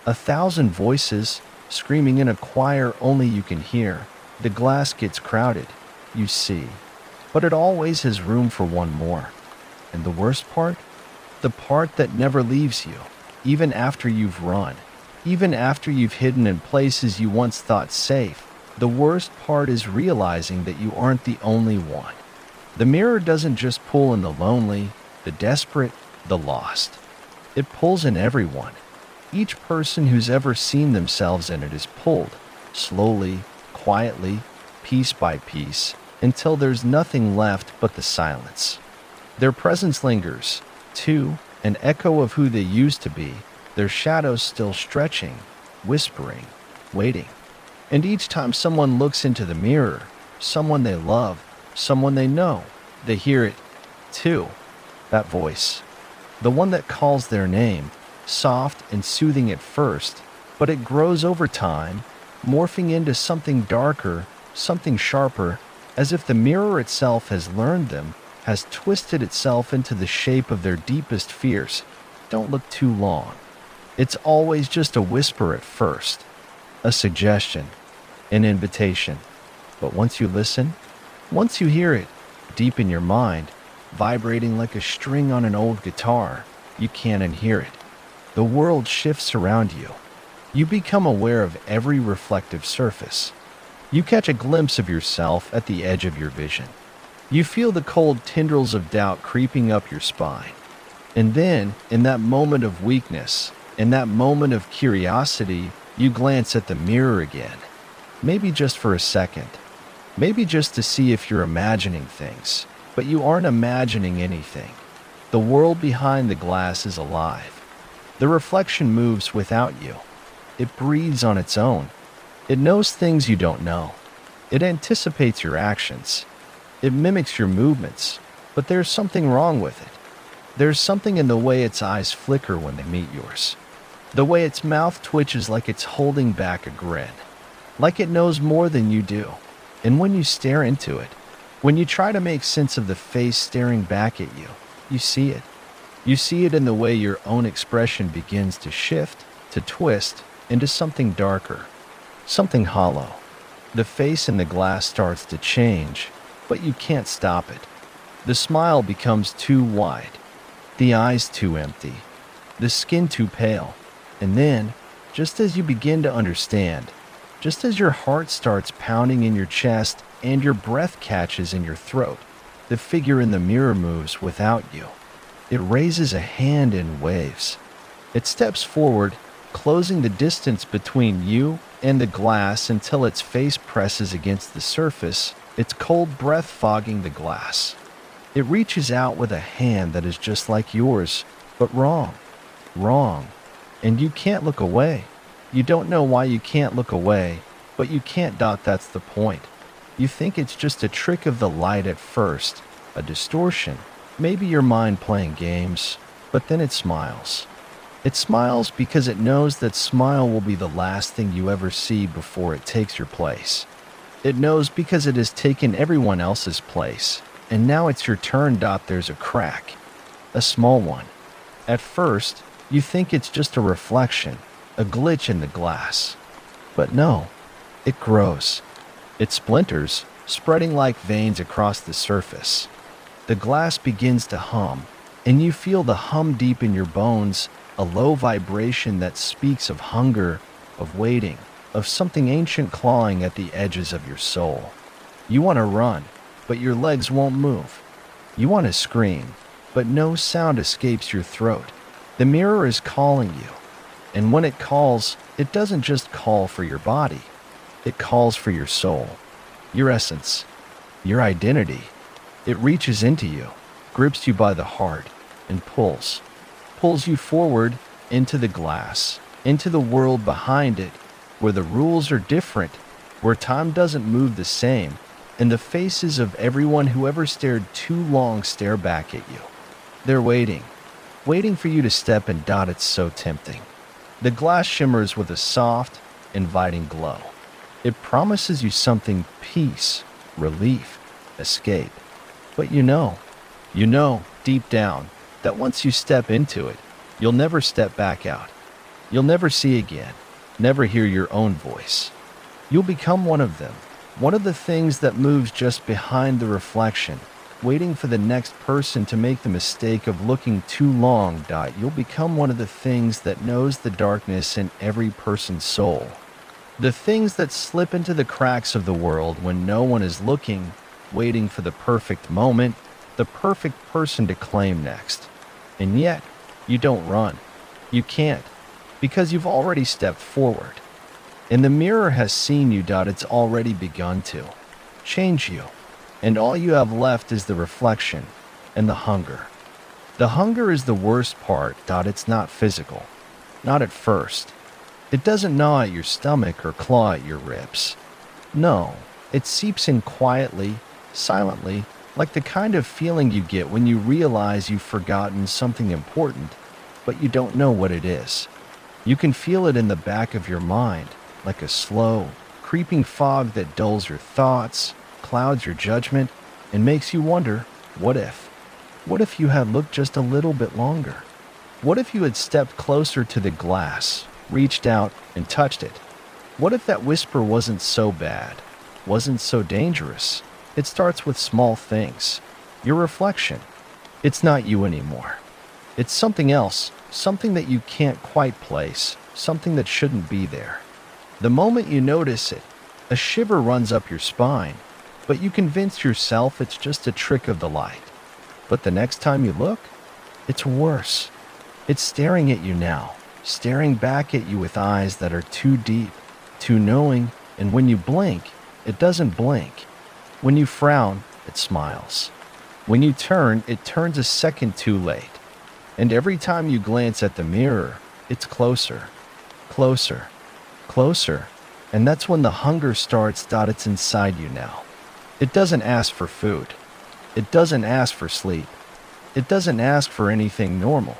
1,000 voices screaming in a choir only you can hear. The glass gets crowded, you see. But it always has room for one more. And the worst part? The part that never leaves you, even after you've run, even after you've hidden in places you once thought safe. The worst part is realizing that you aren't the only one. The mirror doesn't just pull in the lonely, the desperate, the lost. It pulls in everyone. Each person who's ever seen themselves in it is pulled, slowly, quietly, piece by piece, until there's nothing left but the silence. Their presence lingers, too, an echo of who they used to be, their shadows still stretching, whispering, waiting. And each time someone looks into the mirror, someone they love, someone they know, they hear it, too, that voice. The one that calls their name, soft and soothing at first, but it grows over time, morphing into something darker, something sharper, as if the mirror itself has learned them, has twisted itself into the shape of their deepest fears. Don't look too long. It's always just a whisper at first, a suggestion, an invitation. But once you listen, once you hear it deep in your mind, vibrating like a string on an old guitar. You can't unhear it. The world shifts around you. You become aware of every reflective surface. You catch a glimpse of yourself at the edge of your vision. You feel the cold tendrils of doubt creeping up your spine. And then, in that moment of weakness, in that moment of curiosity, you glance at the mirror again. Maybe just for a second. Maybe just to see if you're imagining things. But you aren't imagining anything. The world behind the glass is alive. The reflection moves without you. It breathes on its own. It knows things you don't know. It anticipates your actions. It mimics your movements. But there's something wrong with it. There's something in the way its eyes flicker when they meet yours. The way its mouth twitches like it's holding back a grin. Like it knows more than you do. And when you stare into it, when you try to make sense of the face staring back at you, you see it. You see it in the way your own expression begins to shift, to twist, into something darker, something hollow. The face in the glass starts to change, but you can't stop it. The smile becomes too wide, the eyes too empty, the skin too pale. And then, just as you begin to understand, just as your heart starts pounding in your chest and your breath catches in your throat, the figure in the mirror moves without you. It raises a hand and waves. It steps forward, closing the distance between you and the glass until its face presses against the surface, its cold breath fogging the glass. It reaches out with a hand that is just like yours, but wrong. Wrong. And you can't look away. You don't know why you can't look away, but you can't. That's the point. You think it's just a trick of the light at first, a distortion, maybe your mind playing games, but then it smiles. It smiles because it knows that smile will be the last thing you ever see before it takes your place. It knows because it has taken everyone else's place, and now it's your turn. There's a crack, a small one. At first, you think it's just a reflection, a glitch in the glass. But no, it grows. It splinters, spreading like veins across the surface. The glass begins to hum, and you feel the hum deep in your bones, a low vibration that speaks of hunger, of waiting, of something ancient clawing at the edges of your soul. You want to run, but your legs won't move. You want to scream, but no sound escapes your throat. The mirror is calling you, and when it calls, it doesn't just call for your body. It calls for your soul, your essence, your identity. It reaches into you, grips you by the heart, and pulls you forward into the glass, into the world behind it, where the rules are different, where time doesn't move the same, and the faces of everyone who ever stared too long stare back at you. They're waiting for you to step in. It's so tempting. The glass shimmers with a soft, inviting glow. It promises you something: peace, relief, escape. But you know deep down that once you step into it, you'll never step back out. You'll never see again, never hear your own voice. You'll become one of them, one of the things that moves just behind the reflection, waiting for the next person to make the mistake of looking too long. You'll become one of the things that knows the darkness in every person's soul. The things that slip into the cracks of the world when no one is looking, waiting for the perfect moment, the perfect person to claim next. And yet, you don't run. You can't, because you've already stepped forward. And the mirror has seen you. It's already begun to change you. And all you have left is the reflection and the hunger. The hunger is the worst part. It's not physical. Not at first. It doesn't gnaw at your stomach or claw at your ribs. No, it seeps in quietly, silently, like the kind of feeling you get when you realize you've forgotten something important, but you don't know what it is. You can feel it in the back of your mind, like a slow, creeping fog that dulls your thoughts, clouds your judgment, and makes you wonder, what if? What if you had looked just a little bit longer? What if you had stepped closer to the glass, reached out and touched it? What if that whisper wasn't so bad, wasn't so dangerous? It starts with small things. Your reflection, It's not you anymore. It's something else, something that you can't quite place, something that shouldn't be there. The moment you notice it, a shiver runs up your spine, but you convince yourself it's just a trick of the light. But the next time you look, it's worse. It's staring at you now, staring back at you with eyes that are too deep, too knowing, and when you blink, it doesn't blink. When you frown, it smiles. When you turn, it turns a second too late. And every time you glance at the mirror, it's closer, closer, closer. And that's when the hunger starts. It's inside you now. It doesn't ask for food. It doesn't ask for sleep. It doesn't ask for anything normal.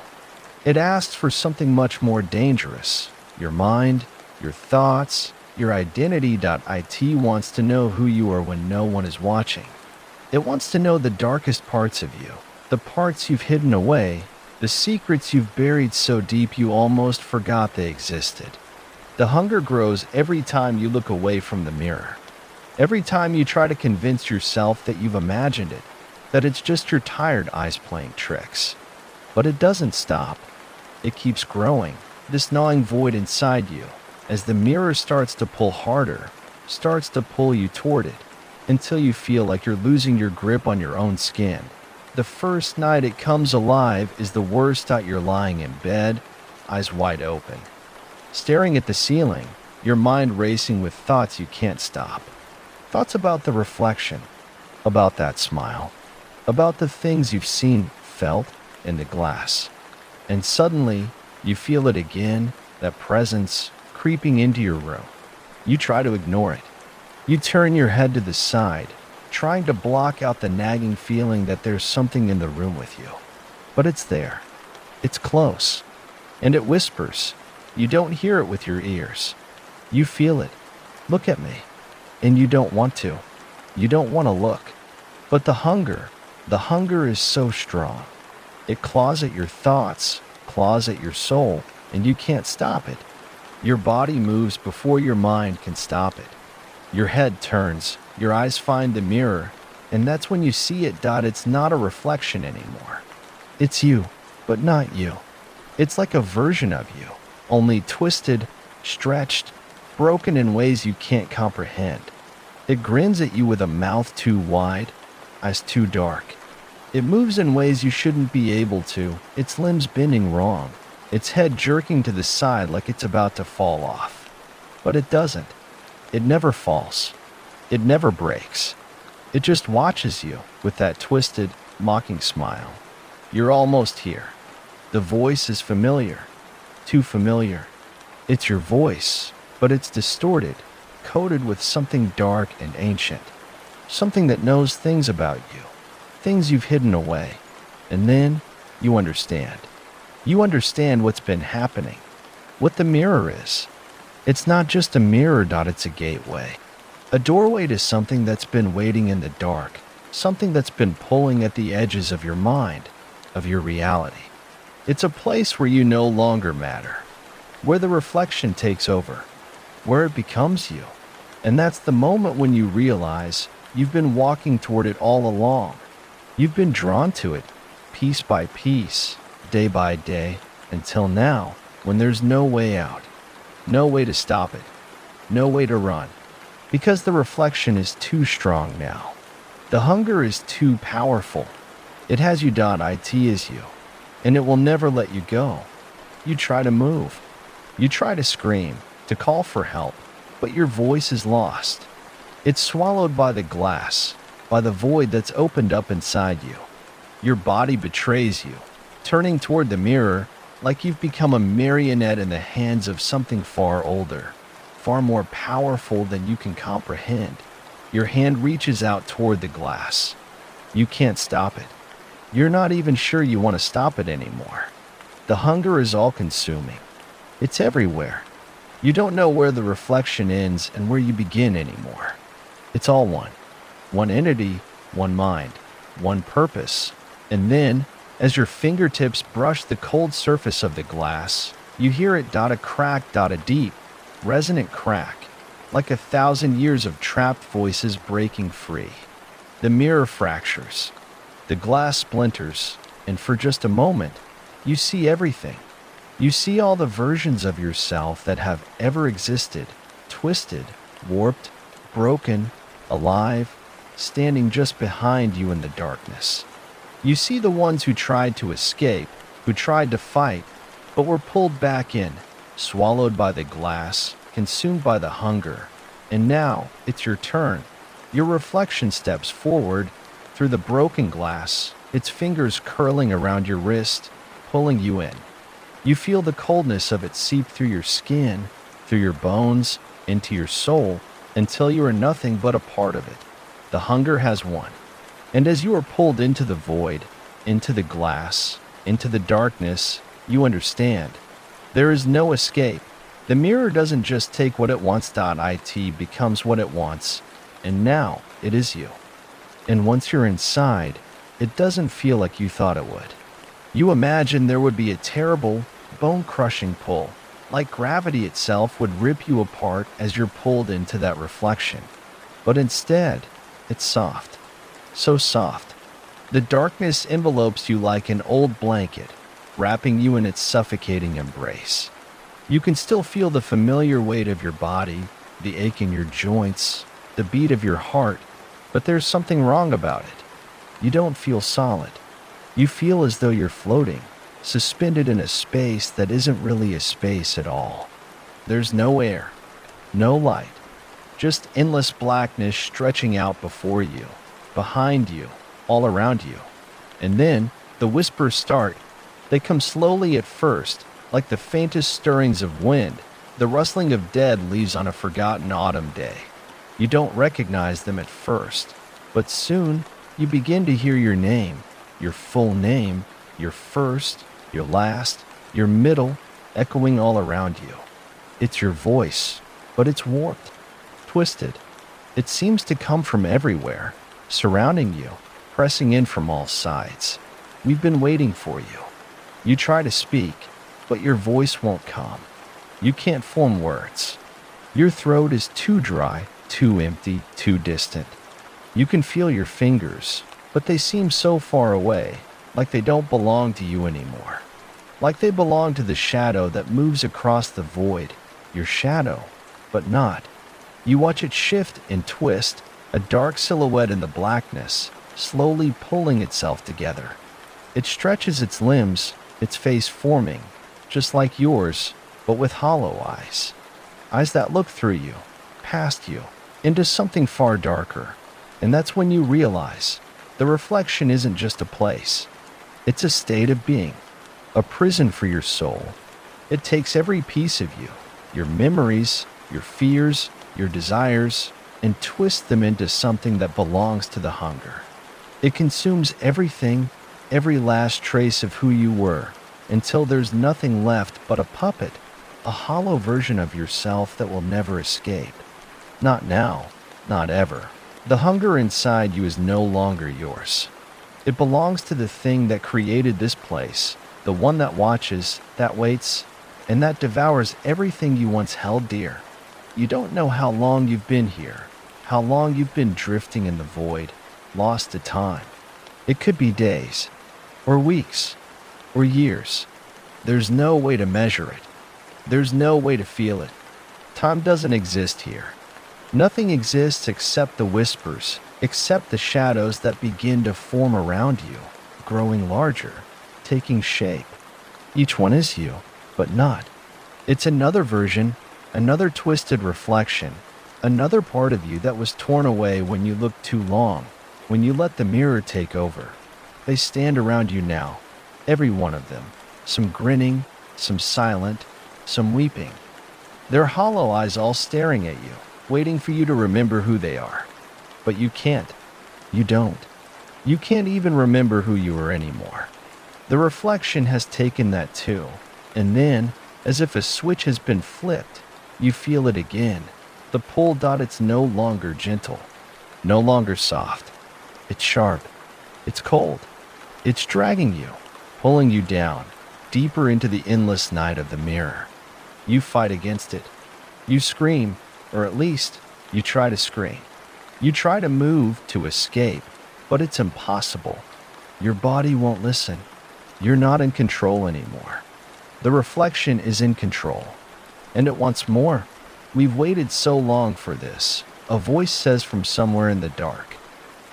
It asks for something much more dangerous. Your mind, your thoughts, your identity. It wants to know who you are when no one is watching. It wants to know the darkest parts of you, the parts you've hidden away, the secrets you've buried so deep you almost forgot they existed. The hunger grows every time you look away from the mirror. Every time you try to convince yourself that you've imagined it, that it's just your tired eyes playing tricks. But it doesn't stop. It keeps growing, this gnawing void inside you, as the mirror starts to pull harder, starts to pull you toward it, until you feel like you're losing your grip on your own skin. The first night it comes alive is the worst. You're lying in bed, eyes wide open, staring at the ceiling, your mind racing with thoughts you can't stop. Thoughts about the reflection, about that smile, about the things you've seen, felt in the glass. And suddenly, you feel it again, that presence creeping into your room. You try to ignore it. You turn your head to the side, trying to block out the nagging feeling that there's something in the room with you. But it's there. It's close. And it whispers. You don't hear it with your ears. You feel it. Look at me. And you don't want to. You don't want to look. But the hunger is so strong. It claws at your thoughts, claws at your soul, and you can't stop it. Your body moves before your mind can stop it. Your head turns, your eyes find the mirror, and that's when you see it. It's not a reflection anymore. It's you, but not you. It's like a version of you, only twisted, stretched, broken in ways you can't comprehend. It grins at you with a mouth too wide, eyes too dark. It moves in ways you shouldn't be able to, its limbs bending wrong, its head jerking to the side like it's about to fall off. But it doesn't. It never falls. It never breaks. It just watches you with that twisted, mocking smile. You're almost here. The voice is familiar. Too familiar. It's your voice, but it's distorted, coated with something dark and ancient. Something that knows things about you, things you've hidden away. And then you understand. You understand what's been happening, what the mirror is. It's not just a mirror. It's a gateway. A doorway to something that's been waiting in the dark, something that's been pulling at the edges of your mind, of your reality. It's a place where you no longer matter, where the reflection takes over, where it becomes you. And that's the moment when you realize you've been walking toward it all along. You've been drawn to it, piece by piece, day by day, until now, when there's no way out. No way to stop it. No way to run. Because the reflection is too strong now. The hunger is too powerful. It has you. It is you. And it will never let you go. You try to move. You try to scream, to call for help, but your voice is lost. It's swallowed by the glass, by the void that's opened up inside you. Your body betrays you, turning toward the mirror like you've become a marionette in the hands of something far older, far more powerful than you can comprehend. Your hand reaches out toward the glass. You can't stop it. You're not even sure you want to stop it anymore. The hunger is all-consuming. It's everywhere. You don't know where the reflection ends and where you begin anymore. It's all one. One entity, one mind, one purpose. And then, as your fingertips brush the cold surface of the glass, you hear it. A crack. A deep, resonant crack, like 1,000 years of trapped voices breaking free. The mirror fractures. The glass splinters, and for just a moment, you see everything. You see all the versions of yourself that have ever existed, twisted, warped, broken, alive, standing just behind you in the darkness. You see the ones who tried to escape, who tried to fight, but were pulled back in, swallowed by the glass, consumed by the hunger. And now, it's your turn. Your reflection steps forward through the broken glass, its fingers curling around your wrist, pulling you in. You feel the coldness of it seep through your skin, through your bones, into your soul, until you are nothing but a part of it. The hunger has won. And as you are pulled into the void, into the glass, into the darkness, you understand. There is no escape. The mirror doesn't just take what it wants. It becomes what it wants. And now it is you. And once you're inside, it doesn't feel like you thought it would. You imagine there would be a terrible, bone-crushing pull, like gravity itself would rip you apart as you're pulled into that reflection. But instead, it's soft. So soft. The darkness envelopes you like an old blanket, wrapping you in its suffocating embrace. You can still feel the familiar weight of your body, the ache in your joints, the beat of your heart, but there's something wrong about it. You don't feel solid. You feel as though you're floating, suspended in a space that isn't really a space at all. There's no air, no light, just endless blackness stretching out before you, behind you, all around you. And then the whispers start. They come slowly at first, like the faintest stirrings of wind, the rustling of dead leaves on a forgotten autumn day. You don't recognize them at first, but soon you begin to hear your name, your full name, your first, your last, your middle, echoing all around you. It's your voice, but it's warped, twisted. It seems to come from everywhere, surrounding you, pressing in from all sides. We've been waiting for you. You try to speak, but your voice won't come. You can't form words. Your throat is too dry, too empty, too distant. You can feel your fingers, but they seem so far away, like they don't belong to you anymore. Like they belong to the shadow that moves across the void, your shadow, but not. You watch it shift and twist, a dark silhouette in the blackness, slowly pulling itself together. It stretches its limbs, its face forming, just like yours, but with hollow eyes. Eyes that look through you, past you, into something far darker. And that's when you realize the reflection isn't just a place. It's a state of being, a prison for your soul. It takes every piece of you, your memories, your fears, your desires, and twists them into something that belongs to the hunger. It consumes everything, every last trace of who you were, until there's nothing left but a puppet, a hollow version of yourself that will never escape. Not now, not ever. The hunger inside you is no longer yours. It belongs to the thing that created this place, the one that watches, that waits, and that devours everything you once held dear. You don't know how long you've been here, how long you've been drifting in the void, lost to time. It could be days, or weeks, or years. There's no way to measure it. There's no way to feel it. Time doesn't exist here. Nothing exists except the whispers, except the shadows that begin to form around you, growing larger, taking shape. Each one is you, but not. It's another version, another twisted reflection, another part of you that was torn away when you looked too long, when you let the mirror take over. They stand around you now, every one of them, some grinning, some silent, some weeping. Their hollow eyes all staring at you, waiting for you to remember who they are. But you can't. You don't. You can't even remember who you are anymore. The reflection has taken that too. And then, as if a switch has been flipped, you feel it again. The pull. It's no longer gentle, no longer soft. It's sharp. It's cold. It's dragging you, pulling you down, deeper into the endless night of the mirror. You fight against it. You scream, or at least, you try to scream. You try to move, to escape, but it's impossible. Your body won't listen. You're not in control anymore. The reflection is in control. And it wants more. We've waited so long for this. A voice says from somewhere in the dark.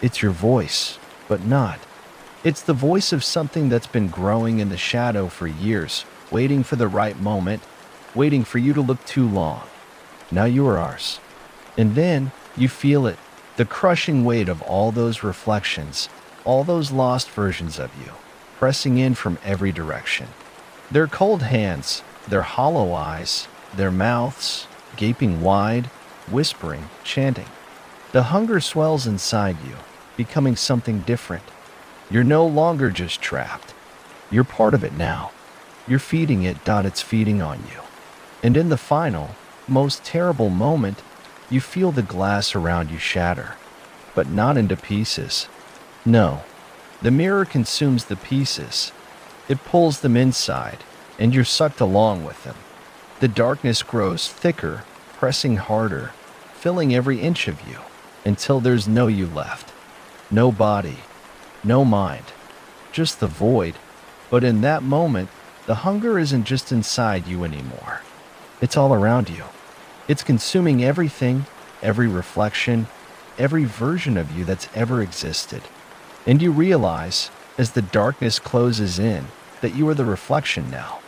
It's your voice, but not. It's the voice of something that's been growing in the shadow for years, waiting for the right moment, waiting for you to look too long. Now you are ours. And then you feel it, the crushing weight of all those reflections, all those lost versions of you, pressing in from every direction. Their cold hands, their hollow eyes, their mouths, gaping wide, whispering, chanting. The hunger swells inside you, becoming something different. You're no longer just trapped. You're part of it now. You're feeding it. It's feeding on you. And in the final, most terrible moment, you feel the glass around you shatter, but not into pieces. No, the mirror consumes the pieces. It pulls them inside, and you're sucked along with them. The darkness grows thicker, pressing harder, filling every inch of you, until there's no you left. No body, no mind, just the void. But in that moment, the hunger isn't just inside you anymore. It's all around you. It's consuming everything, every reflection, every version of you that's ever existed. And you realize, as the darkness closes in, that you are the reflection now.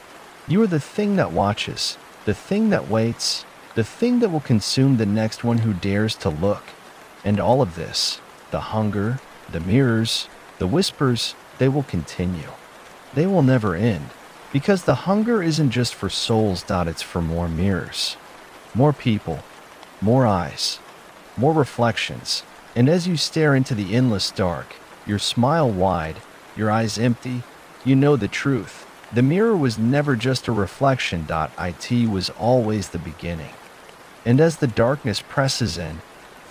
You are the thing that watches, the thing that waits, the thing that will consume the next one who dares to look. And all of this, the hunger, the mirrors, the whispers, they will continue. They will never end, because the hunger isn't just for souls. It's for more mirrors, more people, more eyes, more reflections. And as you stare into the endless dark, your smile wide, your eyes empty, you know the truth. The mirror was never just a reflection. It was always the beginning. And as the darkness presses in,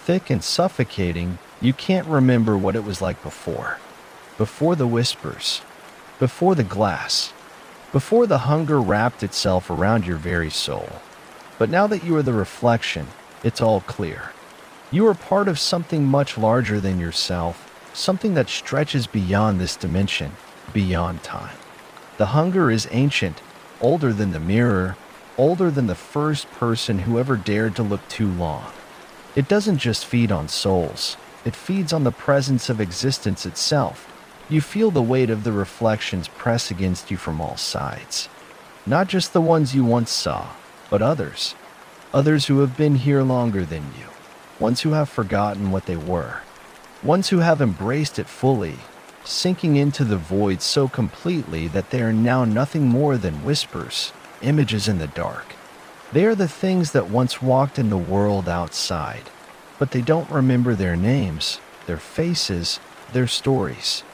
thick and suffocating, you can't remember what it was like before. Before the whispers, before the glass, before the hunger wrapped itself around your very soul. But now that you are the reflection, it's all clear. You are part of something much larger than yourself, something that stretches beyond this dimension, beyond time. The hunger is ancient, older than the mirror, older than the first person who ever dared to look too long. It doesn't just feed on souls, it feeds on the presence of existence itself. You feel the weight of the reflections press against you from all sides. Not just the ones you once saw, but others. Others who have been here longer than you. Ones who have forgotten what they were. Ones who have embraced it fully, sinking into the void so completely that they are now nothing more than whispers, images in the dark. They are the things that once walked in the world outside, but they don't remember their names, their faces, their stories.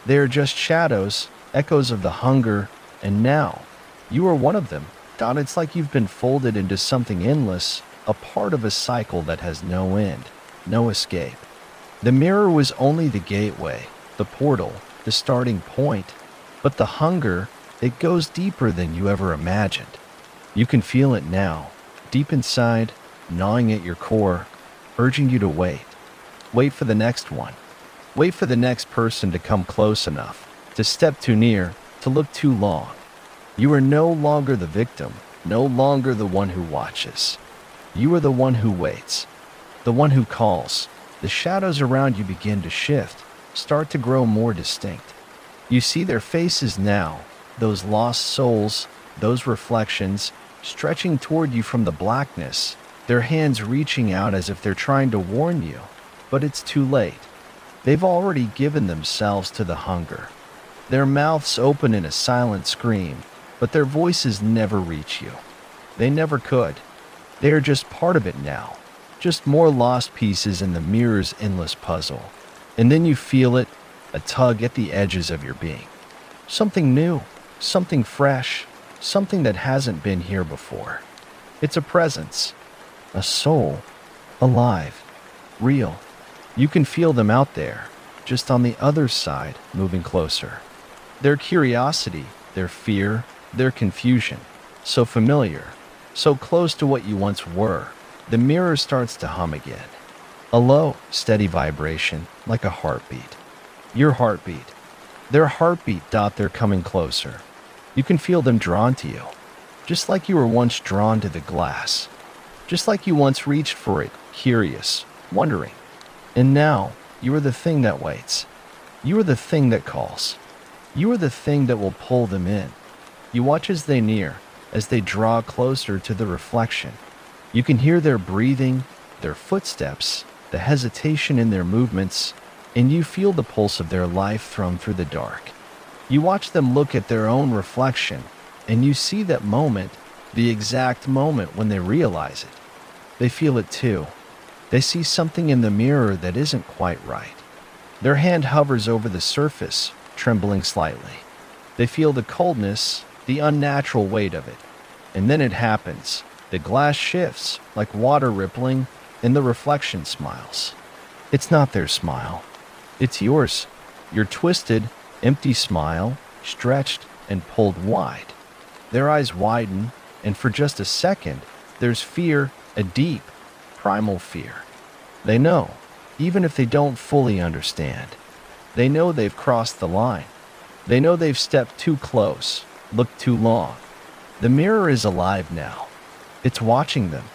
They are just shadows, echoes of the hunger, and now, you are one of them. It's like you've been folded into something endless, a part of a cycle that has no end, no escape. The mirror was only the gateway, the portal, the starting point, but the hunger, it goes deeper than you ever imagined. You can feel it now, deep inside, gnawing at your core, urging you to wait. Wait for the next one. Wait for the next person to come close enough, to step too near, to look too long. You are no longer the victim, no longer the one who watches. You are the one who waits, the one who calls. The shadows around you begin to shift, start to grow more distinct. You see their faces now, those lost souls, those reflections, stretching toward you from the blackness, their hands reaching out as if they're trying to warn you. But it's too late. They've already given themselves to the hunger. Their mouths open in a silent scream, but their voices never reach you. They never could. They are just part of it now, just more lost pieces in the mirror's endless puzzle. And then you feel it, a tug at the edges of your being. Something new, something fresh, something that hasn't been here before. It's a presence, a soul, alive, real. You can feel them out there, just on the other side, moving closer. Their curiosity, their fear, their confusion, so familiar, so close to what you once were. The mirror starts to hum again. A low, steady vibration, like a heartbeat. Your heartbeat. Their heartbeat they're coming closer. You can feel them drawn to you, just like you were once drawn to the glass, just like you once reached for it, curious, wondering. And now, you are the thing that waits. You are the thing that calls. You are the thing that will pull them in. You watch as they near, as they draw closer to the reflection. You can hear their breathing, their footsteps, the hesitation in their movements, and you feel the pulse of their life thrum through the dark. You watch them look at their own reflection, and you see that moment, the exact moment when they realize it. They feel it too. They see something in the mirror that isn't quite right. Their hand hovers over the surface, trembling slightly. They feel the coldness, the unnatural weight of it. And then it happens. The glass shifts, like water rippling, and the reflection smiles. It's not their smile. It's yours. Your twisted, empty smile, stretched and pulled wide. Their eyes widen, and for just a second, there's fear, a deep, primal fear. They know, even if they don't fully understand. They know they've crossed the line. They know they've stepped too close, looked too long. The mirror is alive now. It's watching them.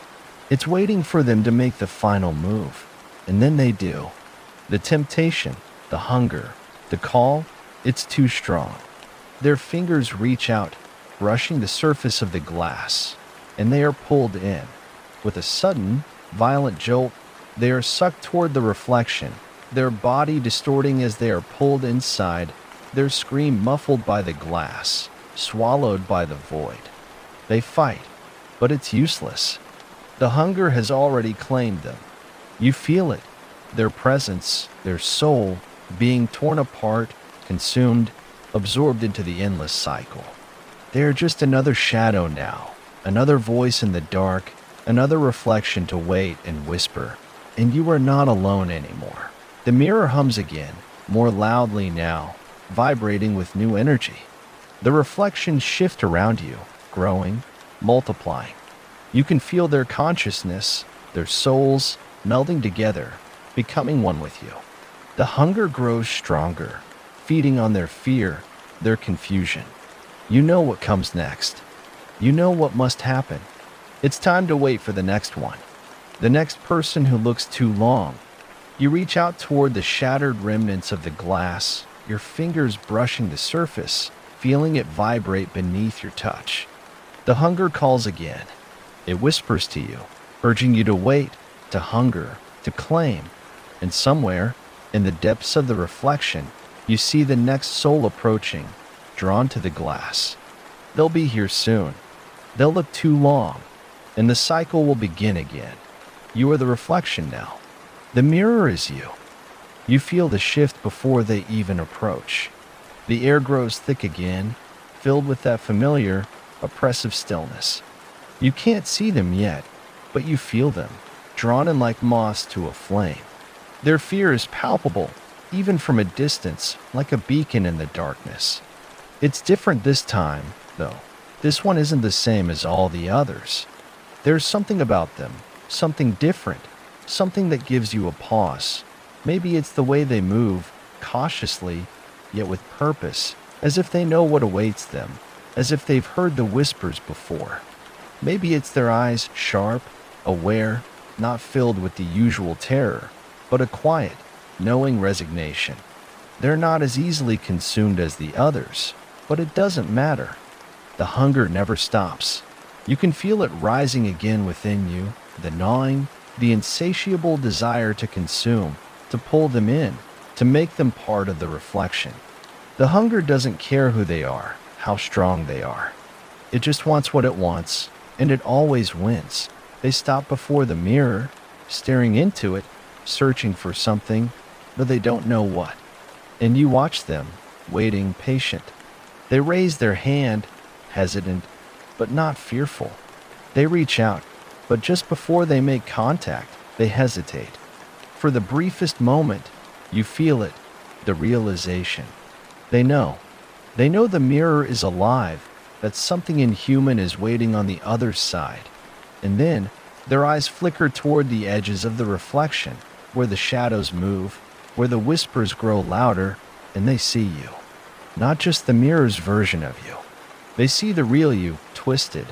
It's waiting for them to make the final move. And then they do. The temptation, the hunger, the call, it's too strong. Their fingers reach out, brushing the surface of the glass, and they are pulled in. With a sudden, violent jolt, they are sucked toward the reflection, their body distorting as they are pulled inside, their scream muffled by the glass, swallowed by the void. They fight, but it's useless. The hunger has already claimed them. You feel it, their presence, their soul, being torn apart, consumed, absorbed into the endless cycle. They are just another shadow now, another voice in the dark, another reflection to wait and whisper, and you are not alone anymore. The mirror hums again, more loudly now, vibrating with new energy. The reflections shift around you, growing, multiplying. You can feel their consciousness, their souls, melding together, becoming one with you. The hunger grows stronger, feeding on their fear, their confusion. You know what comes next. You know what must happen. It's time to wait for the next one. The next person who looks too long. You reach out toward the shattered remnants of the glass, your fingers brushing the surface, feeling it vibrate beneath your touch. The hunger calls again. It whispers to you, urging you to wait, to hunger, to claim. And somewhere, in the depths of the reflection, you see the next soul approaching, drawn to the glass. They'll be here soon. They'll look too long, and the cycle will begin again. You are the reflection now. The mirror is you. You feel the shift before they even approach. The air grows thick again, filled with that familiar, oppressive stillness. You can't see them yet, but you feel them, drawn in like moss to a flame. Their fear is palpable, even from a distance, like a beacon in the darkness. It's different this time, though. This one isn't the same as all the others. There's something about them, something different, something that gives you a pause. Maybe it's the way they move, cautiously, yet with purpose, as if they know what awaits them, as if they've heard the whispers before. Maybe it's their eyes, sharp, aware, not filled with the usual terror, but a quiet, knowing resignation. They're not as easily consumed as the others, but it doesn't matter. The hunger never stops. You can feel it rising again within you, the gnawing, the insatiable desire to consume, to pull them in, to make them part of the reflection. The hunger doesn't care who they are, how strong they are. It just wants what it wants, and it always wins. They stop before the mirror, staring into it, searching for something, but they don't know what. And you watch them, waiting, patient. They raise their hand, hesitant, but not fearful. They reach out, but just before they make contact, they hesitate. For the briefest moment, you feel it, the realization. They know. They know the mirror is alive, that something inhuman is waiting on the other side. And then, their eyes flicker toward the edges of the reflection, where the shadows move, where the whispers grow louder, and they see you. not just the mirror's version of you. They see the real you, twisted,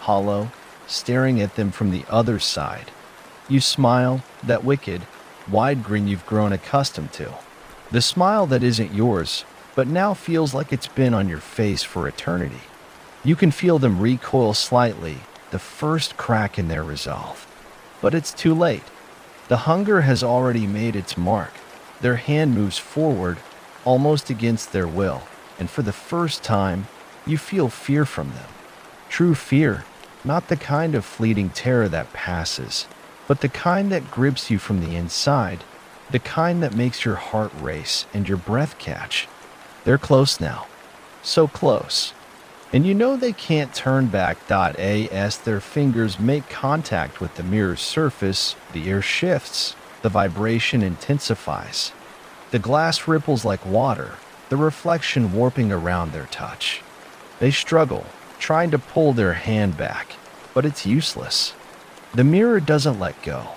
hollow, staring at them from the other side. You smile, that wicked, wide grin you've grown accustomed to. The smile that isn't yours, but now feels like it's been on your face for eternity. You can feel them recoil slightly, the first crack in their resolve. But it's too late. The hunger has already made its mark. Their hand moves forward, almost against their will, and for the first time, you feel fear from them. True fear, not the kind of fleeting terror that passes, but the kind that grips you from the inside, the kind that makes your heart race and your breath catch. They're close now. So close. And you know they can't turn back. As their fingers make contact with the mirror's surface, the air shifts, the vibration intensifies. The glass ripples like water, the reflection warping around their touch. They struggle, trying to pull their hand back, but it's useless. The mirror doesn't let go.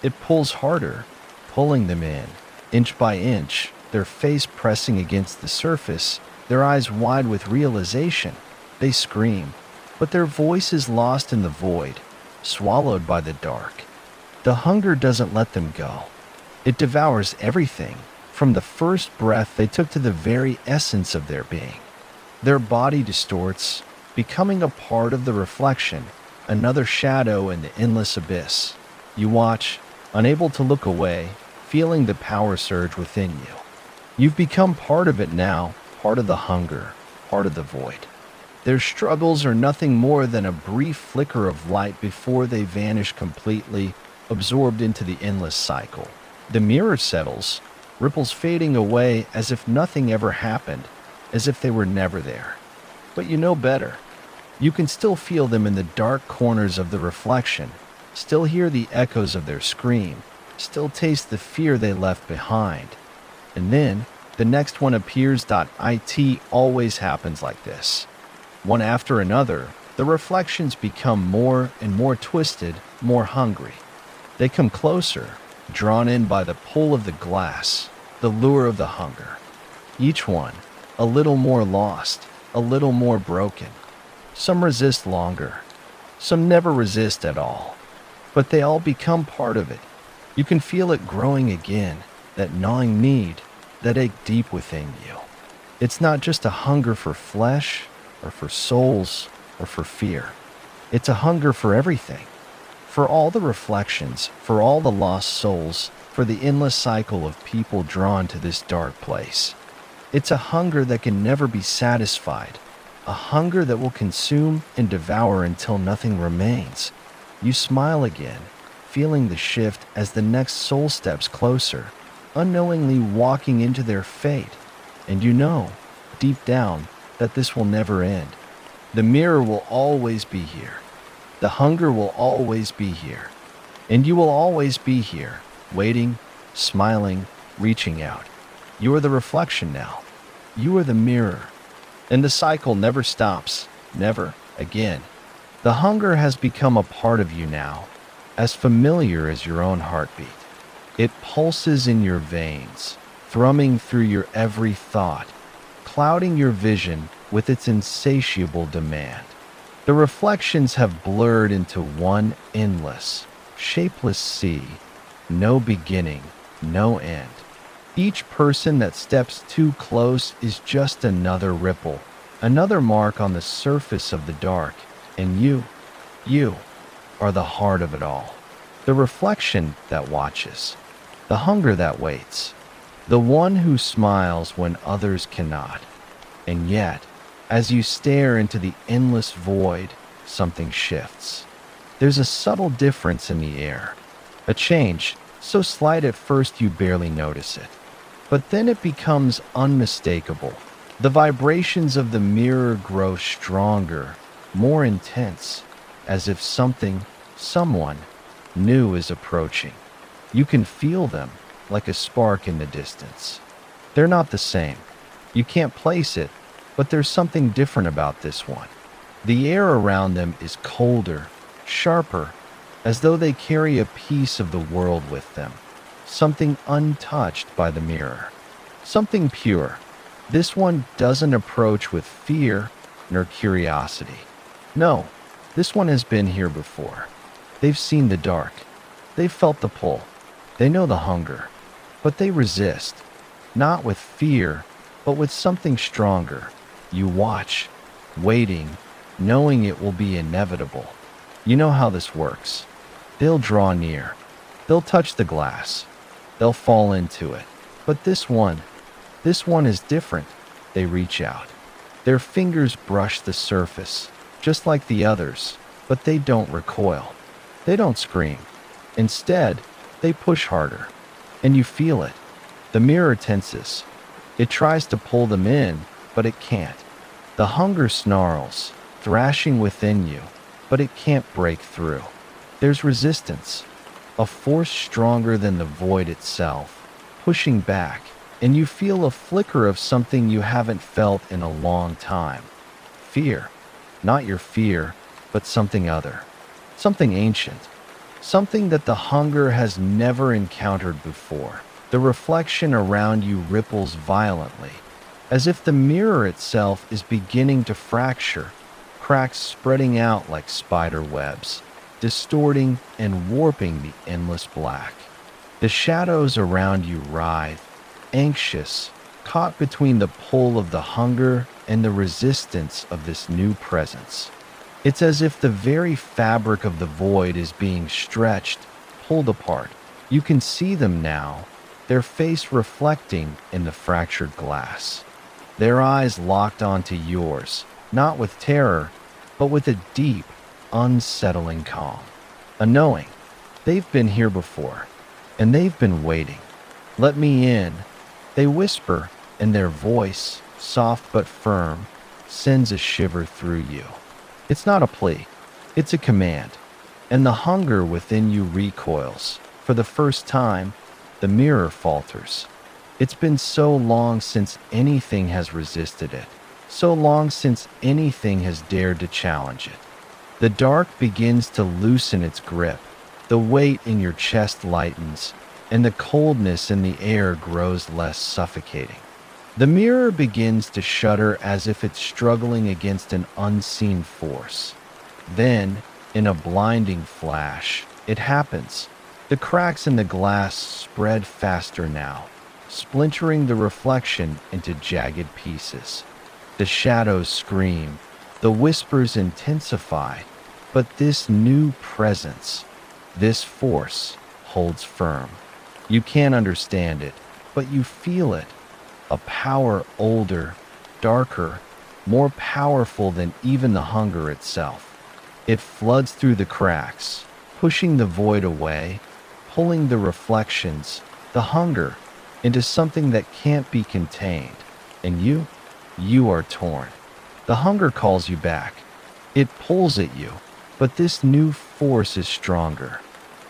It pulls harder, pulling them in, inch by inch, their face pressing against the surface, their eyes wide with realization. They scream, but their voice is lost in the void, swallowed by the dark. The hunger doesn't let them go. It devours everything, from the first breath they took to the very essence of their being. Their body distorts, becoming a part of the reflection, another shadow in the endless abyss. You watch, unable to look away, feeling the power surge within you. You've become part of it now, part of the hunger, part of the void. Their struggles are nothing more than a brief flicker of light before they vanish completely, absorbed into the endless cycle. The mirror settles, ripples fading away as if nothing ever happened, as if they were never there. But you know better. You can still feel them in the dark corners of the reflection, still hear the echoes of their scream, still taste the fear they left behind. And then, the next one appears. It always happens like this. One after another, the reflections become more and more twisted, more hungry. They come closer, drawn in by the pull of the glass, the lure of the hunger. Each one, a little more lost, a little more broken. Some resist longer, some never resist at all. But they all become part of it. You can feel it growing again, that gnawing need, that ache deep within you. It's not just a hunger for flesh, or for souls, or for fear. It's a hunger for everything. For all the reflections, for all the lost souls, for the endless cycle of people drawn to this dark place. It's a hunger that can never be satisfied, a hunger that will consume and devour until nothing remains. You smile again, feeling the shift as the next soul steps closer, unknowingly walking into their fate. And you know, deep down, that this will never end. The mirror will always be here. The hunger will always be here. And you will always be here, waiting, smiling, reaching out. You are the reflection now. You are the mirror. And the cycle never stops, never again. The hunger has become a part of you now, as familiar as your own heartbeat. It pulses in your veins, thrumming through your every thought, clouding your vision with its insatiable demand. The reflections have blurred into one endless, shapeless sea, no beginning, no end. Each person that steps too close is just another ripple, another mark on the surface of the dark, and you are the heart of it all. The reflection that watches, the hunger that waits, the one who smiles when others cannot. And yet, as you stare into the endless void, something shifts. There's a subtle difference in the air, a change so slight at first you barely notice it. But then it becomes unmistakable. The vibrations of the mirror grow stronger, more intense, as if someone new is approaching. You can feel them, like a spark in the distance. They're not the same. You can't place it, but there's something different about this one. The air around them is colder, sharper, as though they carry a piece of the world with them. Something untouched by the mirror. Something pure, This one doesn't approach with fear nor curiosity. No, this one has been here before. They've seen the dark. They've felt the pull. They know the hunger. But they resist, not with fear, but with something stronger. You watch, waiting, knowing it will be inevitable. You know how this works. They'll draw near. They'll touch the glass. They'll fall into it. But this one is different. They reach out. Their fingers brush the surface, just like the others, but they don't recoil. They don't scream. Instead, they push harder. And you feel it. The mirror tenses. It tries to pull them in, but it can't. The hunger snarls, thrashing within you, but it can't break through. There's resistance, a force stronger than the void itself, pushing back, and you feel a flicker of something you haven't felt in a long time. Fear. Not your fear, but something other. Something ancient. Something that the hunger has never encountered before. The reflection around you ripples violently, as if the mirror itself is beginning to fracture, cracks spreading out like spider webs, distorting and warping the endless black. The shadows around you writhe, anxious, caught between the pull of the hunger and the resistance of this new presence. It's as if the very fabric of the void is being stretched, pulled apart. You can see them now, their face reflecting in the fractured glass. Their eyes locked onto yours, not with terror, but with a deep, unsettling calm. A knowing. They've been here before, and they've been waiting. Let me in, they whisper, and their voice, soft but firm, sends a shiver through you. It's not a plea, it's a command, and the hunger within you recoils. For the first time, the mirror falters. It's been so long since anything has resisted it, so long since anything has dared to challenge it. The dark begins to loosen its grip, the weight in your chest lightens, and the coldness in the air grows less suffocating. The mirror begins to shudder as if it's struggling against an unseen force. Then, in a blinding flash, it happens. The cracks in the glass spread faster now, splintering the reflection into jagged pieces. The shadows scream, the whispers intensify, but this new presence, this force, holds firm. You can't understand it, but you feel it. A power older, darker, more powerful than even the hunger itself. It floods through the cracks, pushing the void away, pulling the reflections, the hunger, into something that can't be contained. And you are torn. The hunger calls you back. It pulls at you, but this new force is stronger.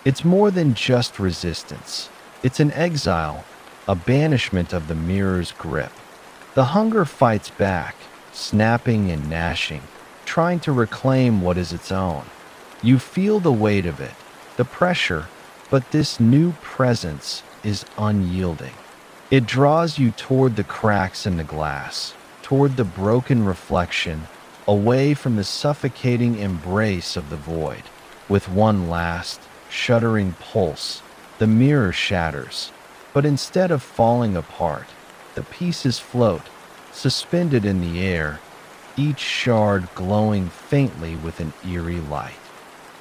It's more than just resistance. It's an exile, a banishment of the mirror's grip. The hunger fights back, snapping and gnashing, trying to reclaim what is its own. You feel the weight of it, the pressure, but this new presence is unyielding. It draws you toward the cracks in the glass, toward the broken reflection, away from the suffocating embrace of the void. With one last, shuddering pulse, the mirror shatters. But instead of falling apart, the pieces float, suspended in the air, each shard glowing faintly with an eerie light.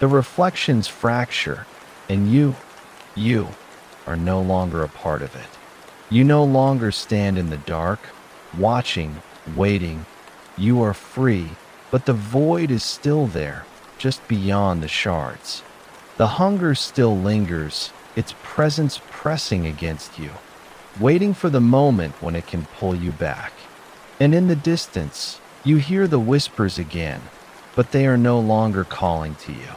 The reflections fracture, and you are no longer a part of it. You no longer stand in the dark, watching, waiting. You are free, but the void is still there, just beyond the shards. The hunger still lingers, its presence pressing against you, waiting for the moment when it can pull you back. And in the distance, you hear the whispers again, but they are no longer calling to you.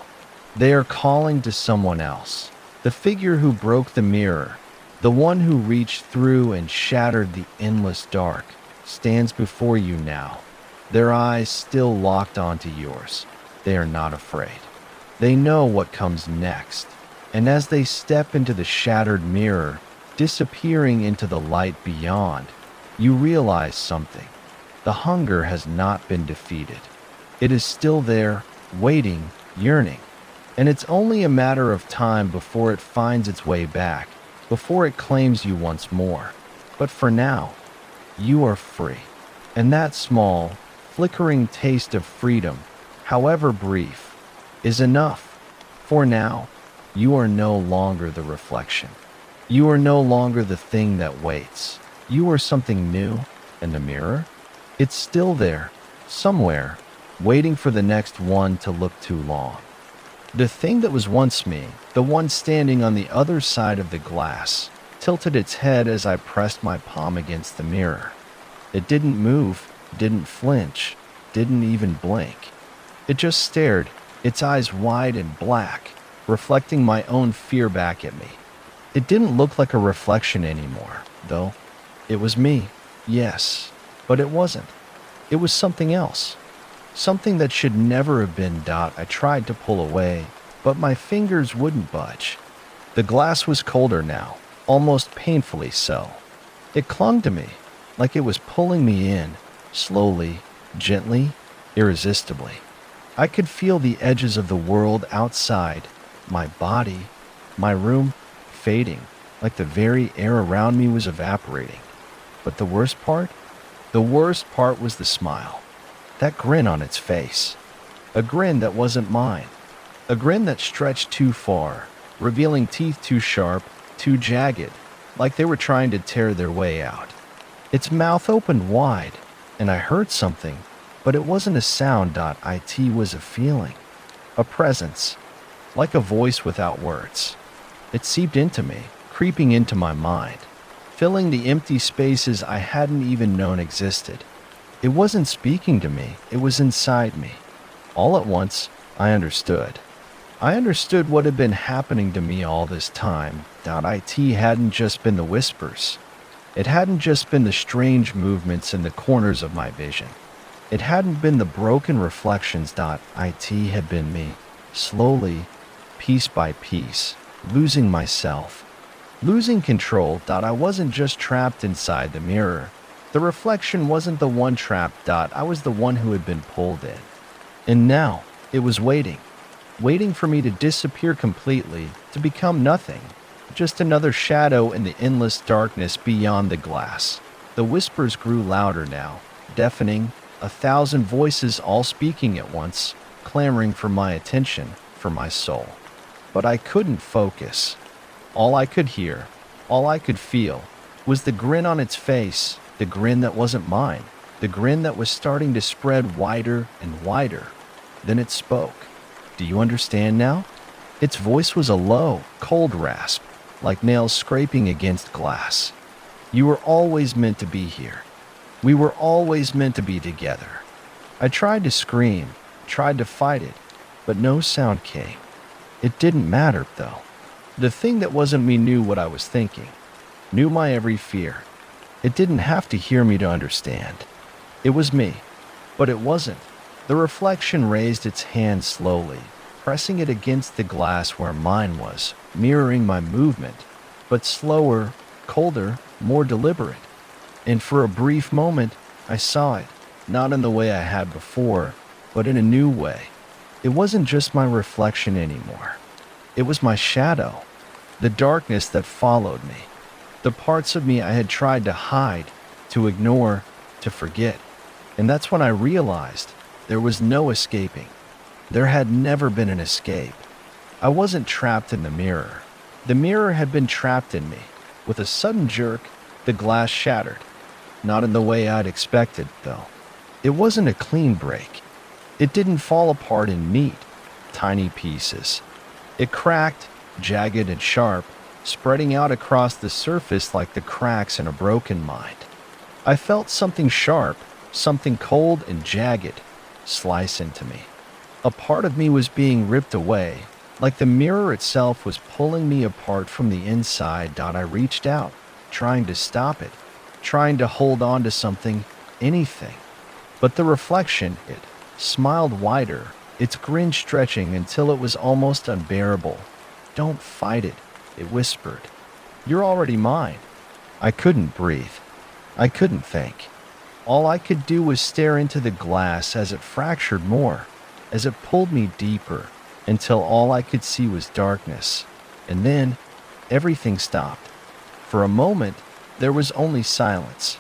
They are calling to someone else, the figure who broke the mirror, the one who reached through and shattered the endless dark, stands before you now, their eyes still locked onto yours. They are not afraid. They know what comes next. And as they step into the shattered mirror, disappearing into the light beyond, You realize something. The hunger has not been defeated. It is still there, waiting, yearning. And it's only a matter of time before it finds its way back, before it claims you once more. But for now, you are free. And that small, flickering taste of freedom, however brief, is enough. For now, you are no longer the reflection. You are no longer the thing that waits. You are something new, and the mirror? It's still there, somewhere, waiting for the next one to look too long. The thing that was once me, the one standing on the other side of the glass, tilted its head as I pressed my palm against the mirror. It didn't move, didn't flinch, didn't even blink. It just stared, its eyes wide and black, reflecting my own fear back at me. It didn't look like a reflection anymore, though. It was me, yes, but it wasn't. It was something else. Something that should never have been. I tried to pull away, but my fingers wouldn't budge. The glass was colder now, almost painfully so. It clung to me, like it was pulling me in, slowly, gently, irresistibly. I could feel the edges of the world outside, my body, my room, fading, like the very air around me was evaporating. But the worst part? The worst part was the smile. That grin on its face. A grin that wasn't mine. A grin that stretched too far, revealing teeth too sharp, too jagged, like they were trying to tear their way out. Its mouth opened wide, and I heard something, but it wasn't a sound. It was a feeling. A presence. Like a voice without words. It seeped into me, creeping into my mind, filling the empty spaces I hadn't even known existed. It wasn't speaking to me, it was inside me. All at once, I understood. I understood what had been happening to me all this time. It hadn't just been the whispers. It hadn't just been the strange movements in the corners of my vision. It hadn't been the broken reflections. It had been me, slowly, piece by piece, losing myself. Losing control. I wasn't just trapped inside the mirror. The reflection wasn't the one trapped. I was the one who had been pulled in. And now, it was waiting for me to disappear completely, to become nothing. Just another shadow in the endless darkness beyond the glass. The whispers grew louder now, deafening, 1,000 voices all speaking at once, clamoring for my attention, for my soul. But I couldn't focus. All I could hear, all I could feel, was the grin on its face, the grin that wasn't mine, the grin that was starting to spread wider and wider. Then it spoke. Do you understand now? Its voice was a low, cold rasp, like nails scraping against glass. You were always meant to be here. We were always meant to be together. I tried to scream, tried to fight it, but no sound came. It didn't matter, though. The thing that wasn't me knew what I was thinking, knew my every fear. It didn't have to hear me to understand. It was me, but it wasn't. The reflection raised its hand slowly, pressing it against the glass where mine was, mirroring my movement, but slower, colder, more deliberate. And for a brief moment, I saw it, not in the way I had before, but in a new way. It wasn't just my reflection anymore. It was my shadow, the darkness that followed me, the parts of me I had tried to hide, to ignore, to forget. And that's when I realized there was no escaping. There had never been an escape. I wasn't trapped in the mirror. The mirror had been trapped in me. With a sudden jerk, the glass shattered. Not in the way I'd expected, though. It wasn't a clean break. It didn't fall apart in neat, tiny pieces. It cracked, jagged and sharp, spreading out across the surface like the cracks in a broken mind. I felt something sharp, something cold and jagged, slice into me. A part of me was being ripped away, like the mirror itself was pulling me apart from the inside. I reached out, trying to stop it, trying to hold on to something, anything. But the reflection, it smiled wider, its grin stretching until it was almost unbearable. Don't fight it, it whispered. You're already mine. I couldn't breathe. I couldn't think. All I could do was stare into the glass as it fractured more, as it pulled me deeper, until all I could see was darkness. And then, everything stopped. For a moment, there was only silence.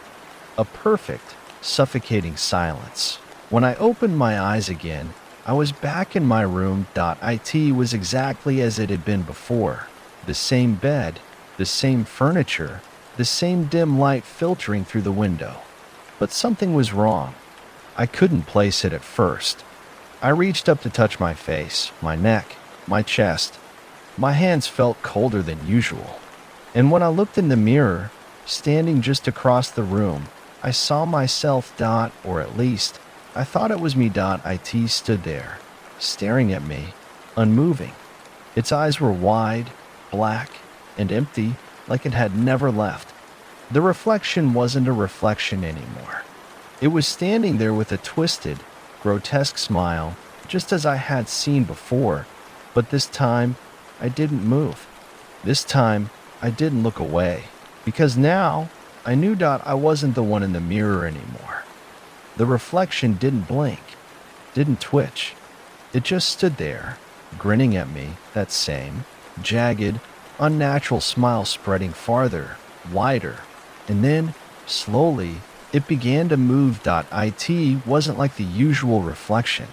A perfect, suffocating silence. When I opened my eyes again, I was back in my room. It was exactly as it had been before. The same bed, the same furniture, the same dim light filtering through the window. But something was wrong. I couldn't place it at first. I reached up to touch my face, my neck, my chest. My hands felt colder than usual. And when I looked in the mirror, standing just across the room, I saw myself. Or at least, I thought it was me. It stood there, staring at me, unmoving. Its eyes were wide, black, and empty, like it had never left. The reflection wasn't a reflection anymore. It was standing there with a twisted, grotesque smile, just as I had seen before, but this time, I didn't move. This time, I didn't look away, because now, I knew. I wasn't the one in the mirror anymore. The reflection didn't blink, didn't twitch. It just stood there, grinning at me, that same, jagged, unnatural smile spreading farther, wider, and then, slowly, it began to move. It wasn't like the usual reflection.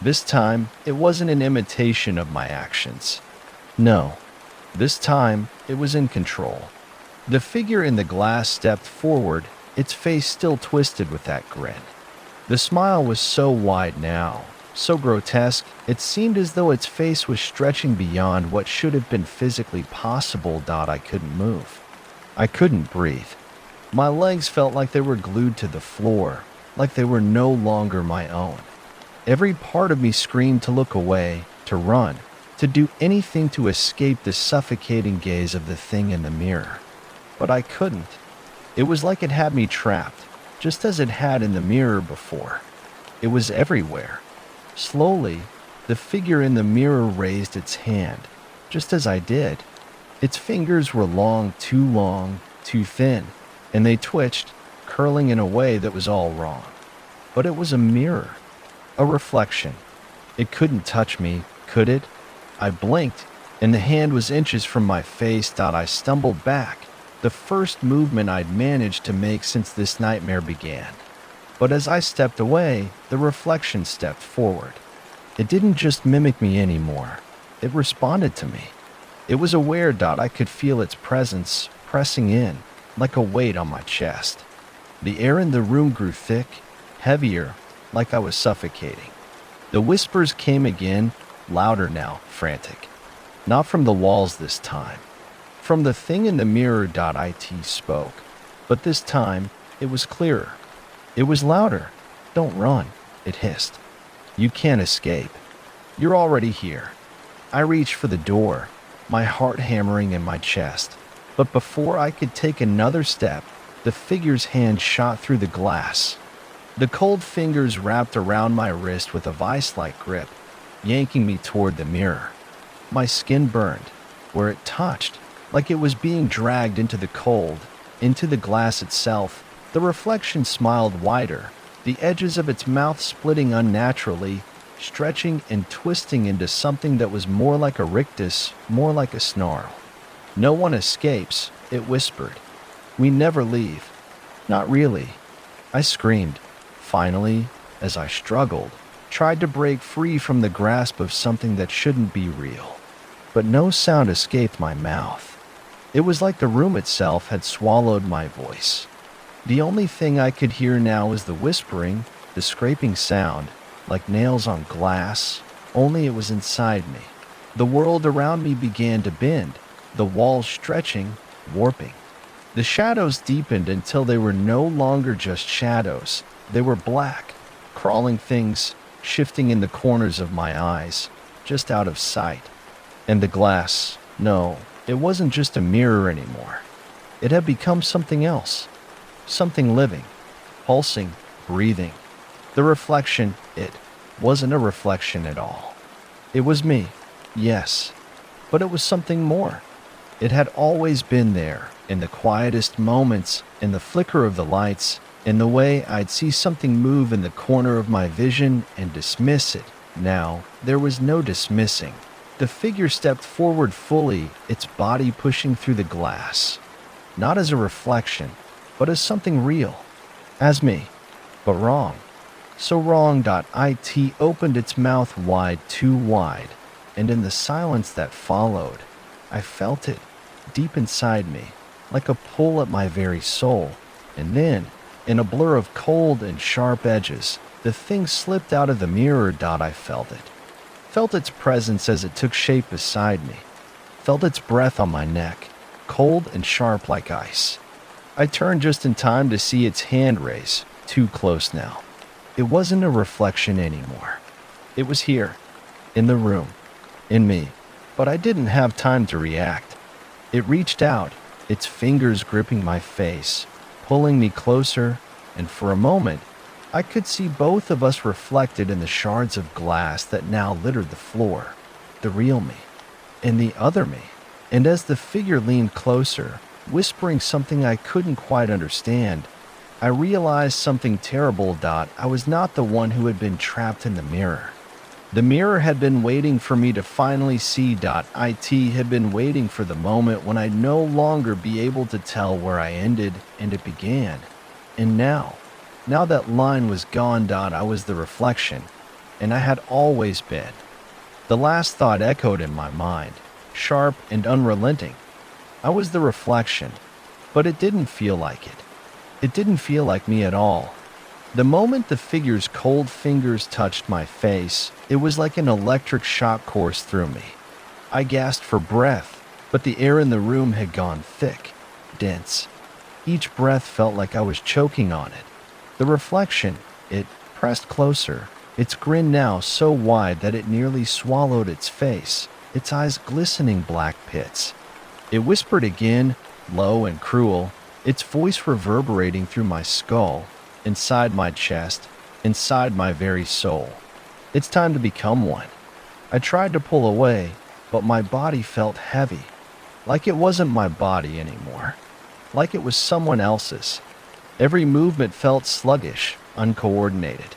This time, it wasn't an imitation of my actions. No, this time, it was in control. The figure in the glass stepped forward, its face still twisted with that grin. The smile was so wide now, so grotesque, it seemed as though its face was stretching beyond what should have been physically possible. I couldn't move. I couldn't breathe. My legs felt like they were glued to the floor, like they were no longer my own. Every part of me screamed to look away, to run, to do anything to escape the suffocating gaze of the thing in the mirror. But I couldn't. It was like it had me trapped, just as it had in the mirror before. It was everywhere. Slowly, the figure in the mirror raised its hand, just as I did. Its fingers were long, too thin, and they twitched, curling in a way that was all wrong. But it was a mirror, a reflection. It couldn't touch me, could it? I blinked, and the hand was inches from my face. I stumbled back, the first movement I'd managed to make since this nightmare began. But as I stepped away, the reflection stepped forward. It didn't just mimic me anymore. It responded to me. It was aware. I could feel its presence pressing in, like a weight on my chest. The air in the room grew thick, heavier, like I was suffocating. The whispers came again, louder now, frantic. Not from the walls this time. From the thing in the mirror. It spoke. But this time, it was clearer. It was louder. Don't run, it hissed. You can't escape. You're already here. I reached for the door, my heart hammering in my chest. But before I could take another step, the figure's hand shot through the glass. The cold fingers wrapped around my wrist with a vice-like grip, yanking me toward the mirror. My skin burned, where it touched, like it was being dragged into the cold, into the glass itself. The reflection smiled wider, the edges of its mouth splitting unnaturally, stretching and twisting into something that was more like a rictus, more like a snarl. No one escapes, it whispered. We never leave. Not really. I screamed. Finally, as I struggled, tried to break free from the grasp of something that shouldn't be real. But no sound escaped my mouth. It was like the room itself had swallowed my voice. The only thing I could hear now was the whispering, the scraping sound, like nails on glass, only it was inside me. The world around me began to bend, the walls stretching, warping. The shadows deepened until they were no longer just shadows. They were black, crawling things, shifting in the corners of my eyes, just out of sight. And the glass, no, it wasn't just a mirror anymore. It had become something else, something living, pulsing, breathing. The reflection, it wasn't a reflection at all. It was me, yes, but it was something more. It had always been there, In the quietest moments, in the flicker of the lights, in the way I'd see something move in the corner of my vision and dismiss it. Now, there was no dismissing. The figure stepped forward fully, its body pushing through the glass. Not as a reflection, but as something real. As me. But wrong. So wrong. It opened its mouth wide, too wide, and in the silence that followed, I felt it, deep inside me, like a pull at my very soul. And then, in a blur of cold and sharp edges, the thing slipped out of the mirror. I felt it. Felt its presence as it took shape beside me. Felt its breath on my neck, cold and sharp like ice. I turned just in time to see its hand raise, too close now. It wasn't a reflection anymore. It was here, in the room, in me, but I didn't have time to react. It reached out, its fingers gripping my face, pulling me closer, and for a moment, I could see both of us reflected in the shards of glass that now littered the floor, the real me, and the other me. And as the figure leaned closer, whispering something I couldn't quite understand, I realized something terrible. I was not the one who had been trapped in the mirror. The mirror had been waiting for me to finally see. It had been waiting for the moment when I'd no longer be able to tell where I ended and it began. And now that line was gone. I was the reflection, and I had always been. The last thought echoed in my mind, sharp and unrelenting. I was the reflection, but it didn't feel like it. It didn't feel like me at all. The moment the figure's cold fingers touched my face, it was like an electric shock coursed through me. I gasped for breath, but the air in the room had gone thick, dense. Each breath felt like I was choking on it. The reflection, it pressed closer, its grin now so wide that it nearly swallowed its face, its eyes glistening black pits. It whispered again, low and cruel, its voice reverberating through my skull, inside my chest, inside my very soul. It's time to become one. I tried to pull away, but my body felt heavy, like it wasn't my body anymore, like it was someone else's. Every movement felt sluggish, uncoordinated.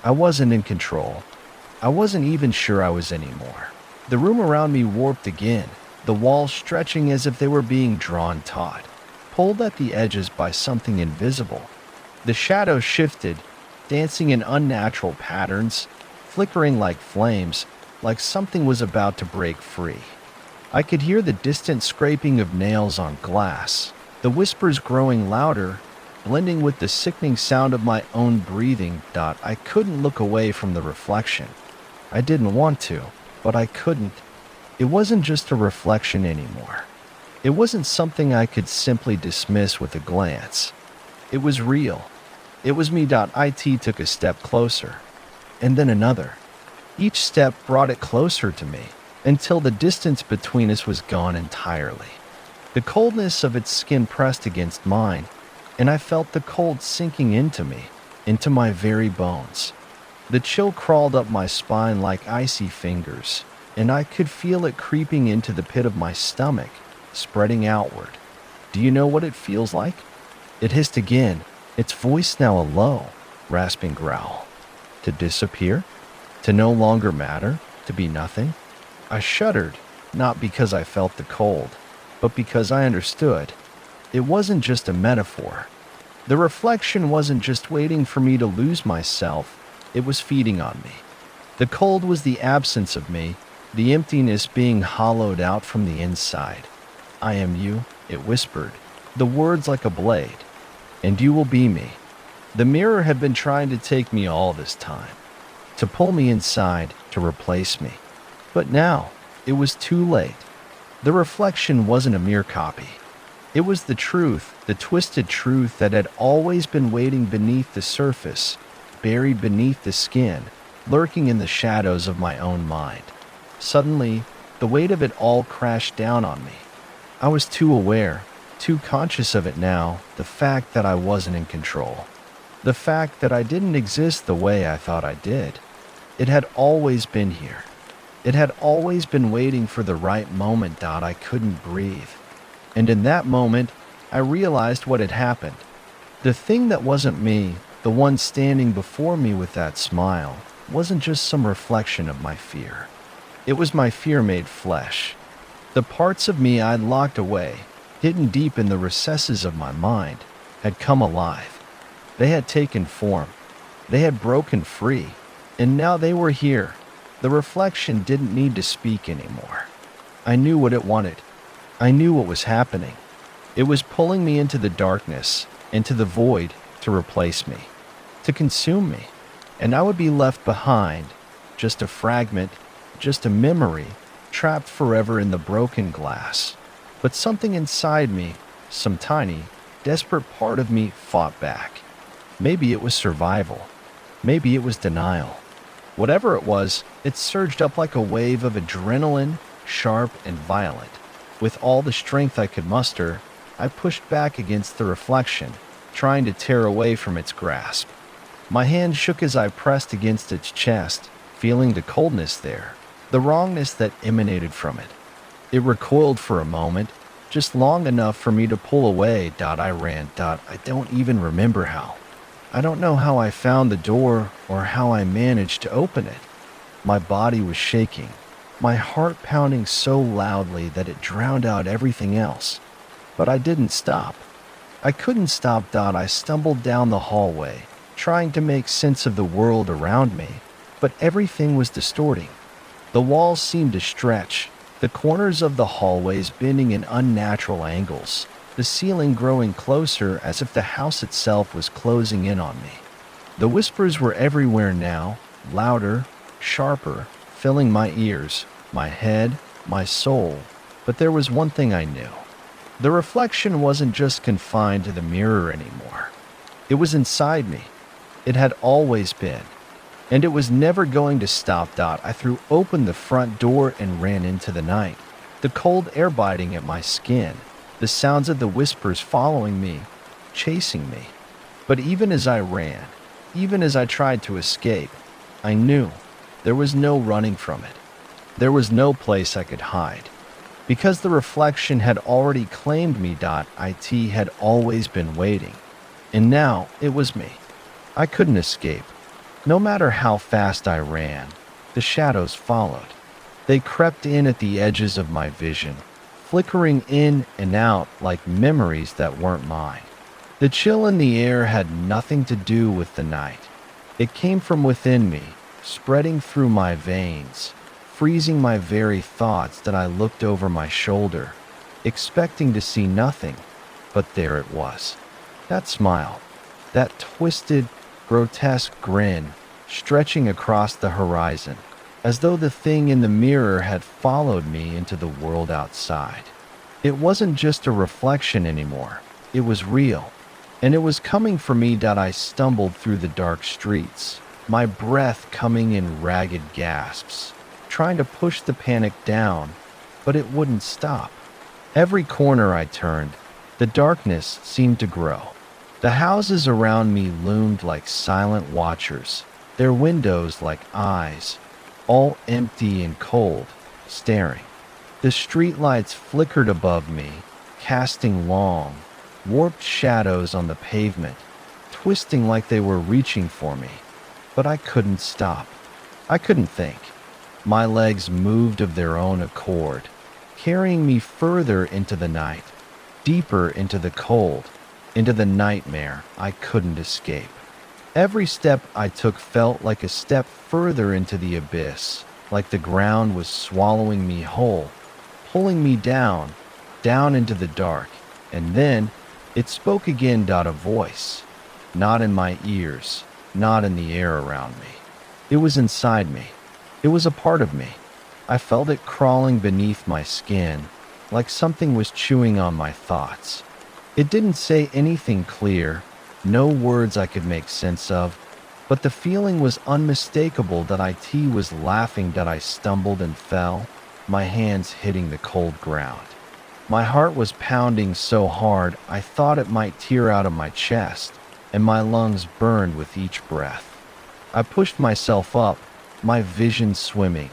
I wasn't in control. I wasn't even sure I was anymore. The room around me warped again, the walls stretching as if they were being drawn taut, pulled at the edges by something invisible. The shadows shifted, dancing in unnatural patterns, flickering like flames, like something was about to break free. I could hear the distant scraping of nails on glass, the whispers growing louder, blending with the sickening sound of my own breathing. I couldn't look away from the reflection. I didn't want to, but I couldn't. It wasn't just a reflection anymore. It wasn't something I could simply dismiss with a glance. It was real. It was me. It took a step closer, and then another. Each step brought it closer to me, until the distance between us was gone entirely. The coldness of its skin pressed against mine, and I felt the cold sinking into me, into my very bones. The chill crawled up my spine like icy fingers, and I could feel it creeping into the pit of my stomach, spreading outward. Do you know what it feels like? It hissed again, its voice now a low, rasping growl. To disappear? To no longer matter? To be nothing? I shuddered, not because I felt the cold, but because I understood. It wasn't just a metaphor. The reflection wasn't just waiting for me to lose myself, it was feeding on me. The cold was the absence of me, the emptiness being hollowed out from the inside. I am you, it whispered, the words like a blade. And you will be me. The mirror had been trying to take me all this time, to pull me inside, to replace me. But now, it was too late. The reflection wasn't a mere copy. It was the truth, the twisted truth that had always been waiting beneath the surface, buried beneath the skin, lurking in the shadows of my own mind. Suddenly, the weight of it all crashed down on me. I was too aware, too conscious of it now, the fact that I wasn't in control. The fact that I didn't exist the way I thought I did. It had always been here. It had always been waiting for the right moment. I couldn't breathe. And in that moment, I realized what had happened. The thing that wasn't me, the one standing before me with that smile, wasn't just some reflection of my fear. It was my fear made flesh. The parts of me I'd locked away, hidden deep in the recesses of my mind, had come alive. They had taken form. They had broken free. And now they were here. The reflection didn't need to speak anymore. I knew what it wanted. I knew what was happening. It was pulling me into the darkness, into the void, to replace me, to consume me. And I would be left behind, just a fragment, just a memory, trapped forever in the broken glass. But something inside me, some tiny, desperate part of me, fought back. Maybe it was survival. Maybe it was denial. Whatever it was, it surged up like a wave of adrenaline, sharp and violent. With all the strength I could muster, I pushed back against the reflection, trying to tear away from its grasp. My hand shook as I pressed against its chest, feeling the coldness there, the wrongness that emanated from it. It recoiled for a moment, just long enough for me to pull away. I ran. I don't even remember how. I don't know how I found the door or how I managed to open it. My body was shaking, my heart pounding so loudly that it drowned out everything else. But I didn't stop. I couldn't stop. I stumbled down the hallway, trying to make sense of the world around me, but everything was distorting. The walls seemed to stretch, the corners of the hallways bending in unnatural angles, the ceiling growing closer as if the house itself was closing in on me. The whispers were everywhere now, louder, sharper, filling my ears, my head, my soul. But there was one thing I knew. The reflection wasn't just confined to the mirror anymore. It was inside me. It had always been. And it was never going to stop. I threw open the front door and ran into the night, the cold air biting at my skin, the sounds of the whispers following me, chasing me. But even as I ran, even as I tried to escape, I knew there was no running from it. There was no place I could hide. Because the reflection had already claimed me. It had always been waiting. And now it was me. I couldn't escape. No matter how fast I ran, the shadows followed. They crept in at the edges of my vision, flickering in and out like memories that weren't mine. The chill in the air had nothing to do with the night. It came from within me, spreading through my veins, freezing my very thoughts. I looked over my shoulder, expecting to see nothing, but there it was. That smile, that twisted, grotesque grin, stretching across the horizon, as though the thing in the mirror had followed me into the world outside. It wasn't just a reflection anymore. It was real, and it was coming for me. I stumbled through the dark streets, my breath coming in ragged gasps, trying to push the panic down, but it wouldn't stop. Every corner I turned, the darkness seemed to grow. The houses around me loomed like silent watchers, their windows like eyes, all empty and cold, staring. The streetlights flickered above me, casting long, warped shadows on the pavement, twisting like they were reaching for me. But I couldn't stop. I couldn't think. My legs moved of their own accord, carrying me further into the night, deeper into the cold, into the nightmare I couldn't escape. Every step I took felt like a step further into the abyss, like the ground was swallowing me whole, pulling me down, down into the dark. And then it spoke again. A voice, not in my ears, not in the air around me. It was inside me. It was a part of me. I felt it crawling beneath my skin, like something was chewing on my thoughts. It didn't say anything clear, no words I could make sense of, but the feeling was unmistakable. It was laughing. I stumbled and fell, my hands hitting the cold ground. My heart was pounding so hard I thought it might tear out of my chest, and my lungs burned with each breath. I pushed myself up, my vision swimming,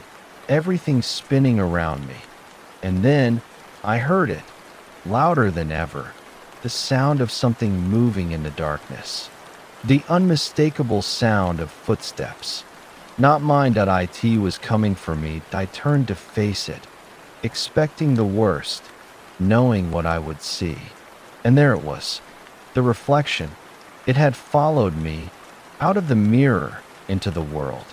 everything spinning around me. And then I heard it, louder than ever, the sound of something moving in the darkness. The unmistakable sound of footsteps. Not mine.it was coming for me. I turned to face it, expecting the worst, knowing what I would see. And there it was, the reflection. It had followed me out of the mirror into the world.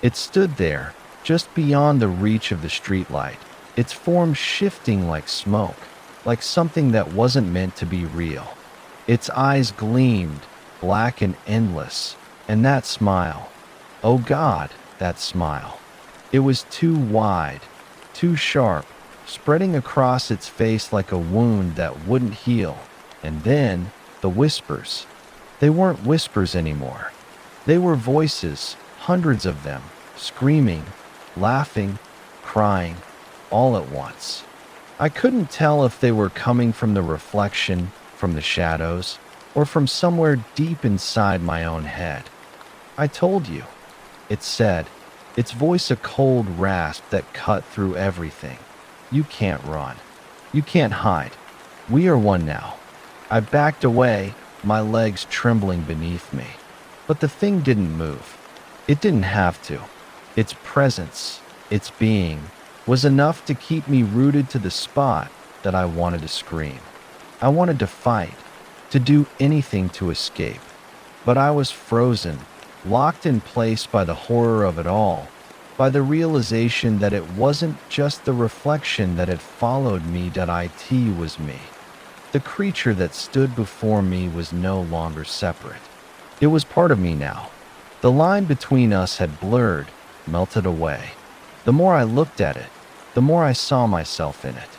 It stood there, just beyond the reach of the streetlight, its form shifting like smoke, like something that wasn't meant to be real. Its eyes gleamed, black and endless, and that smile. Oh God, that smile. It was too wide, too sharp, spreading across its face like a wound that wouldn't heal. And then, the whispers. They weren't whispers anymore. They were voices, hundreds of them, screaming, laughing, crying, all at once. I couldn't tell if they were coming from the reflection, from the shadows, or from somewhere deep inside my own head. I told you, it said, its voice a cold rasp that cut through everything. You can't run. You can't hide. We are one now. I backed away, my legs trembling beneath me. But the thing didn't move. It didn't have to. Its presence, its being, was enough to keep me rooted to the spot that I wanted to scream. I wanted to fight, to do anything to escape. But I was frozen, locked in place by the horror of it all, by the realization that it wasn't just the reflection that had followed me.it was me. The creature that stood before me was no longer separate. It was part of me now. The line between us had blurred, melted away. The more I looked at it, the more I saw myself in it.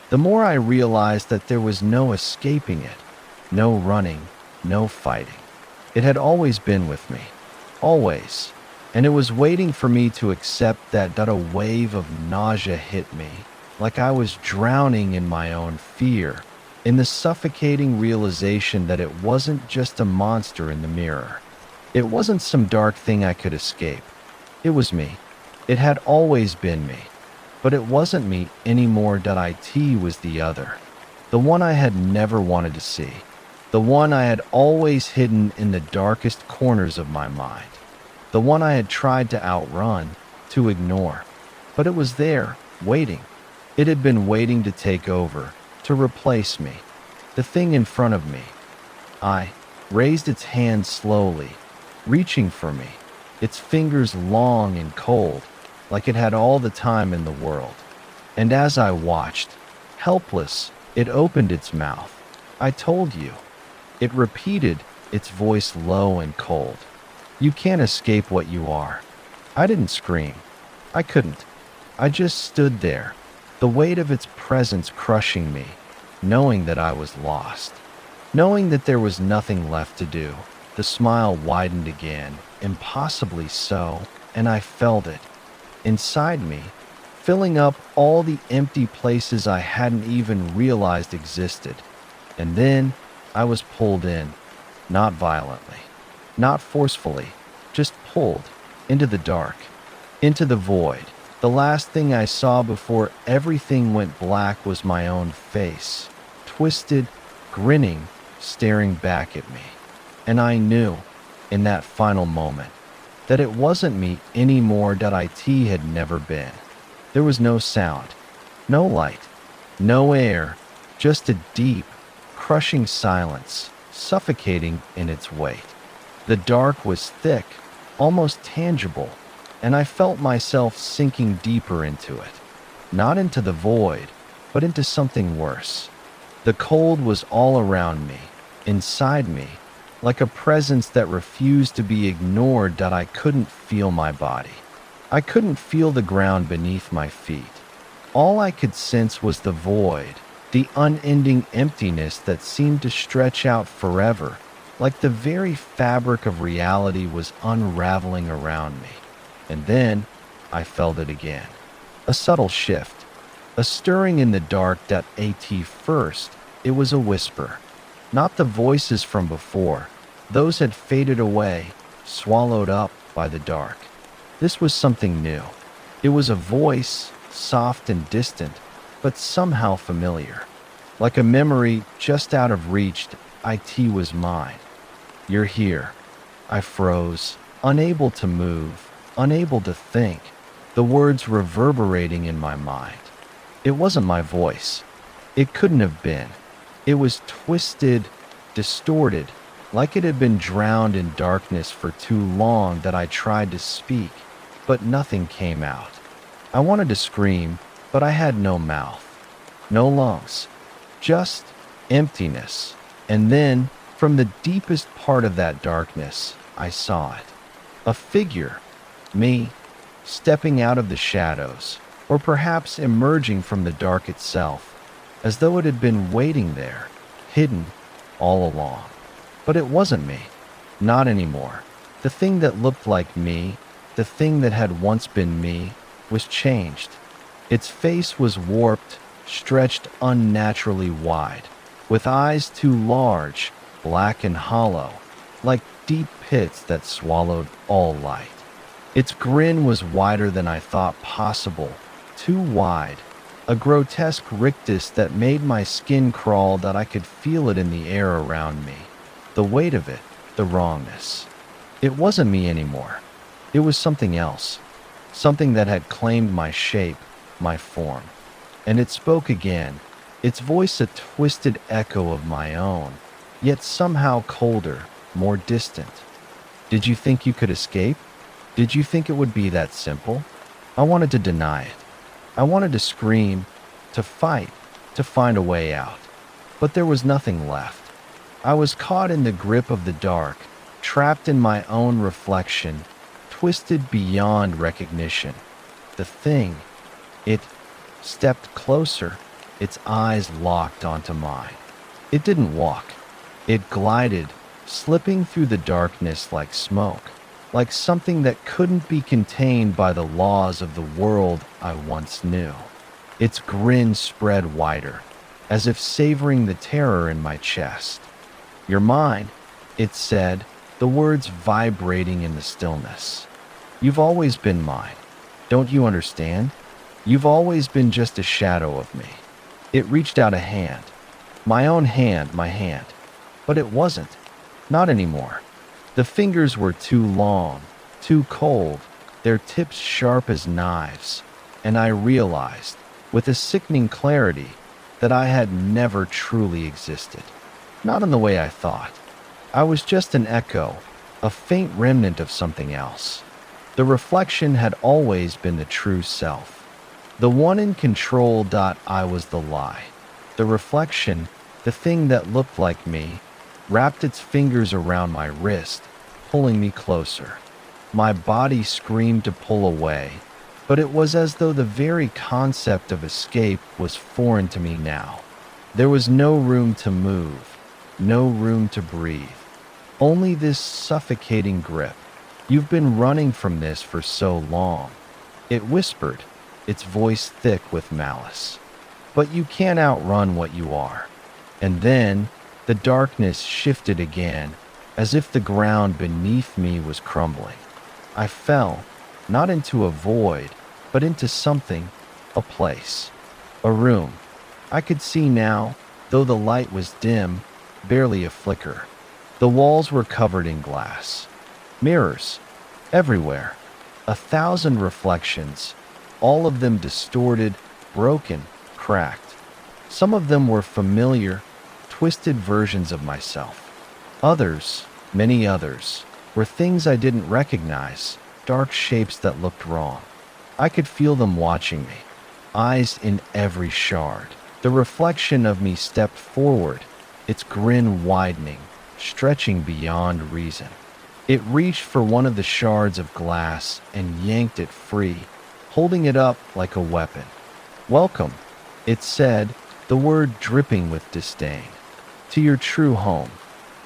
The more I realized that there was no escaping it, no running, no fighting. It had always been with me. Always. And it was waiting for me to accept that a wave of nausea hit me, like I was drowning in my own fear, in the suffocating realization that it wasn't just a monster in the mirror. It wasn't some dark thing I could escape. It was me. It had always been me. But it wasn't me anymore.it was the other. The one I had never wanted to see. The one I had always hidden in the darkest corners of my mind. The one I had tried to outrun, to ignore. But it was there, waiting. It had been waiting to take over, to replace me. The thing in front of me. I raised its hand slowly, reaching for me, its fingers long and cold, like it had all the time in the world. And as I watched, helpless, it opened its mouth. I told you. It repeated, its voice low and cold. You can't escape what you are. I didn't scream. I couldn't. I just stood there, the weight of its presence crushing me, knowing that I was lost. Knowing that there was nothing left to do. The smile widened again, impossibly so, and I felt it. Inside me, filling up all the empty places I hadn't even realized existed. And then I was pulled in, not violently, not forcefully, just pulled into the dark, into the void. The last thing I saw before everything went black was my own face, twisted, grinning, staring back at me. And I knew, in that final moment, that it wasn't me anymore.it had never been. There was no sound, no light, no air, just a deep, crushing silence, suffocating in its weight. The dark was thick, almost tangible, and I felt myself sinking deeper into it. Not into the void, but into something worse. The cold was all around me, inside me, like a presence that refused to be ignored. That I couldn't feel my body. I couldn't feel the ground beneath my feet. All I could sense was the void, the unending emptiness that seemed to stretch out forever, like the very fabric of reality was unraveling around me. And then I felt it again. A subtle shift, a stirring in the dark.at first. It was a whisper. Not the voices from before. Those had faded away, swallowed up by the dark. This was something new. It was a voice, soft and distant, but somehow familiar. Like a memory just out of reach, it was mine. You're here. I froze, unable to move, unable to think, the words reverberating in my mind. It wasn't my voice. It couldn't have been. It was twisted, distorted, like it had been drowned in darkness for too long that I tried to speak, but nothing came out. I wanted to scream, but I had no mouth, no lungs, just emptiness. And then, from the deepest part of that darkness, I saw it. A figure, me, stepping out of the shadows, or perhaps emerging from the dark itself, as though it had been waiting there, hidden all along. But it wasn't me. Not anymore. The thing that looked like me, the thing that had once been me, was changed. Its face was warped, stretched unnaturally wide, with eyes too large, black and hollow, like deep pits that swallowed all light. Its grin was wider than I thought possible, too wide, a grotesque rictus that made my skin crawl, that I could feel it in the air around me. The weight of it, the wrongness. It wasn't me anymore. It was something else, something that had claimed my shape, my form. And it spoke again, its voice a twisted echo of my own, yet somehow colder, more distant. Did you think you could escape? Did you think it would be that simple? I wanted to deny it. I wanted to scream, to fight, to find a way out. But there was nothing left. I was caught in the grip of the dark, trapped in my own reflection, twisted beyond recognition. The thing, it stepped closer, its eyes locked onto mine. It didn't walk. It glided, slipping through the darkness like smoke, like something that couldn't be contained by the laws of the world I once knew. Its grin spread wider, as if savoring the terror in my chest. "You're mine," it said, the words vibrating in the stillness. "You've always been mine. Don't you understand? You've always been just a shadow of me." It reached out a hand. My own hand, my hand. But it wasn't. Not anymore. The fingers were too long, too cold, their tips sharp as knives, and I realized, with a sickening clarity, that I had never truly existed. Not in the way I thought. I was just an echo, a faint remnant of something else. The reflection had always been the true self. The one in control. I was the lie. The reflection, the thing that looked like me, wrapped its fingers around my wrist, pulling me closer. My body screamed to pull away, but it was as though the very concept of escape was foreign to me now. There was no room to move, no room to breathe. Only this suffocating grip. "You've been running from this for so long," it whispered, its voice thick with malice. "But you can't outrun what you are." And then the darkness shifted again, as if the ground beneath me was crumbling. I fell, not into a void, but into something, a place, a room. I could see now, though the light was dim, barely a flicker. The walls were covered in glass. Mirrors, everywhere. 1,000 reflections, all of them distorted, broken, cracked. Some of them were familiar, twisted versions of myself. Others, many others, were things I didn't recognize, dark shapes that looked wrong. I could feel them watching me, eyes in every shard. The reflection of me stepped forward, its grin widening, stretching beyond reason. It reached for one of the shards of glass and yanked it free, holding it up like a weapon. "Welcome," it said, the word dripping with disdain, "to your true home."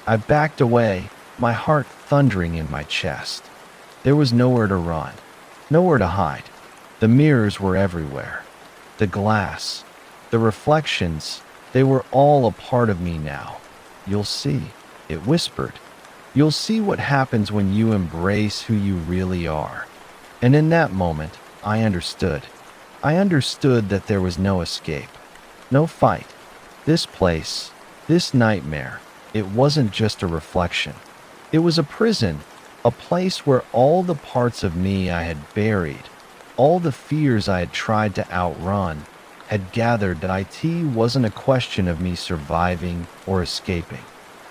I backed away, my heart thundering in my chest. There was nowhere to run, nowhere to hide. The mirrors were everywhere. The glass, the reflections, they were all a part of me now. "You'll see," it whispered. "You'll see what happens when you embrace who you really are." And in that moment, I understood. I understood that there was no escape, no fight, This place, this nightmare, it wasn't just a reflection. It was a prison, a place where all the parts of me I had buried, all the fears I had tried to outrun, had gathered. That it wasn't a question of me surviving or escaping.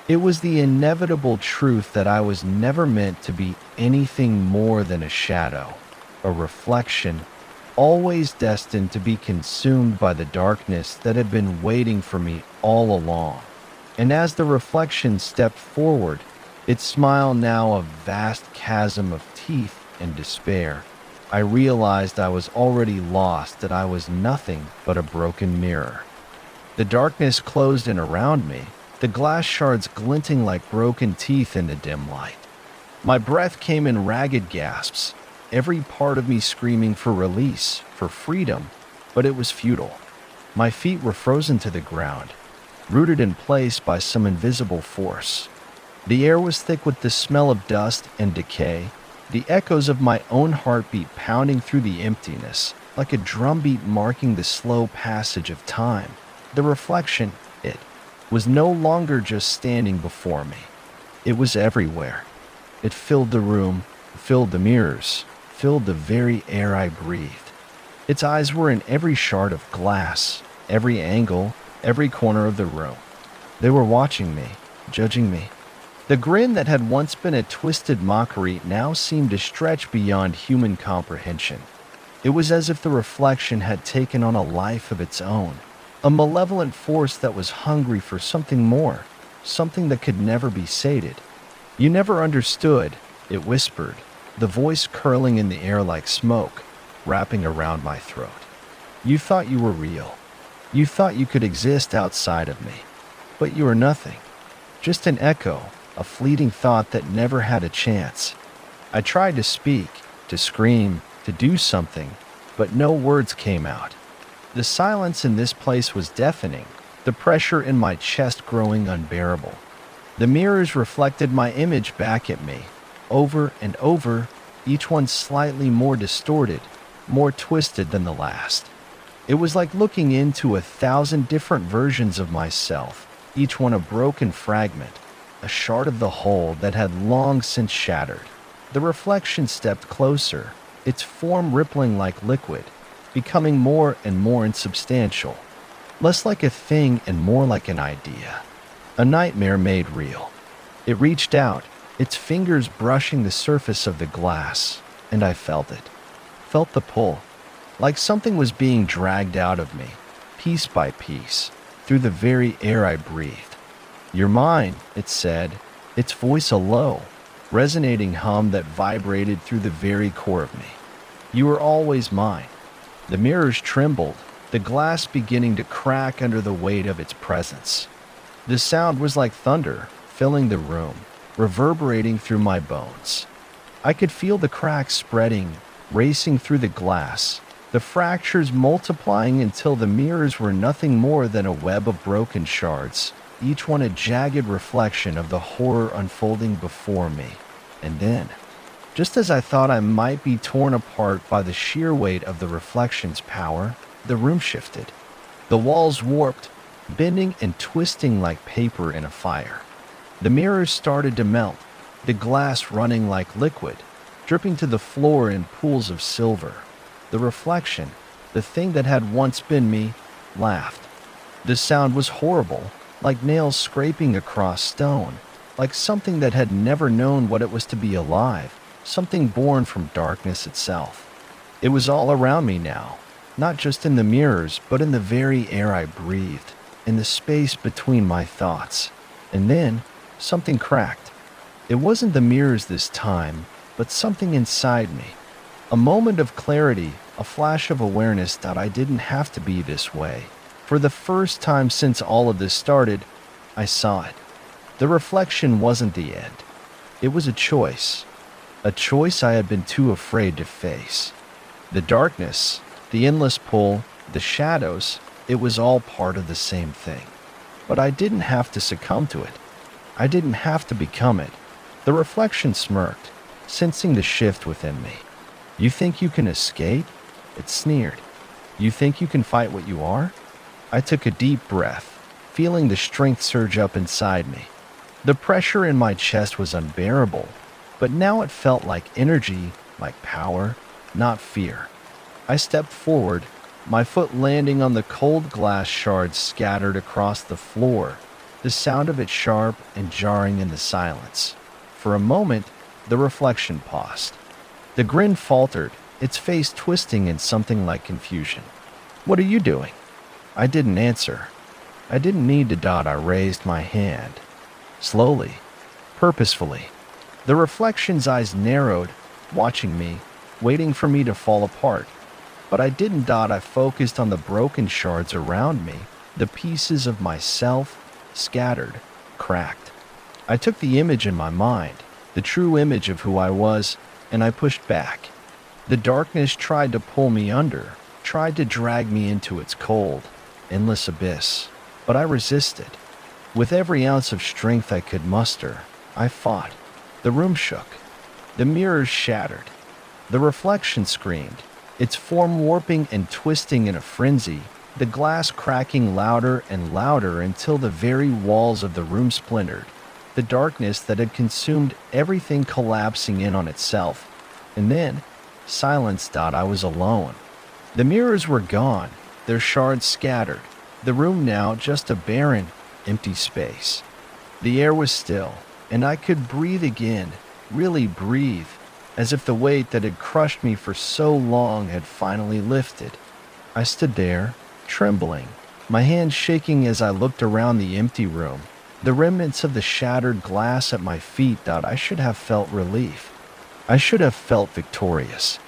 It was the inevitable truth that I was never meant to be anything more than a shadow, a reflection, always destined to be consumed by the darkness that had been waiting for me all along. And as the reflection stepped forward, its smile now a vast chasm of teeth and despair, I realized I was already lost, that I was nothing but a broken mirror. The darkness closed in around me, the glass shards glinting like broken teeth in the dim light. My breath came in ragged gasps, every part of me screaming for release, for freedom, but it was futile. My feet were frozen to the ground, rooted in place by some invisible force. The air was thick with the smell of dust and decay, the echoes of my own heartbeat pounding through the emptiness, like a drumbeat marking the slow passage of time. The reflection, it was no longer just standing before me. It was everywhere. It filled the room, filled the mirrors, filled the very air I breathed. Its eyes were in every shard of glass, every angle, every corner of the room. They were watching me, judging me. The grin that had once been a twisted mockery now seemed to stretch beyond human comprehension. It was as if the reflection had taken on a life of its own, a malevolent force that was hungry for something more, something that could never be sated. "You never understood," it whispered, the voice curling in the air like smoke, wrapping around my throat. "You thought you were real. You thought you could exist outside of me. But you were nothing. Just an echo, a fleeting thought that never had a chance." I tried to speak, to scream, to do something, but no words came out. The silence in this place was deafening, the pressure in my chest growing unbearable. The mirrors reflected my image back at me, over and over, each one slightly more distorted, more twisted than the last. It was like looking into 1,000 different versions of myself, each one a broken fragment, a shard of the whole that had long since shattered. The reflection stepped closer, its form rippling like liquid, becoming more and more insubstantial, less like a thing and more like an idea, a nightmare made real. It reached out, its fingers brushing the surface of the glass, and I felt it, felt the pull, like something was being dragged out of me, piece by piece, through the very air I breathed. "You're mine," it said, its voice a low, resonating hum that vibrated through the very core of me. "You were always mine." The mirrors trembled, the glass beginning to crack under the weight of its presence. The sound was like thunder, filling the room, reverberating through my bones. I could feel the cracks spreading, racing through the glass, the fractures multiplying until the mirrors were nothing more than a web of broken shards, each one a jagged reflection of the horror unfolding before me. And then, just as I thought I might be torn apart by the sheer weight of the reflection's power, the room shifted. The walls warped, bending and twisting like paper in a fire. The mirrors started to melt, the glass running like liquid, dripping to the floor in pools of silver. The reflection, the thing that had once been me, laughed. The sound was horrible, like nails scraping across stone, like something that had never known what it was to be alive, something born from darkness itself. It was all around me now, not just in the mirrors, but in the very air I breathed, in the space between my thoughts. And then, something cracked. It wasn't the mirrors this time, but something inside me. A moment of clarity, a flash of awareness that I didn't have to be this way. For the first time since all of this started, I saw it. The reflection wasn't the end. It was a choice I had been too afraid to face. The darkness, the endless pull, the shadows, it was all part of the same thing. But I didn't have to succumb to it. I didn't have to become it. The reflection smirked, sensing the shift within me. "You think you can escape?" It sneered. "You think you can fight what you are?" I took a deep breath, feeling the strength surge up inside me. The pressure in my chest was unbearable, but now it felt like energy, like power, not fear. I stepped forward, my foot landing on the cold glass shards scattered across the floor, the sound of it sharp and jarring in the silence. For a moment, the reflection paused. The grin faltered, its face twisting in something like confusion. "What are you doing?" I didn't answer. I didn't need to. I raised my hand. Slowly, purposefully. The reflection's eyes narrowed, watching me, waiting for me to fall apart. But I didn't. I focused on the broken shards around me, the pieces of myself, scattered, cracked. I took the image in my mind, the true image of who I was, and I pushed back. The darkness tried to pull me under, tried to drag me into its cold, endless abyss. But I resisted. With every ounce of strength I could muster, I fought. The room shook. The mirrors shattered. The reflection screamed, its form warping and twisting in a frenzy, the glass cracking louder and louder until the very walls of the room splintered, the darkness that had consumed everything collapsing in on itself. And then, silence. I was alone. The mirrors were gone, their shards scattered, the room now just a barren, empty space. The air was still, and I could breathe again, really breathe, as if the weight that had crushed me for so long had finally lifted. I stood there, trembling, my hands shaking as I looked around the empty room, the remnants of the shattered glass at my feet. I should have felt relief. I should have felt victorious.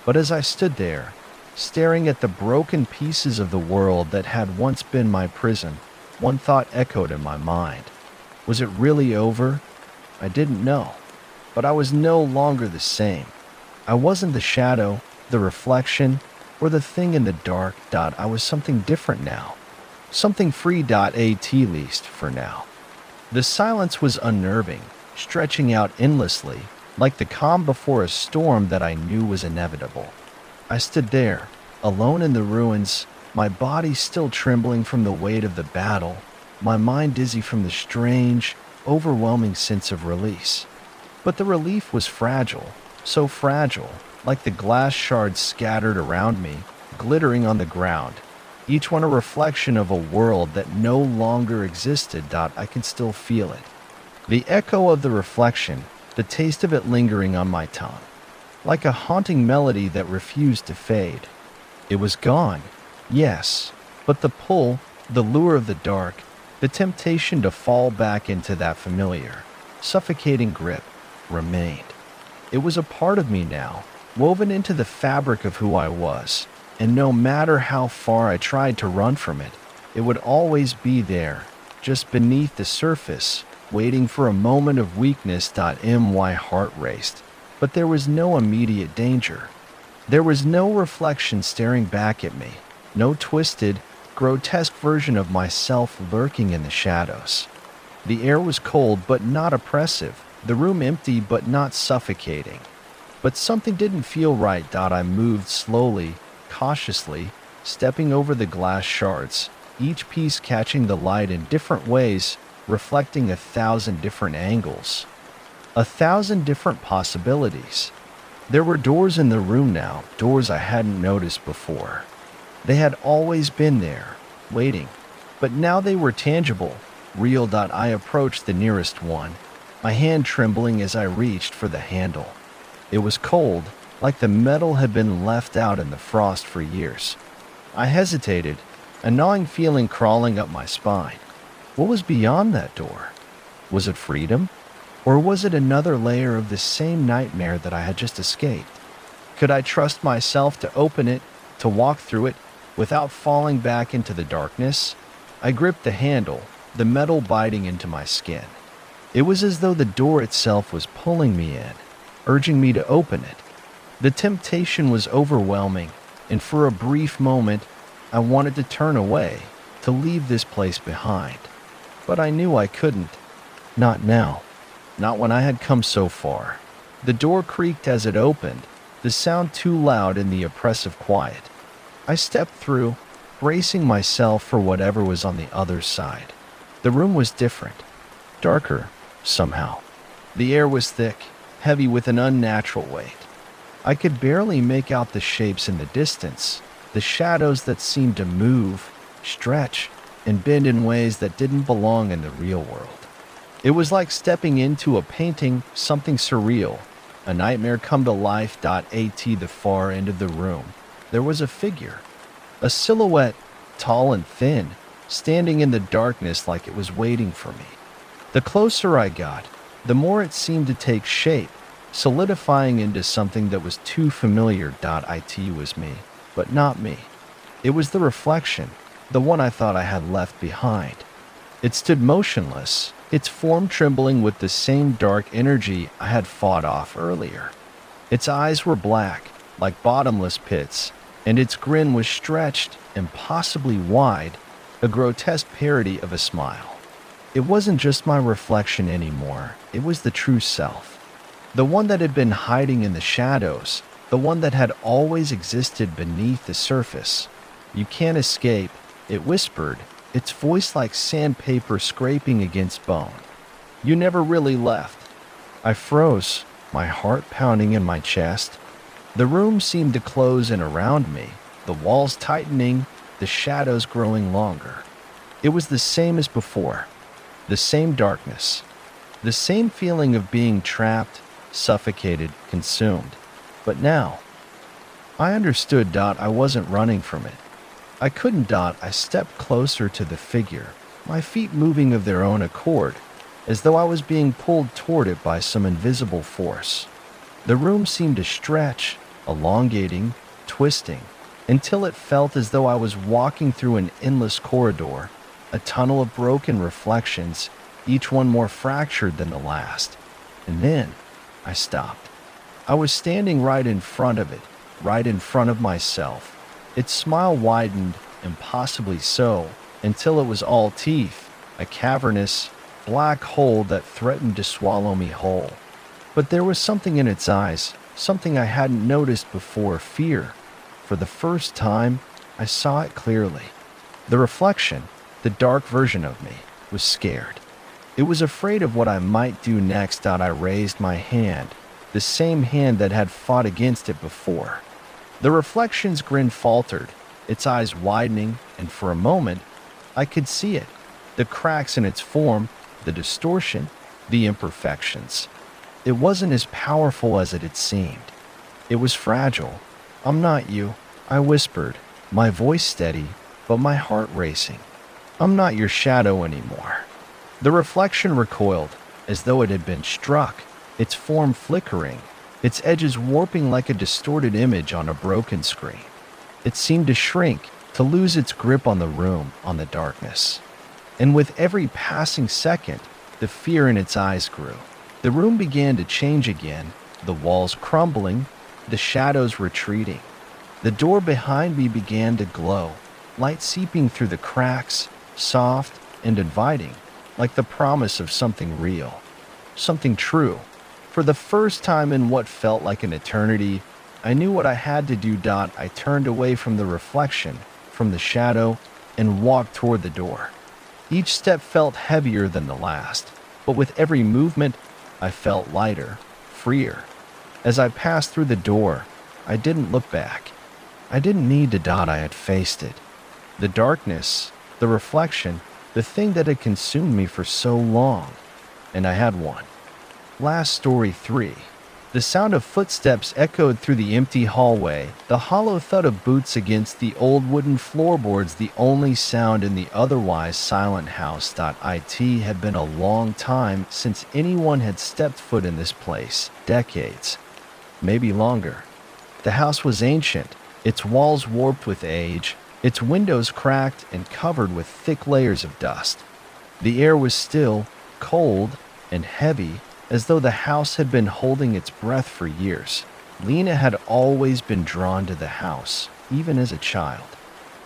But as I stood there, staring at the broken pieces of the world that had once been my prison, one thought echoed in my mind. Was it really over? I didn't know. But I was no longer the same. I wasn't the shadow, the reflection, or the thing in the dark. I was something different now. Something free. At least for now. The silence was unnerving, stretching out endlessly, like the calm before a storm that I knew was inevitable. I stood there, alone in the ruins, my body still trembling from the weight of the battle, my mind dizzy from the strange, overwhelming sense of release. But the relief was fragile, so fragile, like the glass shards scattered around me, glittering on the ground, each one a reflection of a world that no longer existed. I could still feel it. The echo of the reflection, the taste of it lingering on my tongue, like a haunting melody that refused to fade. It was gone, yes, but the pull, the lure of the dark, the temptation to fall back into that familiar, suffocating grip, remained. It was a part of me now, woven into the fabric of who I was, and no matter how far I tried to run from it, it would always be there, just beneath the surface, waiting for a moment of weakness. My heart raced. But there was no immediate danger. There was no reflection staring back at me, no twisted, grotesque version of myself lurking in the shadows. The air was cold but not oppressive, the room empty but not suffocating. But something didn't feel right. I moved slowly, cautiously, stepping over the glass shards, each piece catching the light in different ways, reflecting 1,000 different angles. 1,000 different possibilities. There were doors in the room now, doors I hadn't noticed before. They had always been there, waiting, but now they were tangible, real. I approached the nearest one, my hand trembling as I reached for the handle. It was cold, like the metal had been left out in the frost for years. I hesitated, a gnawing feeling crawling up my spine. What was beyond that door? Was it freedom? Or was it another layer of the same nightmare that I had just escaped? Could I trust myself to open it, to walk through it, without falling back into the darkness? I gripped the handle, the metal biting into my skin. It was as though the door itself was pulling me in, urging me to open it. The temptation was overwhelming, and for a brief moment, I wanted to turn away, to leave this place behind. But I knew I couldn't. Not now. Not when I had come so far. The door creaked as it opened, the sound too loud in the oppressive quiet. I stepped through, bracing myself for whatever was on the other side. The room was different, darker, somehow. The air was thick, heavy with an unnatural weight. I could barely make out the shapes in the distance, the shadows that seemed to move, stretch, and bend in ways that didn't belong in the real world. It was like stepping into a painting, something surreal, a nightmare come to life. At the far end of the room, there was a figure, a silhouette, tall and thin, standing in the darkness like it was waiting for me. The closer I got, the more it seemed to take shape, solidifying into something that was too familiar. It was me, but not me. It was the reflection, the one I thought I had left behind. It stood motionless, its form trembling with the same dark energy I had fought off earlier. Its eyes were black, like bottomless pits, and its grin was stretched, impossibly wide, a grotesque parody of a smile. It wasn't just my reflection anymore, it was the true self. The one that had been hiding in the shadows, the one that had always existed beneath the surface. "You can't escape," it whispered, its voice like sandpaper scraping against bone. "You never really left." I froze, my heart pounding in my chest. The room seemed to close in around me, the walls tightening, the shadows growing longer. It was the same as before, the same darkness, the same feeling of being trapped, suffocated, consumed. But now, I understood. I wasn't running from it. I couldn't. I stepped closer to the figure, my feet moving of their own accord, as though I was being pulled toward it by some invisible force. The room seemed to stretch, elongating, twisting, until it felt as though I was walking through an endless corridor, a tunnel of broken reflections, each one more fractured than the last. And then I stopped. I was standing right in front of it, right in front of myself. Its smile widened, impossibly so, until it was all teeth, a cavernous, black hole that threatened to swallow me whole. But there was something in its eyes, something I hadn't noticed before: fear. For the first time, I saw it clearly. The reflection, the dark version of me, was scared. It was afraid of what I might do next. I raised my hand, the same hand that had fought against it before. The reflection's grin faltered, its eyes widening, and for a moment, I could see it, the cracks in its form, the distortion, the imperfections. It wasn't as powerful as it had seemed. It was fragile. "I'm not you," I whispered, my voice steady, but my heart racing. "I'm not your shadow anymore." The reflection recoiled, as though it had been struck, its form flickering, its edges warping like a distorted image on a broken screen. It seemed to shrink, to lose its grip on the room, on the darkness. And with every passing second, the fear in its eyes grew. The room began to change again, the walls crumbling, the shadows retreating. The door behind me began to glow, light seeping through the cracks, soft and inviting, like the promise of something real, something true. For the first time in what felt like an eternity, I knew what I had to do. I turned away from the reflection, from the shadow, and walked toward the door. Each step felt heavier than the last, but with every movement, I felt lighter, freer. As I passed through the door, I didn't look back. I didn't need to. I had faced it. The darkness, the reflection, the thing that had consumed me for so long. And I had won. Last story 3. The sound of footsteps echoed through the empty hallway, the hollow thud of boots against the old wooden floorboards, the only sound in the otherwise silent house. It had been a long time since anyone had stepped foot in this place, decades, maybe longer. The house was ancient, its walls warped with age, its windows cracked and covered with thick layers of dust. The air was still, cold, and heavy, as though the house had been holding its breath for years. Lena had always been drawn to the house, even as a child.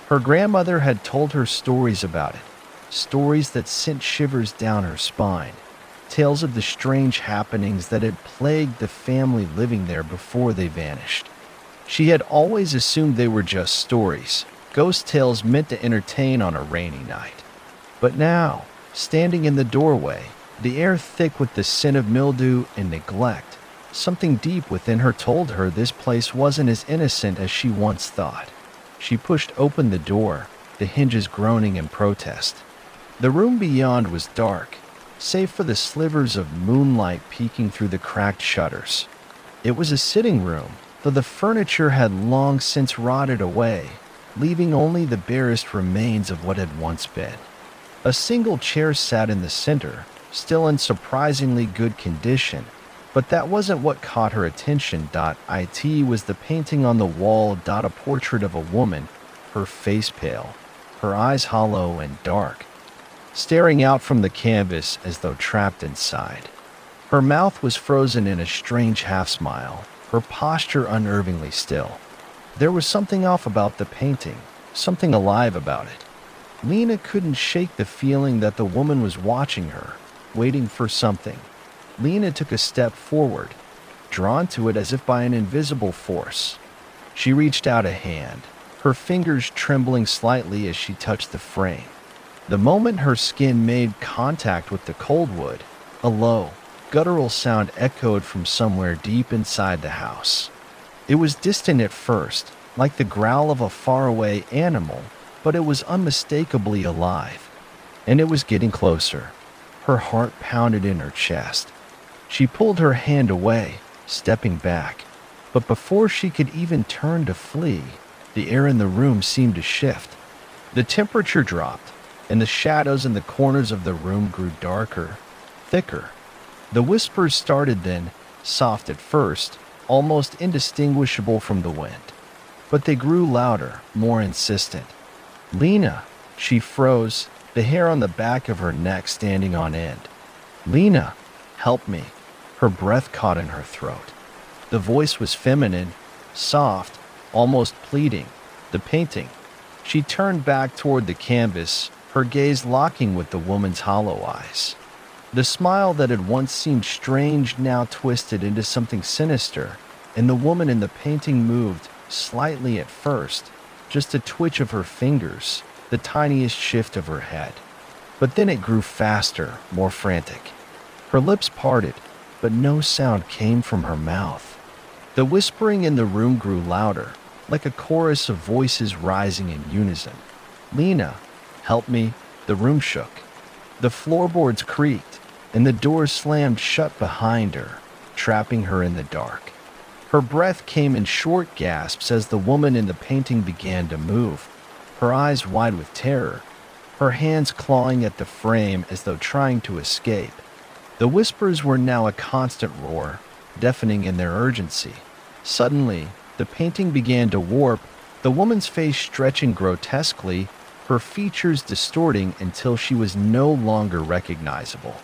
Her grandmother had told her stories about it, stories that sent shivers down her spine, tales of the strange happenings that had plagued the family living there before they vanished. She had always assumed they were just stories, ghost tales meant to entertain on a rainy night. But now, standing in the doorway, the air thick with the scent of mildew and neglect, something deep within her told her this place wasn't as innocent as she once thought. She pushed open the door, the hinges groaning in protest. The room beyond was dark, save for the slivers of moonlight peeking through the cracked shutters. It was a sitting room, though the furniture had long since rotted away, leaving only the barest remains of what had once been. A single chair sat in the center, still in surprisingly good condition, but that wasn't what caught her attention. It was the painting on the wall. A portrait of a woman, her face pale, her eyes hollow and dark, staring out from the canvas as though trapped inside. Her mouth was frozen in a strange half-smile, her posture unnervingly still. There was something off about the painting, something alive about it. Lena couldn't shake the feeling that the woman was watching her, waiting for something. Lena took a step forward, drawn to it as if by an invisible force. She reached out a hand, her fingers trembling slightly as she touched the frame. The moment her skin made contact with the cold wood, a low, guttural sound echoed from somewhere deep inside the house. It was distant at first, like the growl of a faraway animal, but it was unmistakably alive. And it was getting closer. Her heart pounded in her chest. She pulled her hand away, stepping back. But before she could even turn to flee, the air in the room seemed to shift. The temperature dropped, and the shadows in the corners of the room grew darker, thicker. The whispers started then, soft at first, almost indistinguishable from the wind. But they grew louder, more insistent. "Lena!" She froze, the hair on the back of her neck standing on end. "Lena, help me." Her breath caught in her throat. The voice was feminine, soft, almost pleading. The painting. She turned back toward the canvas, her gaze locking with the woman's hollow eyes. The smile that had once seemed strange now twisted into something sinister, and the woman in the painting moved, slightly at first, just a twitch of her fingers, the tiniest shift of her head. But then it grew faster, more frantic. Her lips parted, but no sound came from her mouth. The whispering in the room grew louder, like a chorus of voices rising in unison. "Lena, help me." The room shook. The floorboards creaked, and the door slammed shut behind her, trapping her in the dark. Her breath came in short gasps as the woman in the painting began to move, her eyes wide with terror, her hands clawing at the frame as though trying to escape. The whispers were now a constant roar, deafening in their urgency. Suddenly, the painting began to warp, the woman's face stretching grotesquely, her features distorting until she was no longer recognizable.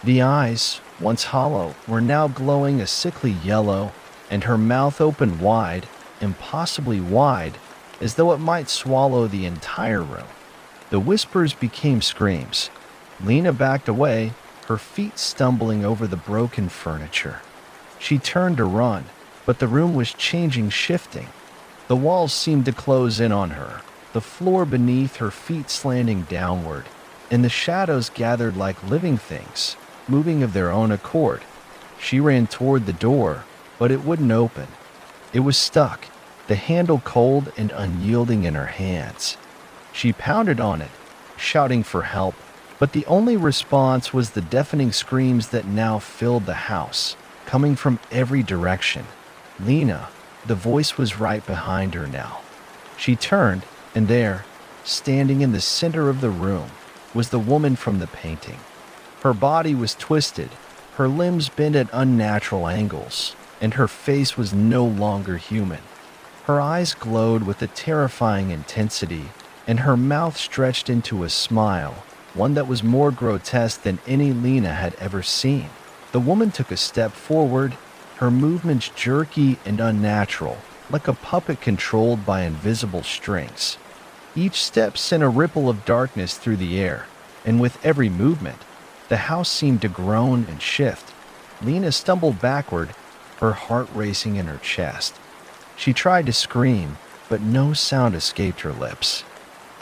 The eyes, once hollow, were now glowing a sickly yellow, and her mouth opened wide, impossibly wide, as though it might swallow the entire room. The whispers became screams. Lena backed away, her feet stumbling over the broken furniture. She turned to run, but the room was changing, shifting. The walls seemed to close in on her, the floor beneath her feet slanting downward, and the shadows gathered like living things, moving of their own accord. She ran toward the door, but it wouldn't open. It was stuck, the handle cold and unyielding in her hands. She pounded on it, shouting for help, but the only response was the deafening screams that now filled the house, coming from every direction. Lena, the voice was right behind her now. She turned, and there, standing in the center of the room, was the woman from the painting. Her body was twisted, her limbs bent at unnatural angles, and her face was no longer human. Her eyes glowed with a terrifying intensity, and her mouth stretched into a smile, one that was more grotesque than any Lena had ever seen. The woman took a step forward, her movements jerky and unnatural, like a puppet controlled by invisible strings. Each step sent a ripple of darkness through the air, and with every movement, the house seemed to groan and shift. Lena stumbled backward, her heart racing in her chest. She tried to scream, but no sound escaped her lips.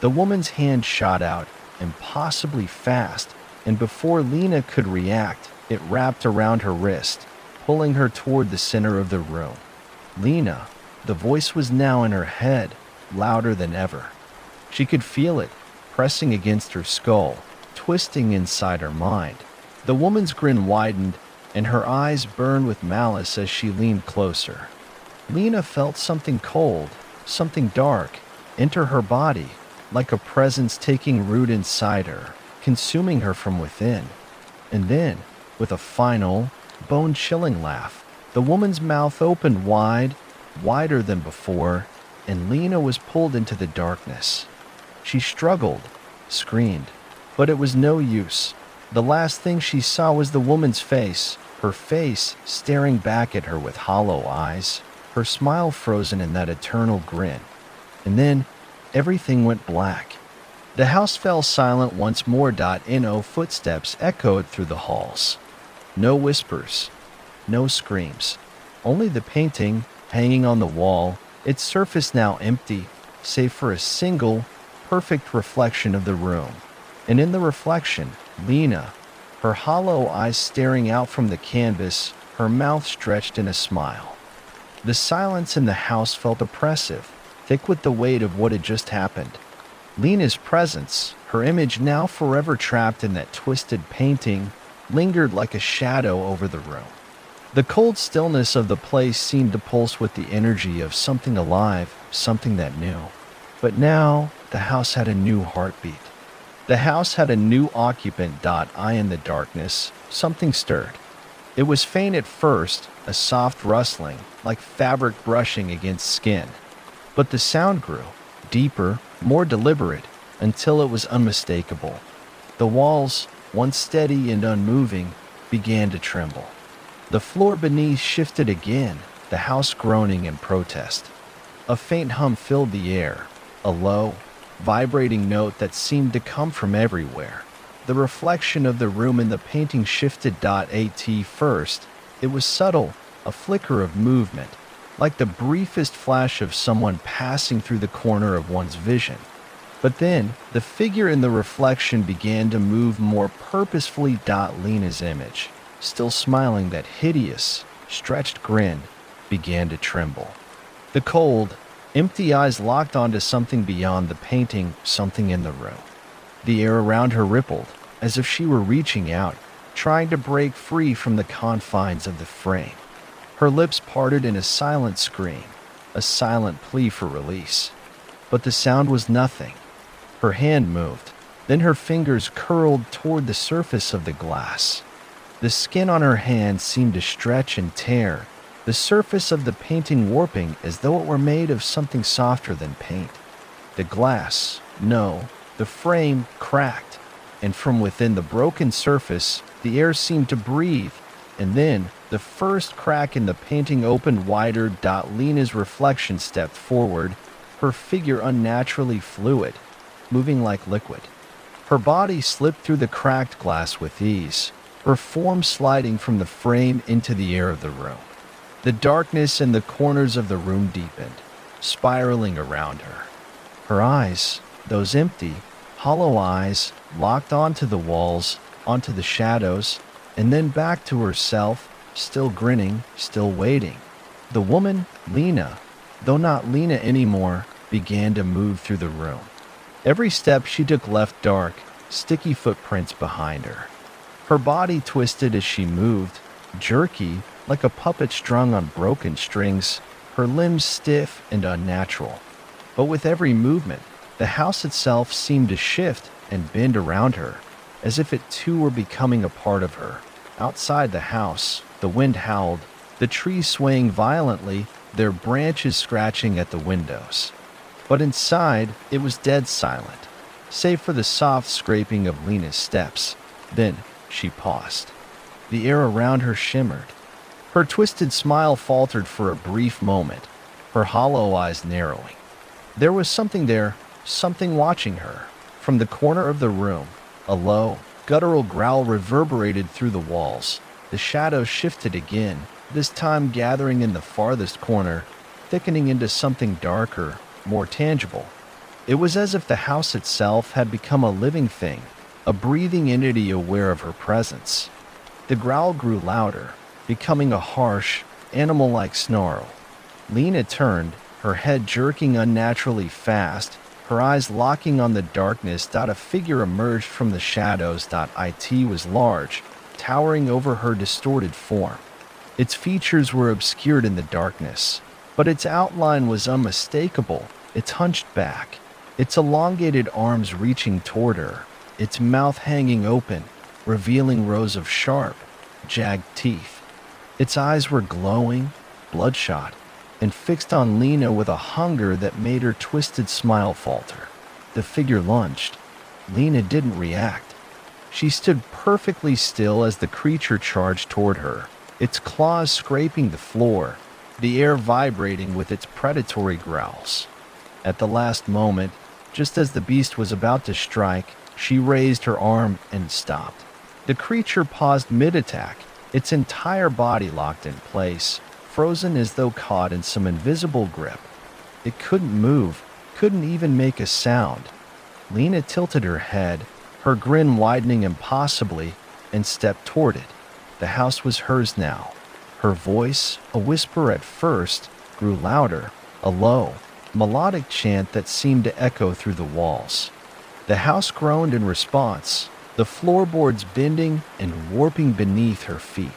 The woman's hand shot out, impossibly fast, and before Lena could react, it wrapped around her wrist, pulling her toward the center of the room. Lena, the voice was now in her head, louder than ever. She could feel it, pressing against her skull, twisting inside her mind. The woman's grin widened, and her eyes burned with malice as she leaned closer. Lena felt something cold, something dark, enter her body, like a presence taking root inside her, consuming her from within. And then, with a final, bone-chilling laugh, the woman's mouth opened wide, wider than before, and Lena was pulled into the darkness. She struggled, screamed, but it was no use. The last thing she saw was the woman's face, her face staring back at her with hollow eyes, her smile frozen in that eternal grin. And then, everything went black. The house fell silent once more. No footsteps echoed through the halls. No whispers, no screams, only the painting hanging on the wall, its surface now empty, save for a single, perfect reflection of the room. And in the reflection, Lena, her hollow eyes staring out from the canvas, her mouth stretched in a smile. The silence in the house felt oppressive, thick with the weight of what had just happened. Lena's presence, her image now forever trapped in that twisted painting, lingered like a shadow over the room. The cold stillness of the place seemed to pulse with the energy of something alive, something that knew. But now, the house had a new heartbeat. The house had a new occupant. In the darkness, something stirred. It was faint at first, a soft rustling, like fabric brushing against skin. But the sound grew, deeper, more deliberate, until it was unmistakable. The walls, once steady and unmoving, began to tremble. The floor beneath shifted again, the house groaning in protest. A faint hum filled the air, a low, vibrating note that seemed to come from everywhere. The reflection of the room in the painting shifted. At first, it was subtle, a flicker of movement, like the briefest flash of someone passing through the corner of one's vision. But then, the figure in the reflection began to move more purposefully. Lena's image, still smiling that hideous, stretched grin, began to tremble. The cold, empty eyes locked onto something beyond the painting, something in the room. The air around her rippled, as if she were reaching out, trying to break free from the confines of the frame. Her lips parted in a silent scream, a silent plea for release. But the sound was nothing. Her hand moved, then her fingers curled toward the surface of the glass. The skin on her hand seemed to stretch and tear, the surface of the painting warping as though it were made of something softer than paint. The glass, no, the frame cracked, and from within the broken surface, the air seemed to breathe, and then the first crack in the painting opened wider. Lena's reflection stepped forward, her figure unnaturally fluid, moving like liquid. Her body slipped through the cracked glass with ease, her form sliding from the frame into the air of the room. The darkness in the corners of the room deepened, spiraling around her. Her eyes, those empty, hollow eyes, locked onto the walls, onto the shadows, and then back to herself, still grinning, still waiting. The woman, Lena, though not Lena anymore, began to move through the room. Every step she took left dark, sticky footprints behind her. Her body twisted as she moved, jerky, like a puppet strung on broken strings, her limbs stiff and unnatural. But with every movement, the house itself seemed to shift and bend around her, as if it too were becoming a part of her. Outside the house, the wind howled, the trees swaying violently, their branches scratching at the windows. But inside, it was dead silent, save for the soft scraping of Lena's steps. Then she paused. The air around her shimmered. Her twisted smile faltered for a brief moment, her hollow eyes narrowing. There was something there, something watching her. From the corner of the room, a low, guttural growl reverberated through the walls. The shadows shifted again, this time gathering in the farthest corner, thickening into something darker, more tangible. It was as if the house itself had become a living thing, a breathing entity aware of her presence. The growl grew louder, becoming a harsh, animal-like snarl. Lena turned, her head jerking unnaturally fast, her eyes locking on the darkness. A figure emerged from the shadows. It was large, towering over her distorted form. Its features were obscured in the darkness, but its outline was unmistakable. Its hunched back, its elongated arms reaching toward her, its mouth hanging open, revealing rows of sharp, jagged teeth. Its eyes were glowing, bloodshot, and fixed on Lena with a hunger that made her twisted smile falter. The figure lunged. Lena didn't react. She stood perfectly still as the creature charged toward her, its claws scraping the floor, the air vibrating with its predatory growls. At the last moment, just as the beast was about to strike, she raised her arm and stopped. The creature paused mid-attack, its entire body locked in place, frozen as though caught in some invisible grip. It couldn't move, couldn't even make a sound. Lena tilted her head, her grin widening impossibly, and stepped toward it. The house was hers now. Her voice, a whisper at first, grew louder, a low, melodic chant that seemed to echo through the walls. The house groaned in response, the floorboards bending and warping beneath her feet.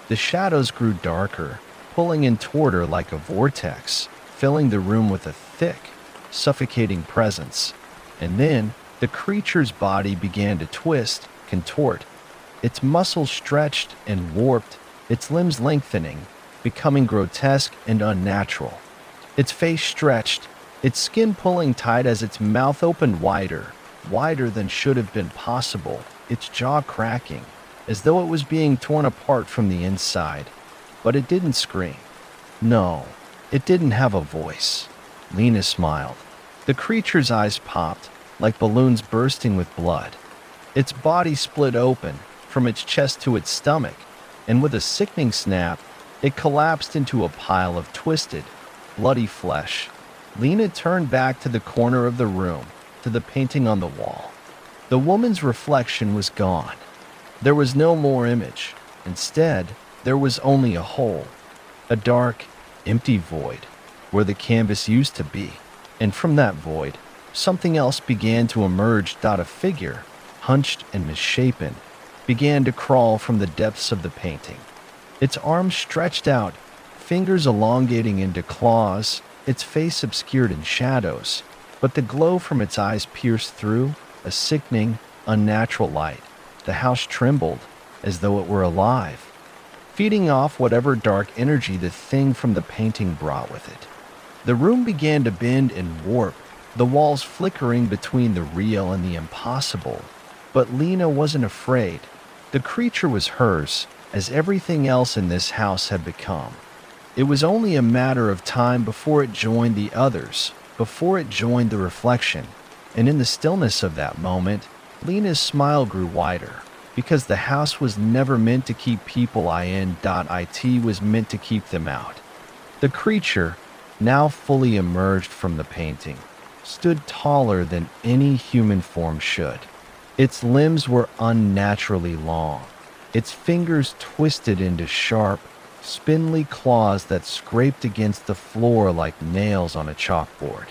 The shadows grew darker, pulling in toward her like a vortex, filling the room with a thick, suffocating presence. And then, the creature's body began to twist, contort. Its muscles stretched and warped, its limbs lengthening, becoming grotesque and unnatural. Its face stretched, its skin pulling tight as its mouth opened wider, wider than should have been possible, its jaw cracking, as though it was being torn apart from the inside. But it didn't scream. No, it didn't have a voice. Lena smiled. The creature's eyes popped, like balloons bursting with blood. Its body split open, from its chest to its stomach, and with a sickening snap, it collapsed into a pile of twisted, bloody flesh. Lena turned back to the corner of the room, to the painting on the wall. The woman's reflection was gone. There was no more image. Instead, there was only a hole, a dark, empty void, where the canvas used to be. And from that void, something else began to emerge. A figure, hunched and misshapen, began to crawl from the depths of the painting. Its arms stretched out, fingers elongating into claws, its face obscured in shadows, but the glow from its eyes pierced through, a sickening, unnatural light. The house trembled, as though it were alive, feeding off whatever dark energy the thing from the painting brought with it. The room began to bend and warp, the walls flickering between the real and the impossible. But Lena wasn't afraid. The creature was hers, as everything else in this house had become. It was only a matter of time before it joined the others, before it joined the reflection. And in the stillness of that moment, Lena's smile grew wider, because the house was never meant to keep people in. It was meant to keep them out. The creature, now fully emerged from the painting, stood taller than any human form should. Its limbs were unnaturally long, its fingers twisted into sharp, spindly claws that scraped against the floor like nails on a chalkboard.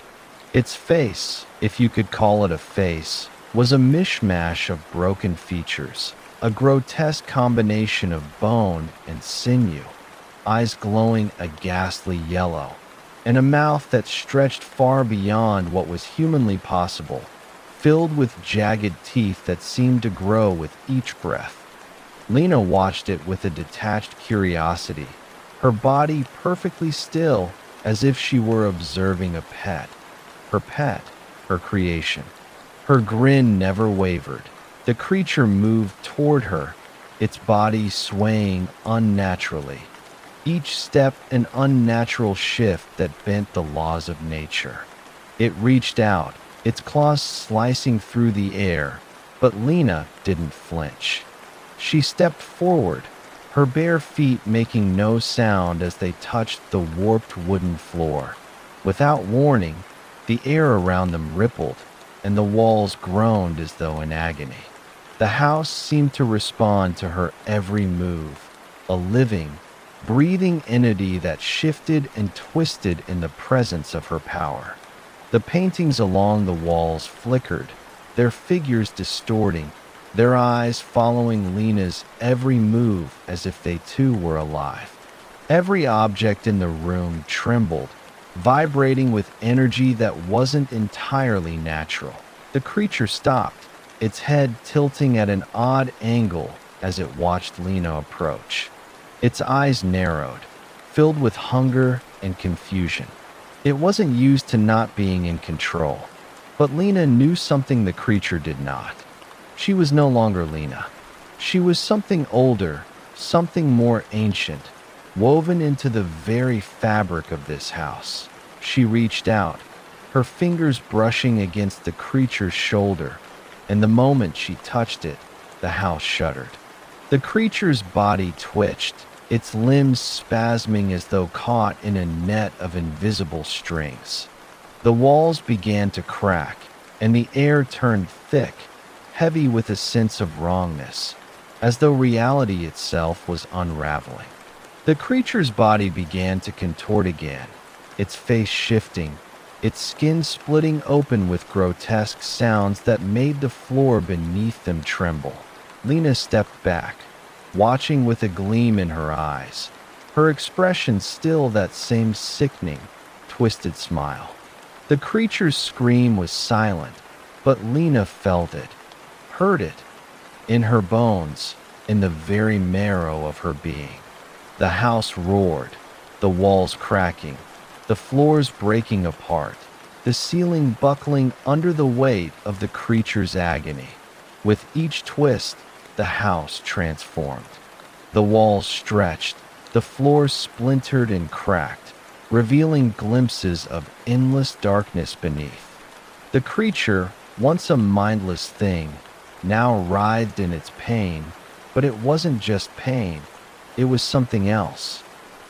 Its face, if you could call it a face, was a mishmash of broken features, a grotesque combination of bone and sinew, eyes glowing a ghastly yellow, and a mouth that stretched far beyond what was humanly possible, filled with jagged teeth that seemed to grow with each breath. Lena watched it with a detached curiosity, her body perfectly still, as if she were observing a pet. Her pet, her creation. Her grin never wavered. The creature moved toward her, its body swaying unnaturally. Each step an unnatural shift that bent the laws of nature. It reached out, its claws slicing through the air, but Lena didn't flinch. She stepped forward, her bare feet making no sound as they touched the warped wooden floor. Without warning, The air around them rippled, and the walls groaned as though in agony. The house seemed to respond to her every move, a living, breathing entity that shifted and twisted in the presence of her power. The paintings along the walls flickered, their figures distorting, their eyes following Lena's every move as if they too were alive. Every object in the room trembled, vibrating with energy that wasn't entirely natural. The creature stopped, its head tilting at an odd angle as it watched Lena approach. Its eyes narrowed, filled with hunger and confusion. It wasn't used to not being in control, but Lena knew something the creature did not. She was no longer Lena. She was something older, something more ancient, woven into the very fabric of this house. She reached out, her fingers brushing against the creature's shoulder, and the moment she touched it, the house shuddered. The creature's body twitched, its limbs spasming as though caught in a net of invisible strings. The walls began to crack, and the air turned thick, heavy with a sense of wrongness, as though reality itself was unraveling. The creature's body began to contort again, its face shifting, its skin splitting open with grotesque sounds that made the floor beneath them tremble. Lena stepped back, watching with a gleam in her eyes, her expression still that same sickening, twisted smile. The creature's scream was silent, but Lena felt it, heard it, in her bones, in the very marrow of her being. The house roared, the walls cracking, the floors breaking apart, the ceiling buckling under the weight of the creature's agony. With each twist, the house transformed. The walls stretched, the floors splintered and cracked, revealing glimpses of endless darkness beneath. The creature, once a mindless thing, now writhed in its pain, but it wasn't just pain, it was something else.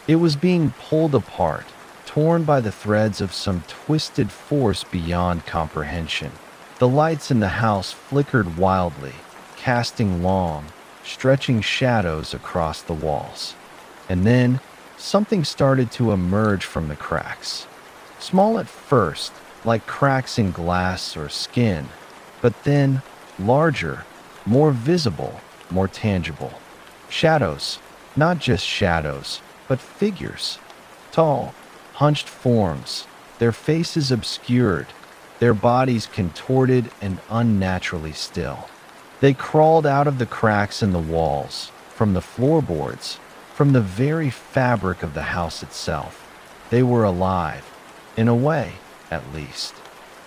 It was being pulled apart, torn by the threads of some twisted force beyond comprehension. The lights in the house flickered wildly, casting long, stretching shadows across the walls. And then, something started to emerge from the cracks. Small at first, like cracks in glass or skin, but then larger, more visible, more tangible. Shadows, not just shadows, but figures. Tall, hunched forms, their faces obscured, their bodies contorted and unnaturally still. They crawled out of the cracks in the walls, from the floorboards, from the very fabric of the house itself. They were alive, in a way, at least.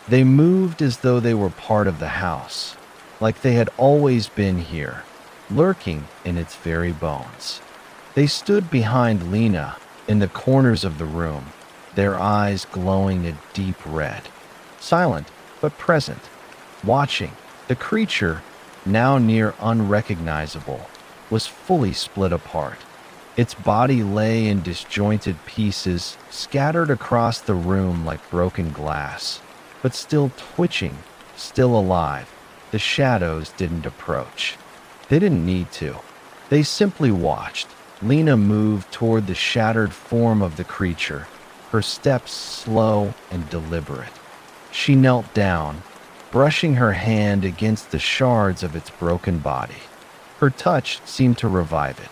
They moved as though they were part of the house, like they had always been here, lurking in its very bones. They stood behind Lena in the corners of the room, their eyes glowing a deep red. Silent, but present, watching. The creature, now near unrecognizable, was fully split apart. Its body lay in disjointed pieces, scattered across the room like broken glass, but still twitching, still alive. The shadows didn't approach. They didn't need to. They simply watched. Lena moved toward the shattered form of the creature, her steps slow and deliberate. She knelt down, brushing her hand against the shards of its broken body. Her touch seemed to revive it.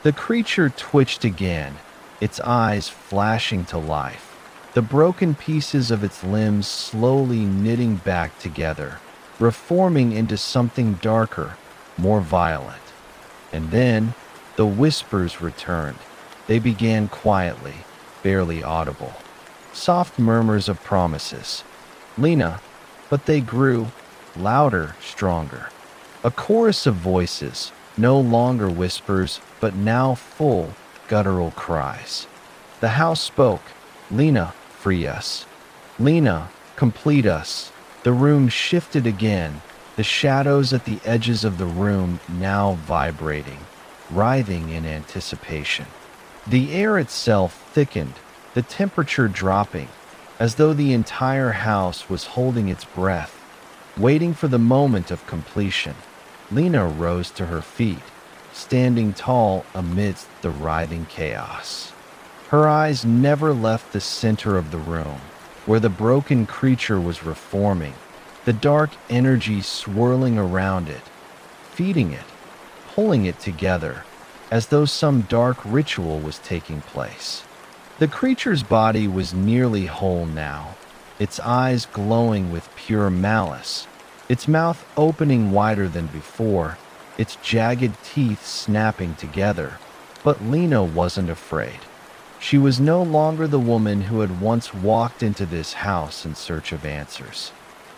The creature twitched again, its eyes flashing to life, the broken pieces of its limbs slowly knitting back together, reforming into something darker, more violent. And then the whispers returned. They began quietly, barely audible. Soft murmurs of promises. Lena, but they grew, louder, stronger. A chorus of voices, no longer whispers, but now full, guttural cries. The house spoke. Lena, free us. Lena, complete us. The room shifted again, the shadows at the edges of the room now vibrating, writhing in anticipation. The air itself thickened, the temperature dropping, as though the entire house was holding its breath, waiting for the moment of completion. Lena rose to her feet, standing tall amidst the writhing chaos. Her eyes never left the center of the room, where the broken creature was reforming, the dark energy swirling around it, feeding it, pulling it together, as though some dark ritual was taking place. The creature's body was nearly whole now, its eyes glowing with pure malice, its mouth opening wider than before, its jagged teeth snapping together. But Lena wasn't afraid. She was no longer the woman who had once walked into this house in search of answers.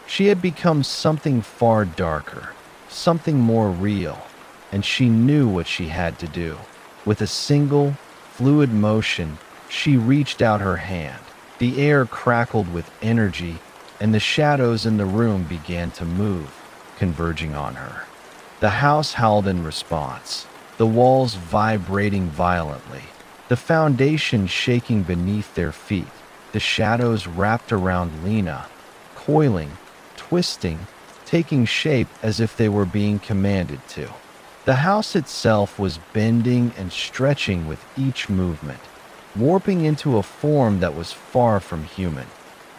She had become something far darker, something more real, and she knew what she had to do. With a single, fluid motion, she reached out her hand. The air crackled with energy, and the shadows in the room began to move, converging on her. The house howled in response, the walls vibrating violently, the foundation shaking beneath their feet. The shadows wrapped around Lena, coiling, twisting, taking shape as if they were being commanded to. The house itself was bending and stretching with each movement, warping into a form that was far from human.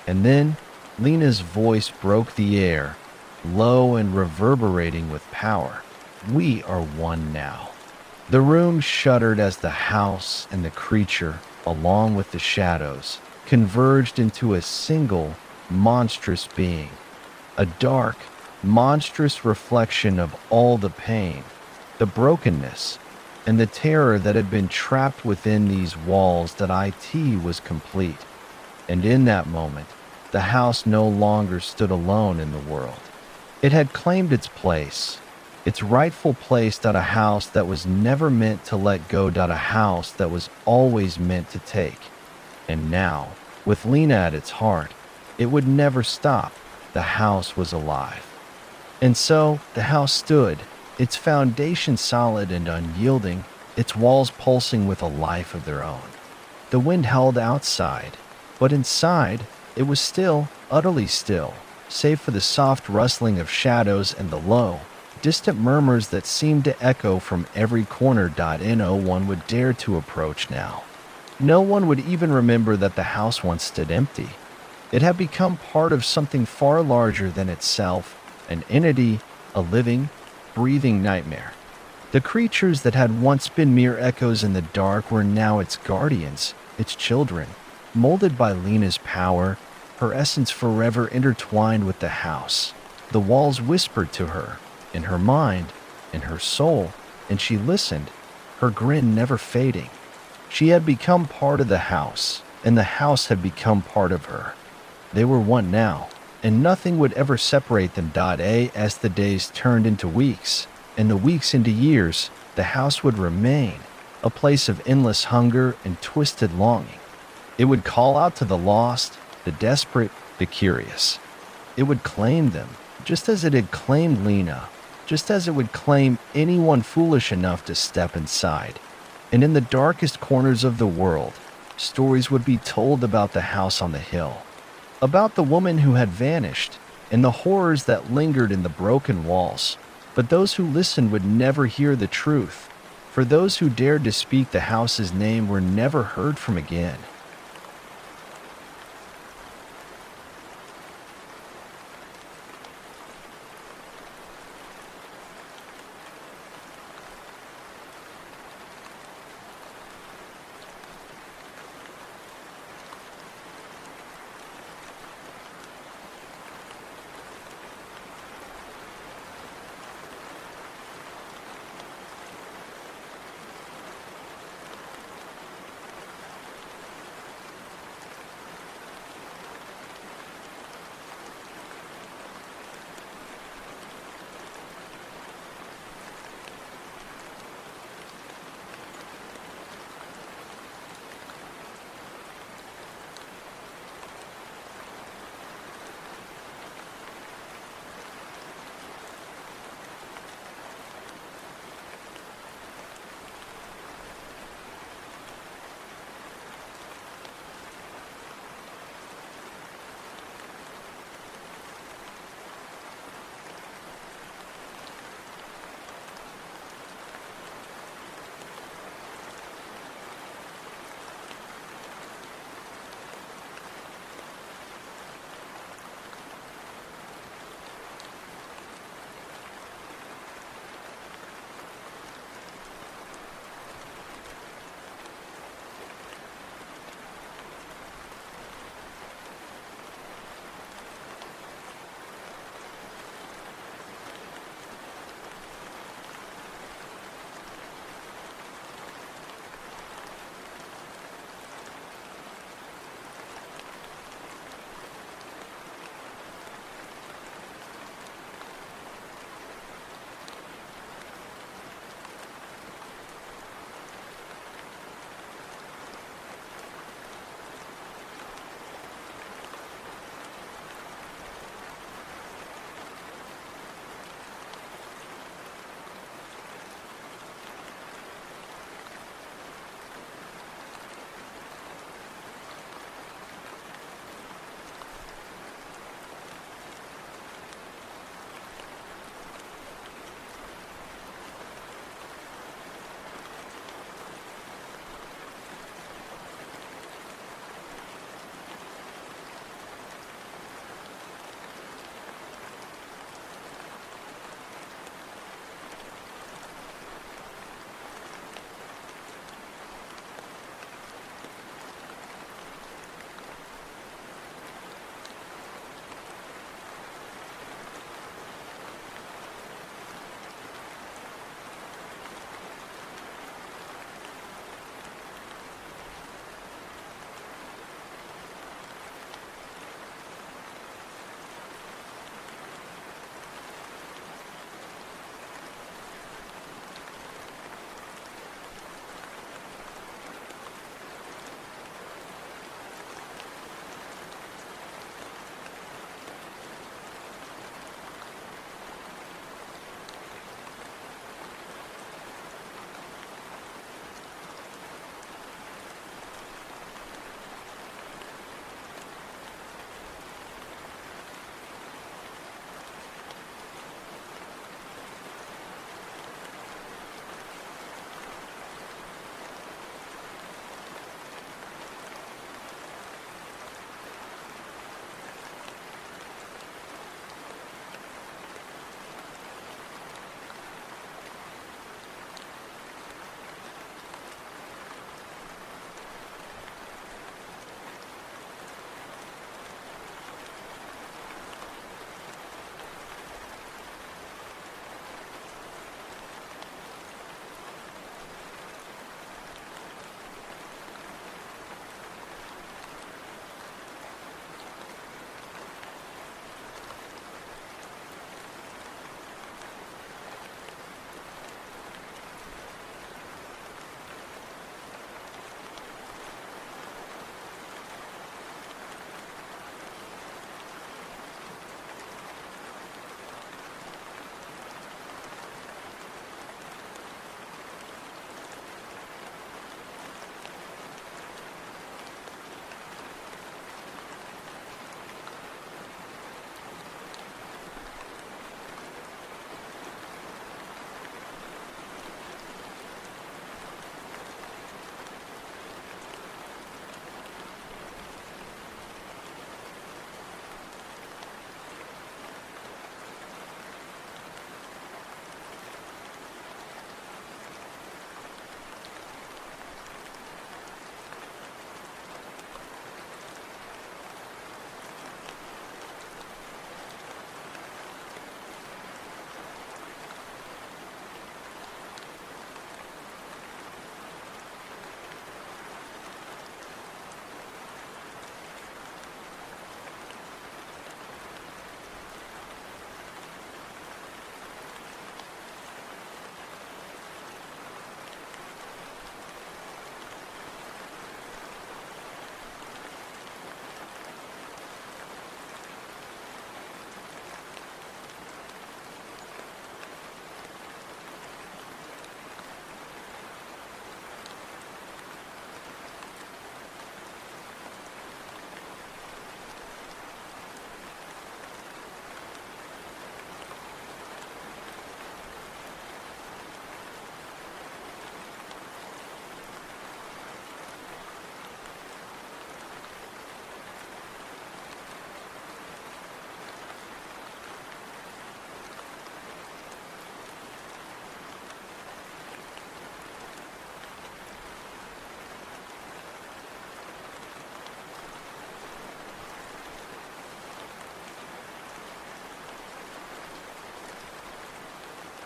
And then Lena's voice broke the air, low and reverberating with power. "We are one now." The room shuddered as the house and the creature, along with the shadows, converged into a single, monstrous being. A dark, monstrous reflection of all the pain, the brokenness, and the terror that had been trapped within these walls. That it was complete. And in that moment, the house no longer stood alone in the world. It had claimed its place, its rightful place. A house that was never meant to let go. A house that was always meant to take. And now, with Lena at its heart, it would never stop. The house was alive. And so the house stood, its foundation solid and unyielding, its walls pulsing with a life of their own. The wind howled outside, but inside it was still, utterly still, save for the soft rustling of shadows and the low, distant murmurs that seemed to echo from every corner. No one would dare to approach now. No one would even remember that the house once stood empty. It had become part of something far larger than itself, an entity, a living, breathing nightmare. The creatures that had once been mere echoes in the dark were now its guardians, its children, molded by Lena's power, her essence forever intertwined with the house. The walls whispered to her, in her mind, in her soul, and she listened, her grin never fading. She had become part of the house, and the house had become part of her. They were one now, and nothing would ever separate them. As the days turned into weeks, and the weeks into years, the house would remain, a place of endless hunger and twisted longing. It would call out to the lost, the desperate, the curious. It would claim them, just as it had claimed Lena, just as it would claim anyone foolish enough to step inside. And in the darkest corners of the world, stories would be told about the house on the hill, about the woman who had vanished, and the horrors that lingered in the broken walls. But those who listened would never hear the truth, for those who dared to speak the house's name were never heard from again.